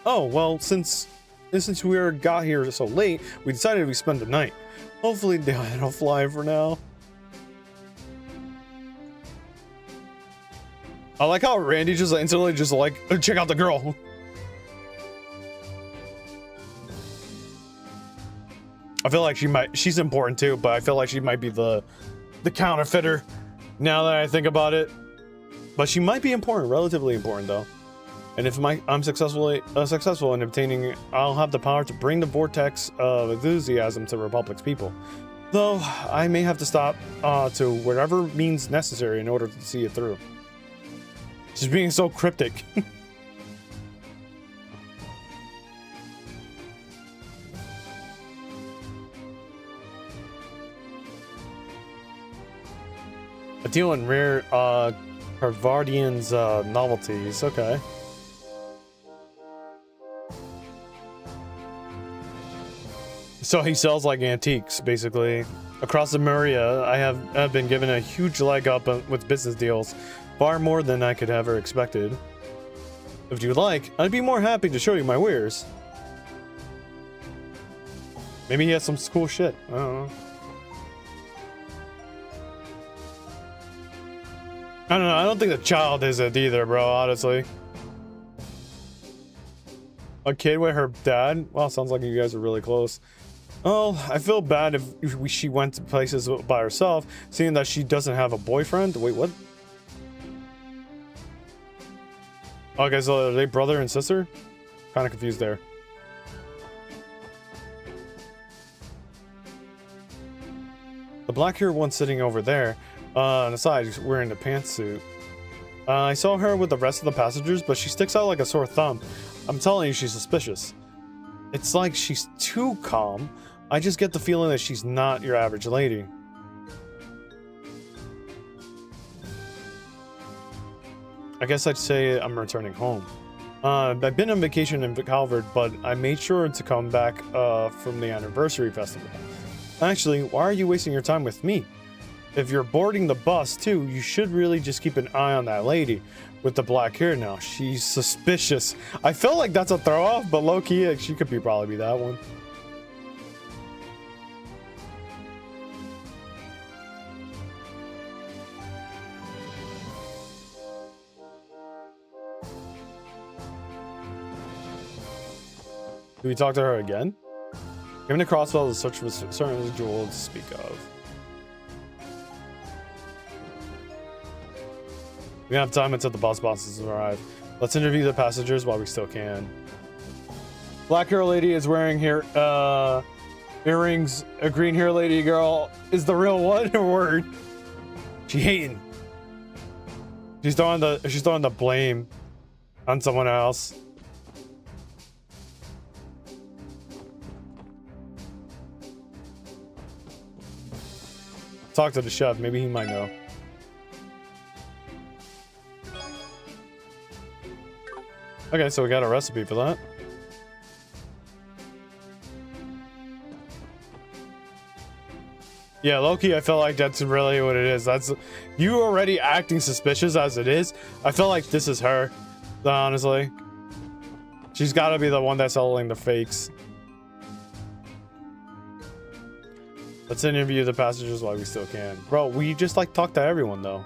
Oh, well, since we got here so late, we decided we'd spend the night. Hopefully they'll fly for now. I like how Randy just instantly just like, check out the girl. I feel like she's important too, but I feel like she might be the counterfeiter now that I think about it. But she might be important, relatively important though. And if I'm successful in obtaining, I'll have the power to bring the vortex of enthusiasm to Republic's people. Though I may have to stop to whatever means necessary in order to see it through. She's being so cryptic. A deal in rare Harvardian's novelties. Okay. So he sells like antiques, basically. Across the Maria, I have been given a huge leg up with business deals. Far more than I could ever expected. If you'd like, I'd be more happy to show you my wares. Maybe he has some cool shit. I don't know. I don't know. I don't think the child is it either, bro, honestly. A kid with her dad? Wow, sounds like you guys are really close. Oh, I feel bad if she went to places by herself, seeing that she doesn't have a boyfriend. Wait, what? Okay, so are they brother and sister? Kind of confused there. The black-haired one sitting over there, on the side, wearing the pantsuit. I saw her with the rest of the passengers, but she sticks out like a sore thumb. I'm telling you, she's suspicious. It's like she's too calm. I just get the feeling that she's not your average lady. I guess I'd say I'm returning home. I've been on vacation in Calvert, but I made sure to come back from the anniversary festival. Actually, why are you wasting your time with me? If you're boarding the bus too, you should really just keep an eye on that lady with the black hair now. She's suspicious. I feel like that's a throw off, but low key, she could probably be that one. Do we talk to her again? Given the crossbow, the search for certain jewel to speak of. We have time until the bosses arrive. Let's interview the passengers while we still can. Black hair lady is wearing here earrings. A green hair lady girl is the real one. Word. She hating. She's throwing the blame on someone else. Talk to the chef. Maybe he might know. Okay, so we got a recipe for that. Yeah, Loki, I feel like that's really what it is. That's you already acting suspicious as it is. I feel like this is her, honestly. She's got to be the one that's selling the fakes. Let's interview the passengers while we still can. Bro, we just like talk to everyone though.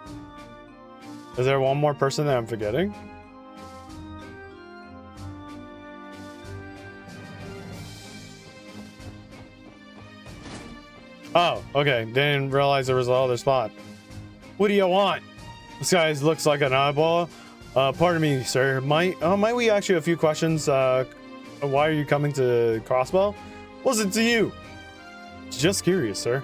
Is there one more person that I'm forgetting? Oh, okay. Didn't realize there was another spot. What do you want? This guy looks like an eyeball. Pardon me, sir. Might we ask you a few questions? Why are you coming to Crossbow? What's it to you? Just curious, sir.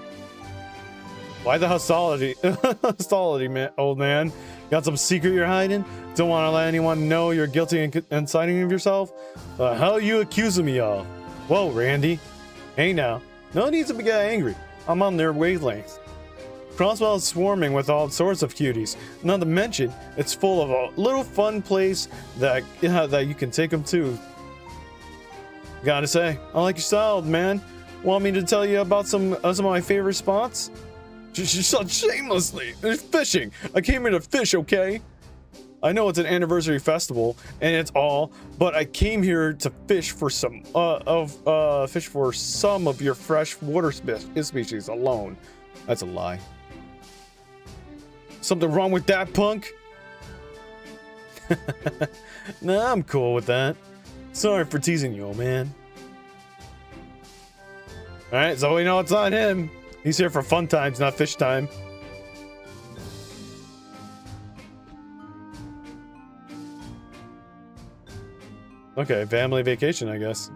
Why the hostility? Hostility, man, old man. Got some secret you're hiding? Don't want to let anyone know you're guilty and inciting of yourself? The hell you accusing me of? Whoa, Randy. Hey now. No need to get angry. I'm on their wavelength. Crossbow is swarming with all sorts of cuties. Not to mention, it's full of a little fun place that you can take them to. Gotta say, I like your style, man. Want me to tell you about some of my favorite spots? Shut shamelessly. There's fishing. I came here to fish, okay? I know it's an anniversary festival and it's all, but I came here to fish for some of your fresh water species alone. That's a lie. Something wrong with that, punk? Nah, I'm cool with that. Sorry for teasing you, old man. Alright, so we know it's not him. He's here for fun times, not fish time. Okay, family vacation, I guess.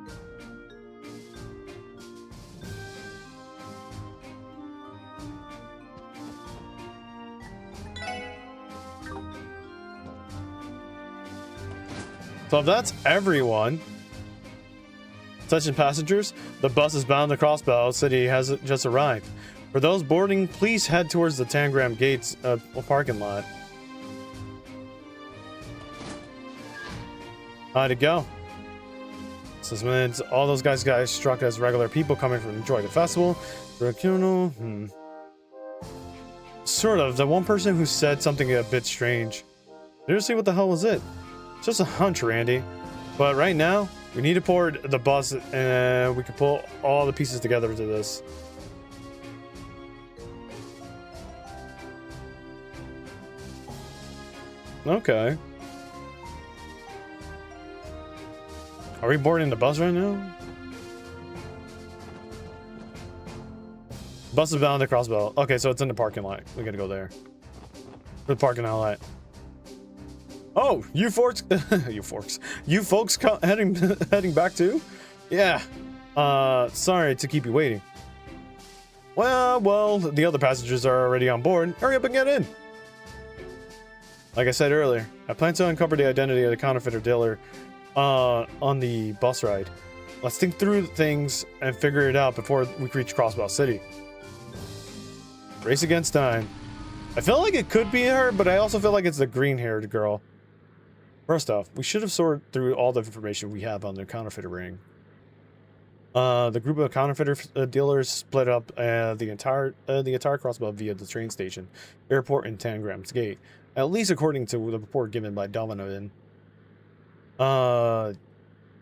So if that's everyone, attention passengers, the bus is bound to Crossbow City has just arrived. For those boarding, please head towards the Tangram Gates parking lot. How'd it go? So means all those guys struck as regular people coming from enjoy the festival. Sort of. The one person who said something a bit strange. Seriously, what the hell was it? It's just a hunch, Randy. But right now, we need to board the bus and we can pull all the pieces together to this. Okay. Are we boarding the bus right now? Bus is bound to Crossbow. Okay, so it's in the parking lot. We gotta go there. The parking lot. Oh, you folks, you folks heading back too? Yeah. Sorry to keep you waiting. Well, the other passengers are already on board. Hurry up and get in. Like I said earlier, I plan to uncover the identity of the counterfeiter dealer on the bus ride. Let's think through things and figure it out before we reach Crossbow City. Race against time. I feel like it could be her, but I also feel like it's the green-haired girl. First off, we should have sorted through all the information we have on the counterfeiter ring. The group of counterfeiter dealers split up the entire Crossbow via the train station, airport, and Tangram's Gate. At least according to the report given by Donovan.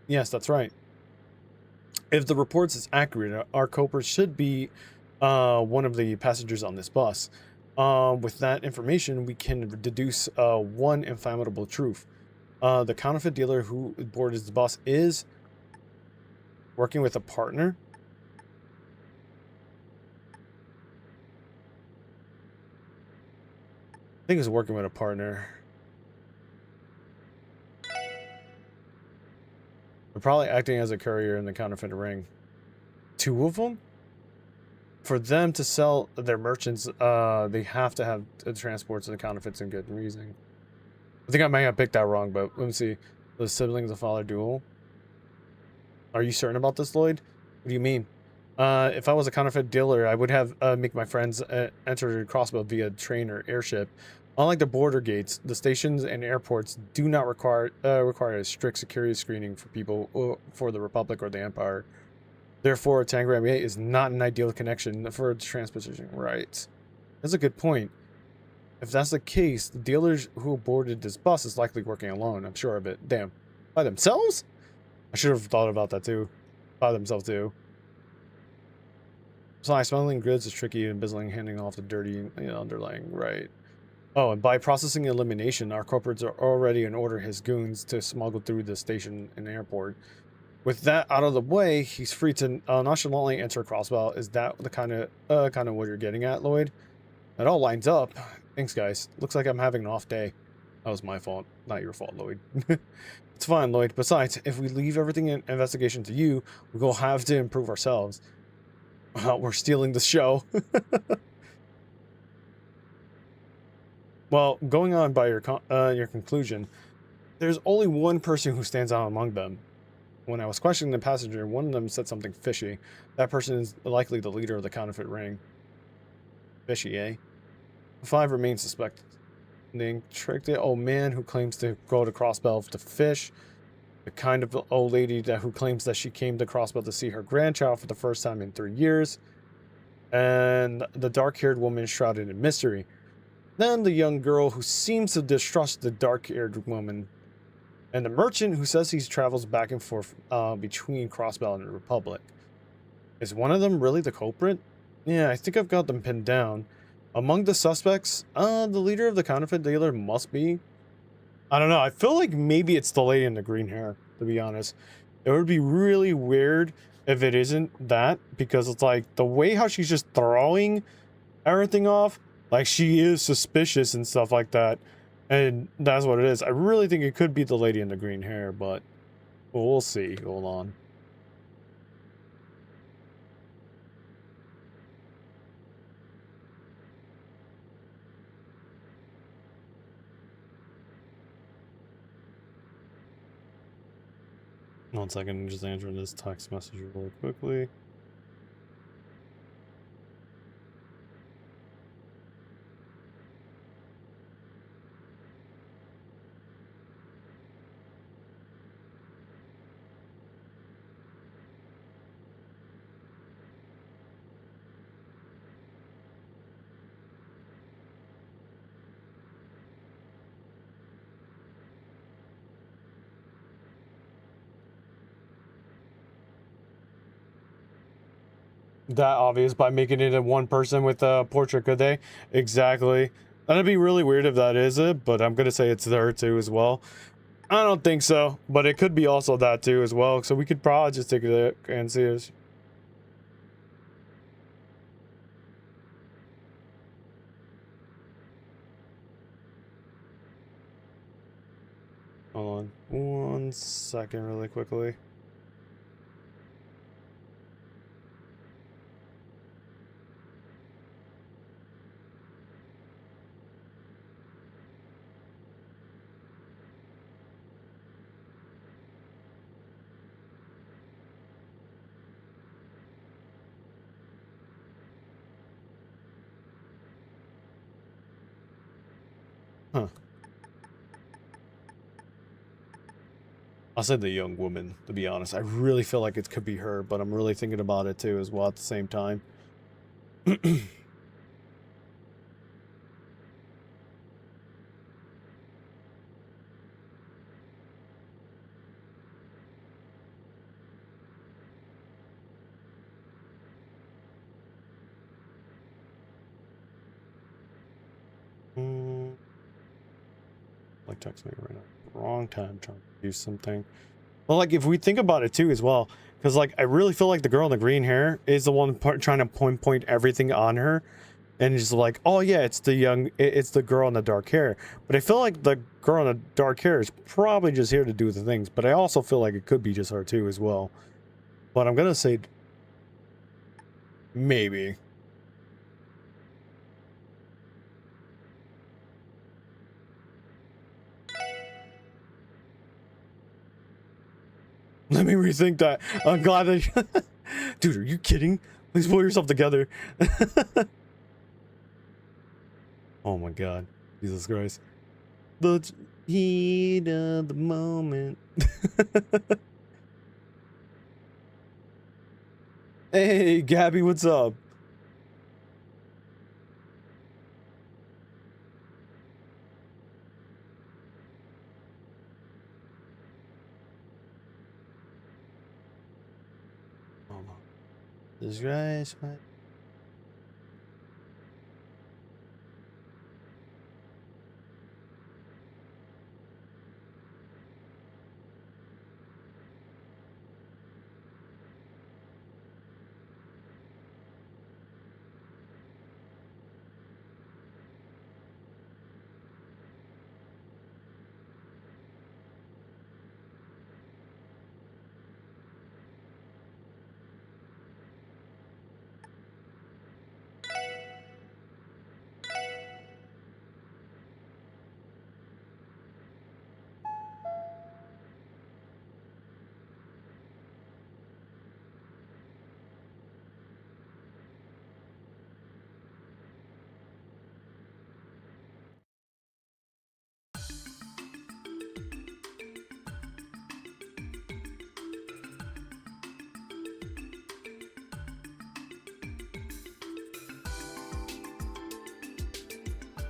Yes, that's right. If the reports is accurate, our culprit should be one of the passengers on this bus. With that information, we can deduce one inflammable truth. The counterfeit dealer who boarded the bus is working with a partner. I think he's working with a partner. They're probably acting as a courier in the counterfeit ring. Two of them? For them to sell their merchants, they have to have transports and counterfeits and good reasoning. I think I might have picked that wrong, but let me see. The siblings of father duel. Are you certain about this, Lloyd? What do you mean? If I was a counterfeit dealer, I would have make my friends enter Crossbow via train or airship. Unlike the border gates, the stations and airports do not require a strict security screening for people for the Republic or the Empire. Therefore, Tangram Gate is not an ideal connection for transportation. Right. That's a good point. If that's the case, the dealers who boarded this bus is likely working alone. I'm sure of it. Damn. By themselves? I should have thought about that too. By themselves too. So smuggling goods is tricky and embezzling, handing off the dirty underlying. Right. Oh, and by processing elimination, our culprits are already in order his goons to smuggle through the station and airport. With that out of the way, he's free to nonchalantly enter Crossbow. Is that the kind of what you're getting at, Lloyd? That all lines up. Thanks, guys. Looks like I'm having an off day. That was my fault, not your fault, Lloyd. It's fine, Lloyd. Besides, if we leave everything in investigation to you, we'll have to improve ourselves. We're stealing the show. Well, going on by your conclusion, there's only one person who stands out among them. When I was questioning the passenger, one of them said something fishy. That person is likely the leader of the counterfeit ring. Fishy, eh? 5 remain suspected. The intrigued old man who claims to go to Crossbell to fish. The kind of old lady who claims that she came to Crossbell to see her grandchild for the first time in 3 years. And the dark-haired woman shrouded in mystery. Then the young girl who seems to distrust the dark-haired woman. And the merchant who says he travels back and forth between Crossbell and the Republic. Is one of them really the culprit? Yeah, I think I've got them pinned down. Among the suspects, the leader of the counterfeit dealer must be... I don't know, I feel like maybe it's the lady in the green hair, to be honest. It would be really weird if it isn't that, because it's like, the way how she's just throwing everything off, like she is suspicious and stuff like that. And that's what it is. I really think it could be the lady in the green hair, but we'll see. Hold on. One second, I'm just answering this text message really quickly. That obvious by making it a one person with a portrait, could they? Exactly. That'd be really weird if that is it, but I'm gonna say it's there too as well. I don't think so, but it could be also that too as well. So we could probably just take a look and see it. Hold on 1 second really quickly. Huh. I said the young woman, to be honest. I really feel like it could be her, but I'm really thinking about it too as well at the same time. Like text me right now. Wrong time trying to do something. Well, like if we think about it too as well, because like I really feel like the girl in the green hair is the one trying to point everything on her, and just like, oh yeah, it's the girl in the dark hair. But I feel like the girl in the dark hair is probably just here to do the things. But I also feel like it could be just her too as well. But I'm gonna say maybe. Let me rethink that. I'm glad that... Dude, are you kidding? Please pull yourself together. Oh my god. Jesus Christ. The heat of the moment. Hey, Gabby, what's up? Disgrace, man.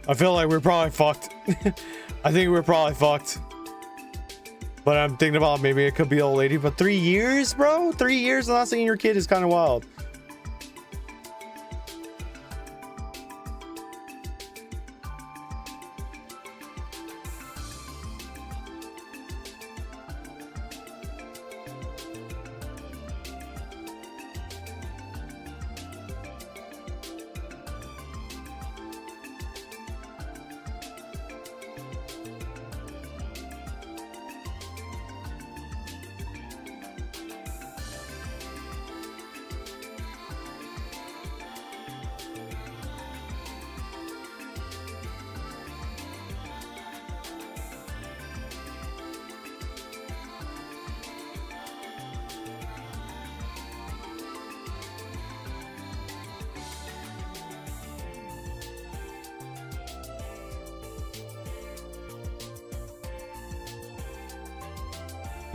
I feel like we're probably fucked. I think we're probably fucked. But I'm thinking about maybe it could be old lady. But 3 years, bro? 3 years and not seeing your kid is kind of wild.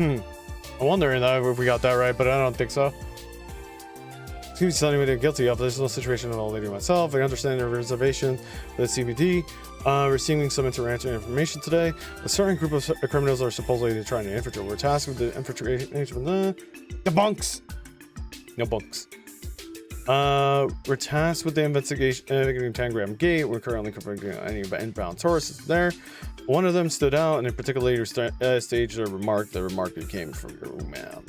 I'm wondering if we got that right, but I don't think so. Excuse me, telling me they're guilty of. There's no situation at all later myself. I understand their reservation with the CBD. Receiving some interesting information today. A certain group of criminals are supposedly trying to infiltrate. We're tasked with the infiltration. The bunks. No bunks. We're tasked with the investigation. 10-gram gate. We're currently confirming any inbound tourists there. One of them stood out, and in particular, later staged a remark. The remark came from your man.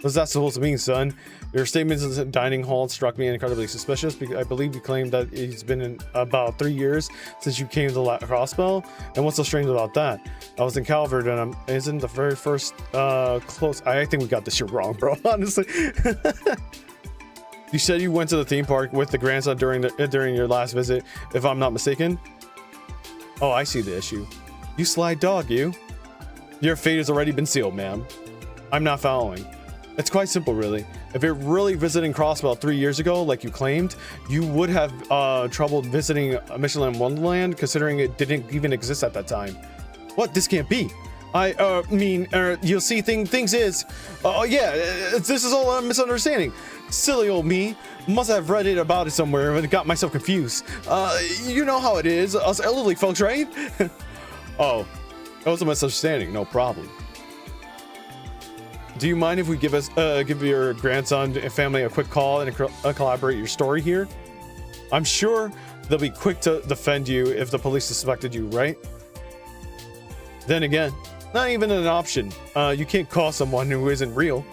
What's that supposed to mean, son? Your statements in the dining hall struck me incredibly suspicious. I believe you claimed that it's been in about 3 years since you came to Crossbell. And what's so strange about that? I was in Calvert, and isn't the very first close. I think we got this shit wrong, bro. Honestly. You said you went to the theme park with the grandson during your last visit, if I'm not mistaken. Oh, I see the issue. You sly dog, you. Your fate has already been sealed, ma'am. I'm not following. It's quite simple, really. If you're really visiting Crossbell 3 years ago, like you claimed, you would have trouble visiting Michelin Wonderland, considering it didn't even exist at that time. What? This can't be. I mean, you'll see things is. Yeah, this is all a misunderstanding. Silly old me. Must have read it about it somewhere and got myself confused. You know how it is, us elderly folks, right? Oh, that was a misunderstanding. No problem. Do you mind if we give your grandson and family a quick call and collaborate your story here? I'm sure they'll be quick to defend you if the police suspected you, right? Then again, not even an option. You can't call someone who isn't real.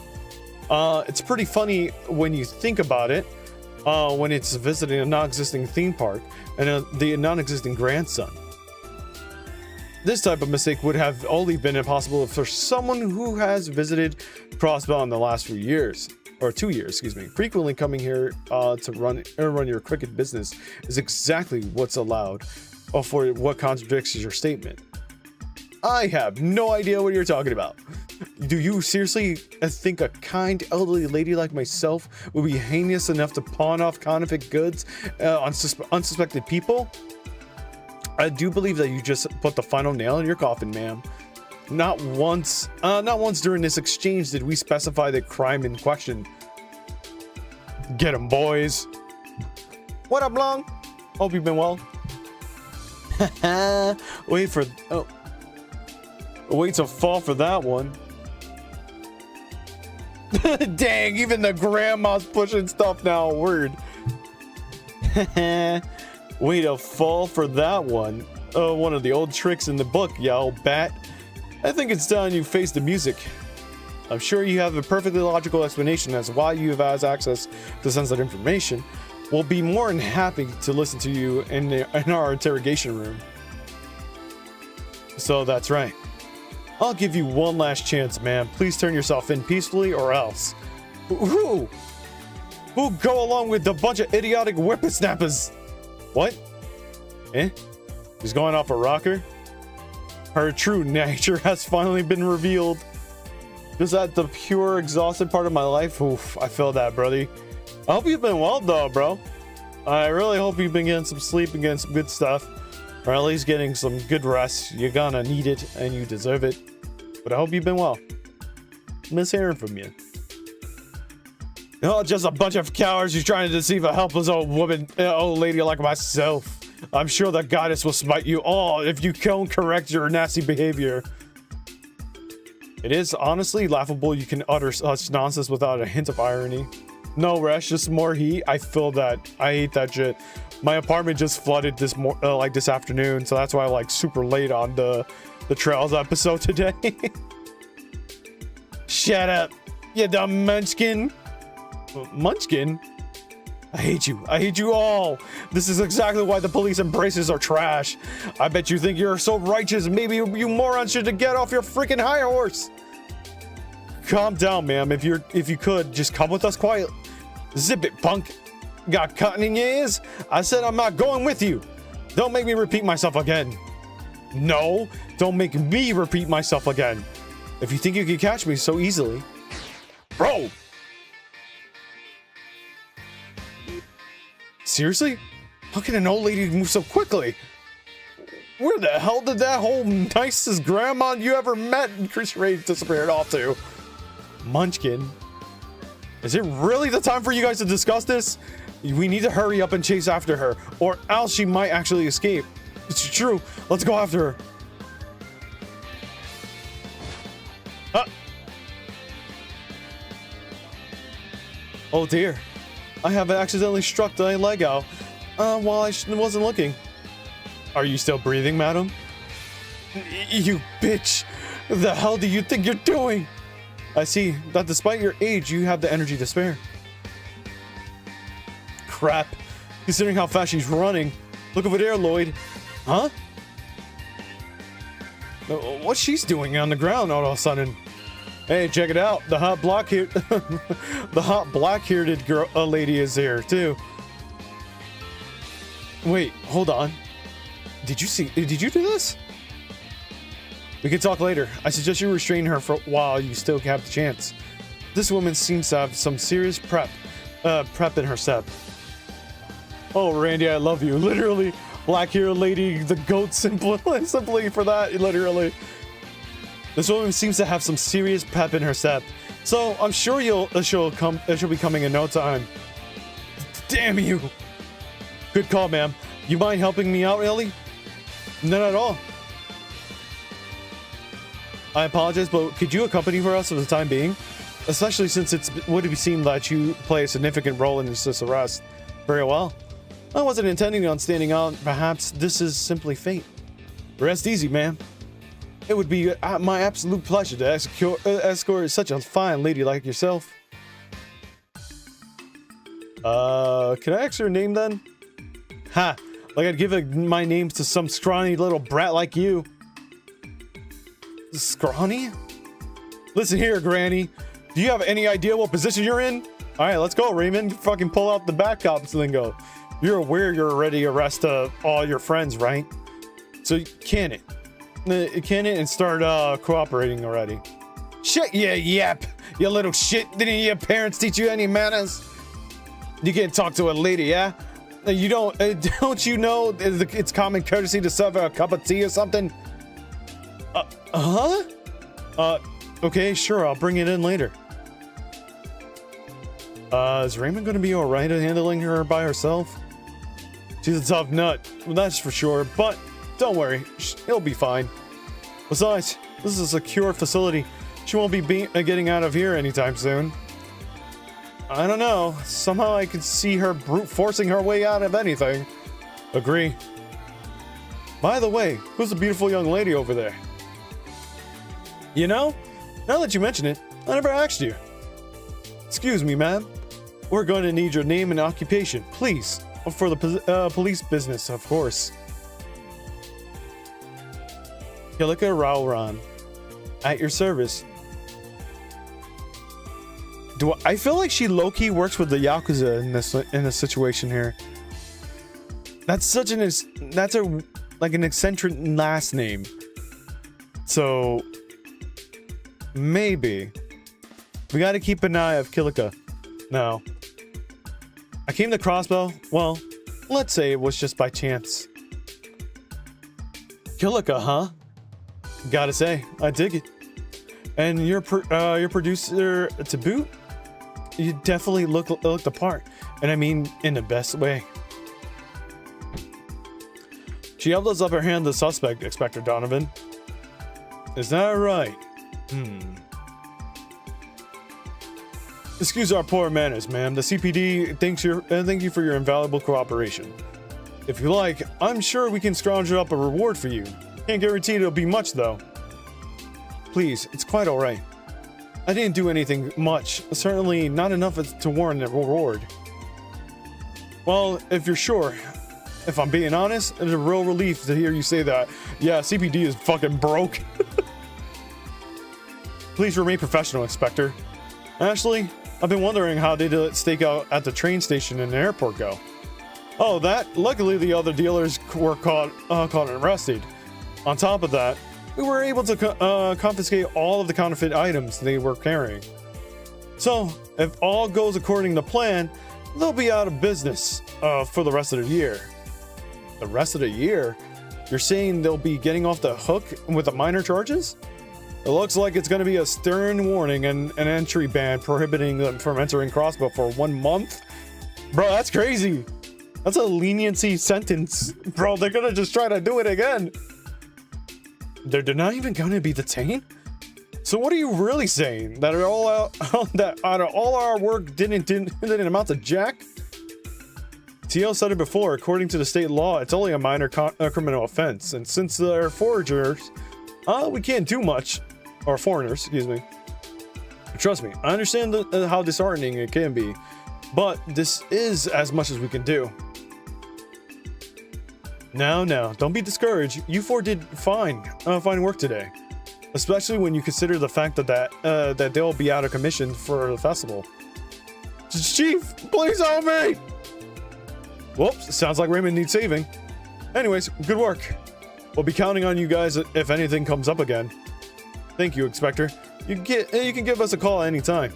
It's pretty funny when you think about it, when it's visiting a non-existing theme park and the non-existing grandson. This type of mistake would have only been impossible for someone who has visited Crossbell in the last 2 years, excuse me. Frequently coming here to run your cricket business is exactly what's allowed, or for what contradicts your statement. I have no idea what you're talking about. Do you seriously think a kind elderly lady like myself would be heinous enough to pawn off counterfeit goods on unsuspected people? I do believe that you just put the final nail in your coffin, ma'am. Not once during this exchange did we specify the crime in question. Get 'em, boys. What up, Long? Hope you've been well. Wait to fall for that one. Dang, even the grandma's pushing stuff now. Word. Way to fall for that one. One of the old tricks in the book, ya old bat. I think it's time you face the music. I'm sure you have a perfectly logical explanation as to why you have access to sensitive information. We'll be more than happy to listen to you in our interrogation room. So that's right. I'll give you one last chance, man. Please turn yourself in peacefully or else. Who go along with the bunch of idiotic whippersnappers? What? He's going off a rocker? Her true nature has finally been revealed. Is that the pure, exhausted part of my life? Oof, I feel that, brother. I hope you've been well, though, bro. I really hope you've been getting some sleep and getting some good stuff. Or at least getting some good rest. You're gonna need it, and you deserve it. But I hope you've been well. Miss hearing from you. Oh, just a bunch of cowards who's trying to deceive a helpless old woman, old lady like myself. I'm sure the goddess will smite you all if you don't correct your nasty behavior. It is honestly laughable you can utter such nonsense without a hint of irony. No, Resh, just more heat. I feel that. I hate that shit. My apartment just flooded this this afternoon, so that's why I'm like super late on the Trails episode today. Shut up, you dumb munchkin. Munchkin? I hate you. I hate you all. This is exactly why the police and braces are trash. I bet you think you're so righteous. Maybe you morons should get off your freaking high horse. Calm down, ma'am. If you could, just come with us quiet. Zip it, punk. Got cotton in your ears? I said I'm not going with you. Don't make me repeat myself again. No, don't make me repeat myself again. If you think you can catch me so easily. Bro! Seriously? How can an old lady move so quickly? Where the hell did that whole nicest grandma you ever met Chris Ray disappeared off to? Munchkin. Is it really the time for you guys to discuss this? We need to hurry up and chase after her, or else she might actually escape. It's true. Let's go after her. Oh dear. I have accidentally struck my leg out while I wasn't looking. Are you still breathing, madam? You bitch! The hell do you think you're doing? I see that despite your age, you have the energy to spare. Crap. Considering how fast she's running. Look over there, Lloyd. Huh? What's she's doing on the ground all of a sudden? Hey, check it out. The hot black-haired girl lady is here too. Wait, hold on. Did you do this? We can talk later. I suggest you restrain her for a while you still have the chance. This woman seems to have some serious prep in her step. Oh, Randy, I love you. Literally, black-haired lady, the goat simply for that, literally. This woman seems to have some serious pep in her step, so I'm sure she'll be coming in no time. Damn you! Good call, ma'am. You mind helping me out, Ellie? Not at all. I apologize, but could you accompany for us for the time being? Especially since it would seem that you play a significant role in this arrest. Very well. I wasn't intending on standing out. Perhaps this is simply fate. Rest easy, ma'am. It would be my absolute pleasure to escort such a fine lady like yourself. Can I ask your name then? Ha! Like I'd give my name to some scrawny little brat like you. Scrawny? Listen here, Granny. Do you have any idea what position you're in? Alright, let's go, Raymond. Fucking pull out the back cops lingo. You're aware you're already arrested all your friends, right? So can it and start cooperating already. Shut your yap, you little shit. Didn't your parents teach you any manners? You can't talk to a lady, yeah? You don't you know it's common courtesy to serve her a cup of tea or something? Okay, sure, I'll bring it in later. Is Raymond gonna be alright at handling her by herself? She's a tough nut, well, that's for sure, but don't worry, he'll be fine. Besides, this is a secure facility. She won't be getting out of here anytime soon. I don't know, somehow I could see her brute forcing her way out of anything. Agree. By the way, who's the beautiful young lady over there? You know, now that you mention it, I never asked you. Excuse me, ma'am. We're going to need your name and occupation, please. For the police business, of course. Kilika Raoran. At your service. I feel like she low-key works with the Yakuza in this situation here. That's like an eccentric last name. So maybe we got to keep an eye of Kilika. No. I came to Crossbow. Well, let's say it was just by chance. Kilika, huh? Gotta say, I dig it. And your producer to boot? You definitely look the part, and I mean in the best way. She helped us apprehend the suspect, Inspector Donovan. Is that right? Excuse our poor manners, ma'am. The CPD thank you for your invaluable cooperation. If you like, I'm sure we can scrounge up a reward for you. Can't guarantee it'll be much, though. Please, it's quite alright. I didn't do anything much. Certainly not enough to warrant a reward. Well, if you're sure. If I'm being honest, it's a real relief to hear you say that. Yeah, CPD is fucking broke. Please remain professional, Inspector. Actually, I've been wondering how they did stakeout at the train station and the airport go. Oh, that? Luckily, the other dealers were caught and arrested. On top of that, we were able to confiscate all of the counterfeit items they were carrying. So, if all goes according to plan, they'll be out of business for the rest of the year. The rest of the year? You're saying they'll be getting off the hook with the minor charges? It looks like it's going to be a stern warning and an entry ban prohibiting them from entering Crossbow for 1 month? Bro, that's crazy. That's a leniency sentence. Bro, they're going to just try to do it again. They're not even going to be detained? So what are you really saying? That out of all our work didn't amount to jack? T.O. said it before, according to the state law, it's only a minor criminal offense. And since they're foragers, we can't do much. Or foreigners, excuse me. Trust me, I understand how disheartening it can be. But this is as much as we can do. Now, don't be discouraged. You four did fine work today. Especially when you consider the fact that they'll be out of commission for the festival. Chief, please help me! Whoops, sounds like Raymond needs saving. Anyways, good work. We'll be counting on you guys if anything comes up again. Thank you, Inspector. You can give us a call anytime.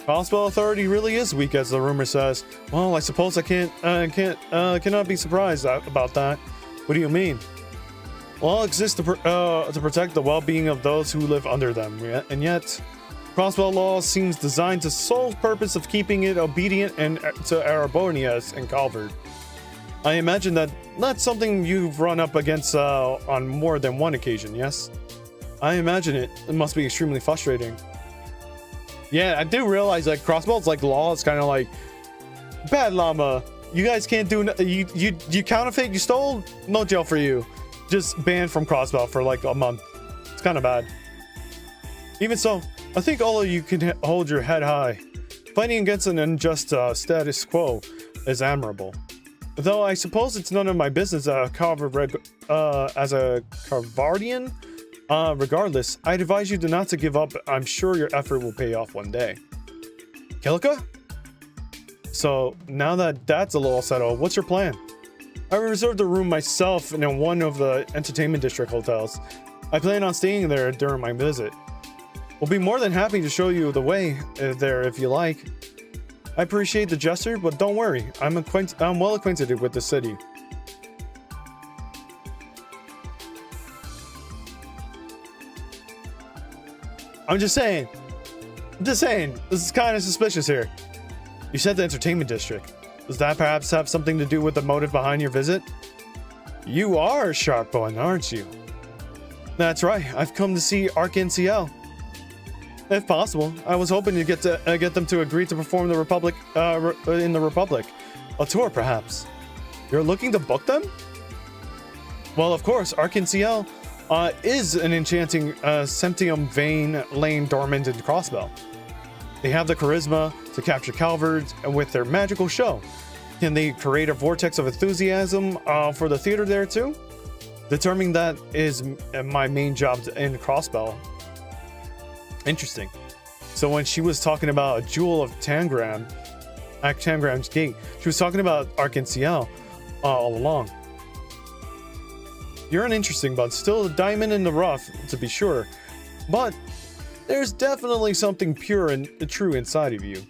Crossbow Authority really is weak, as the rumor says. Well, I suppose I cannot be surprised about that. What do you mean? Well, it exists to protect the well-being of those who live under them, and yet Crossbow law seems designed to sole purpose of keeping it obedient and to Arabonias and Calvert. I imagine that's something you've run up against on more than one occasion, yes? I imagine it must be extremely frustrating. Yeah, I do realize that Crossbow's like law is kind of like bad llama. You guys can't do you counterfeit, you stole, no jail for you. Just banned from Crossbow for like a month. It's kind of bad. Even so, I think all of you can hold your head high. Fighting against an unjust status quo is admirable. Though I suppose it's none of my business as a Carvardian. Regardless, I'd advise you not to give up. I'm sure your effort will pay off one day. Kilika? So, now that that's a little settled, what's your plan? I reserved a room myself in one of the entertainment district hotels. I plan on staying there during my visit. We'll be more than happy to show you the way there if you like. I appreciate the gesture, but don't worry. I'm well acquainted with the city. I'm just saying. This is kind of suspicious here. You said the entertainment district. Does that perhaps have something to do with the motive behind your visit? You are a sharp one, aren't you? That's right. I've come to see ArcNCL. If possible, I was hoping to get them to agree to perform in the Republic. A tour, perhaps. You're looking to book them? Well, of course, ArcNCL is an enchanting Sentium vein laying dormant in Crossbow. They have the charisma to capture Calvert with their magical show. Can they create a vortex of enthusiasm for the theater there too? Determining that is my main job in Crossbow. Interesting. So when she was talking about a jewel of Tangram at Tangram's gate, she was talking about ArcNCL all along. You're an interesting but still a diamond in the rough, to be sure. But there's definitely something pure and true inside of you.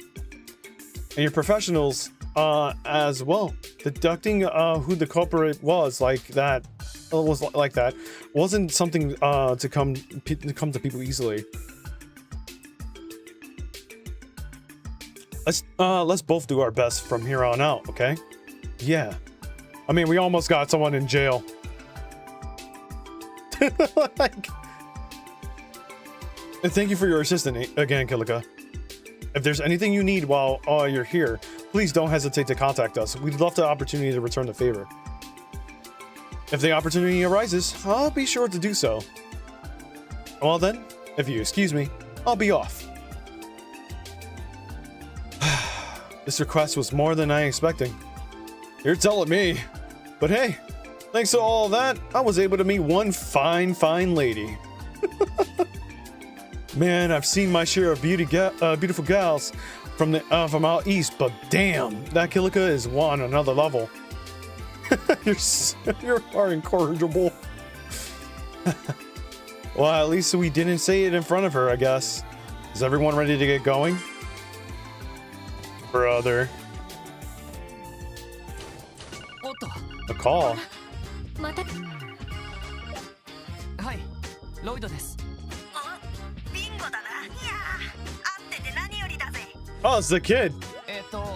And your professionals as well. Deducting who the culprit was like that wasn't something to come to people easily. let's both do our best from here on out, okay? Yeah. I mean, we almost got someone in jail. Like, and thank you for your assistance again, Kilika. If there's anything you need while you're here, please don't hesitate to contact us. We'd love the opportunity to return the favor. If the opportunity arises, I'll be sure to do so. Well then, if you excuse me, I'll be off. This request was more than I expected. You're telling me. But hey, thanks to all of that, I was able to meet one fine lady. Man, I've seen my share of beautiful gals from out east, but damn, that Kilika is on another level. You're incorrigible. Well, at least we didn't say it in front of her, I guess. Is everyone ready to get going? Brother. A call. またはい、ロイドです。ビンゴだな。いやー、会ってて何よりだぜ。 Oh, it's the kid. 僕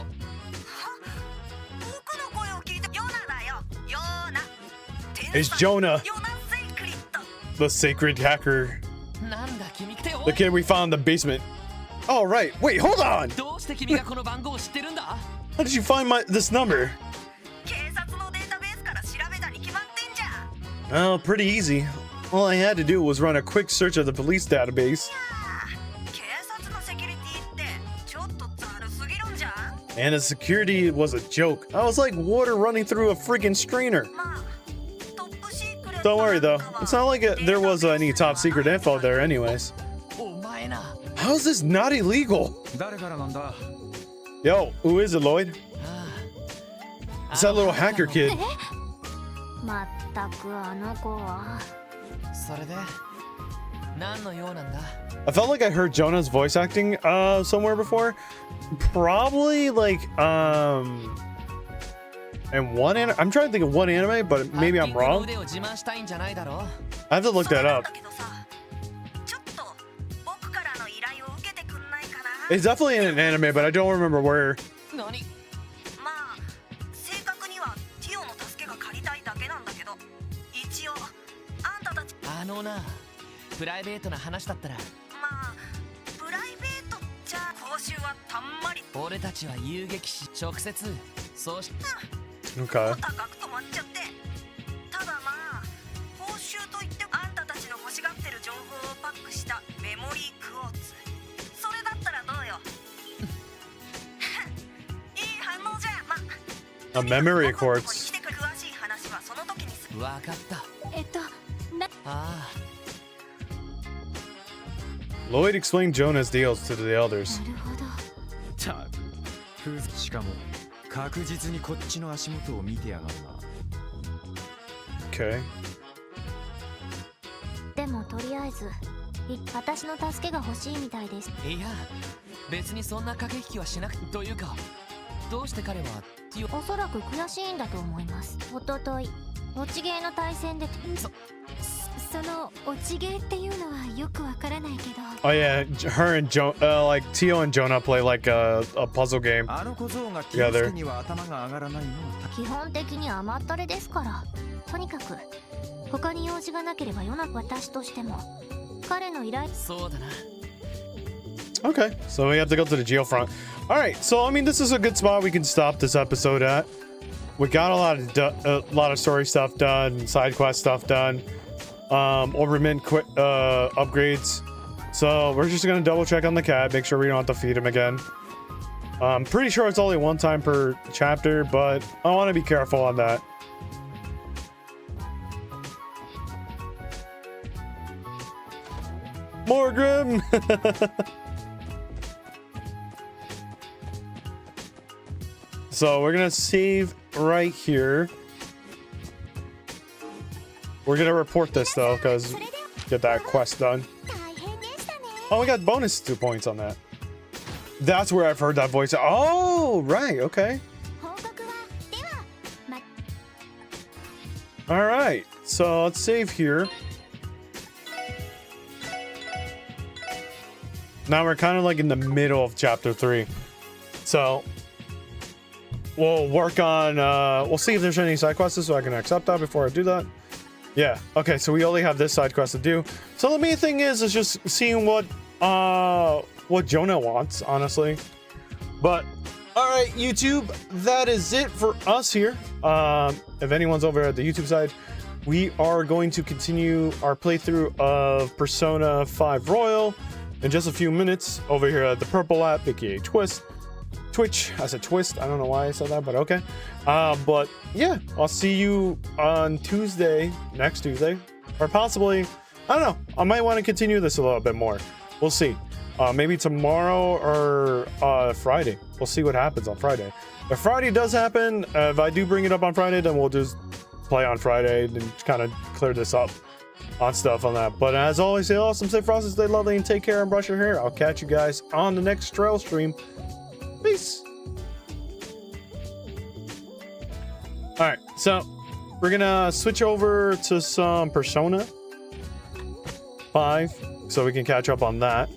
の声を聞いてヨナだよ。ヨナ。 It's Jonah, ヨナセイクリット。 the sacred hacker. なんだ君ってお The kid we found in the basement. Oh, right. Wait, hold on. どうして君がこの番号を知ってるんだ How did you find this number? 警察のデータベースから調べたに決まってんじゃん。 Oh, pretty easy. All I had to do was run a quick search of the police database. 警察のセキュリティってちょっとざるすぎるんじゃん。 And the security was a joke. I was like water running through a freaking strainer. まあ、トップシークレット Don't worry though. It's not like there was any top secret info there anyways. お前な How's this not illegal? 誰からなんだ Yo, who is it, Lloyd? あ It's that little hacker kid. まったくあの子はそれで何の用なんだ I felt like I heard Jonah's voice acting somewhere before. Probably like in one anime. I'm trying to think of one anime, but maybe I'm ハッキングの wrong. 腕を自慢したいんじゃないだろ I have to look that up. だけどさ、ちょっと僕からの依頼を受けてくんないかな。 It's definitely in an anime, but I don't remember where. 何まあ、正確にはティオの助けが借りたいだけなんだけど、一応あんたたちあのなプライベートな話だったらまあプライベートじゃ報酬はたんまり俺たちは遊撃士直接そうし Okay. 高く止まっちゃって。ただまあ報酬といってあんたたちの欲しがってる情報をパックしたメモリークォーツ。それだったらどうよ。いい反応じゃ。ま A memory 僕のとこに quartz. 来てくる詳しい話はその時にする。分かったなあ Lloyd explained Jonah's deals to the elders. るほどたくしかも確実にこっちの足元を見てやがるな Okay. でもとりあえず私の助けが欲しいみたいですあいや別にそんな駆け引きはしなくてというかどうして彼はティオおそらく悔しいんだと思います。おととい落ちゲーの対戦でその落ちゲーっていうのはよくわからないけど Oh yeah, her and like Tio and Jonah play like a puzzle game. あの小僧が気をつけには頭が上がらないの基本的に甘ったれですから。とにかく他に用事がなければ私としても彼の依頼そうだな Okay, so we have to go to the jail front. All right, so I mean, this is a good spot we can stop this episode at. We got a lot of story stuff done, side quest stuff done, overmint upgrades. So we're just gonna double check on the cat, make sure we don't have to feed him again. I'm pretty sure it's only one time per chapter, but I want to be careful on that. More Grim! So we're gonna save right here. We're gonna report this though, because get that quest done. 大変でしたね。 Oh, we got bonus 2 points on that. That's where I've heard that voice. Oh, right, okay. 報告はではま All right, so let's save here. Now we're kind of like in the middle of chapter 3. So we'll work on we'll see if there's any side quests so I can accept that before I do that. Yeah, okay, so we only have this side quest to do. So the main thing is just seeing what Jonah wants, honestly. But all right, YouTube, that is it for us here. If anyone's over at the YouTube side, we are going to continue our playthrough of Persona 5 Royal in just a few minutes over here at the Purple app, aka Twitch. I said twist. I don't know why I said that, but okay. But yeah, I'll see you on next Tuesday, or possibly, I don't know. I might want to continue this a little bit more. We'll see. Maybe tomorrow or Friday. We'll see what happens on Friday. If Friday does happen, if I do bring it up on Friday, then we'll just play on Friday and kind of clear this up on stuff on that. But as always, stay awesome, stay frosted, stay lovely, and take care and brush your hair. I'll catch you guys on the next trail stream. Peace. All right, so we're gonna switch over to some Persona 5 so we can catch up on that.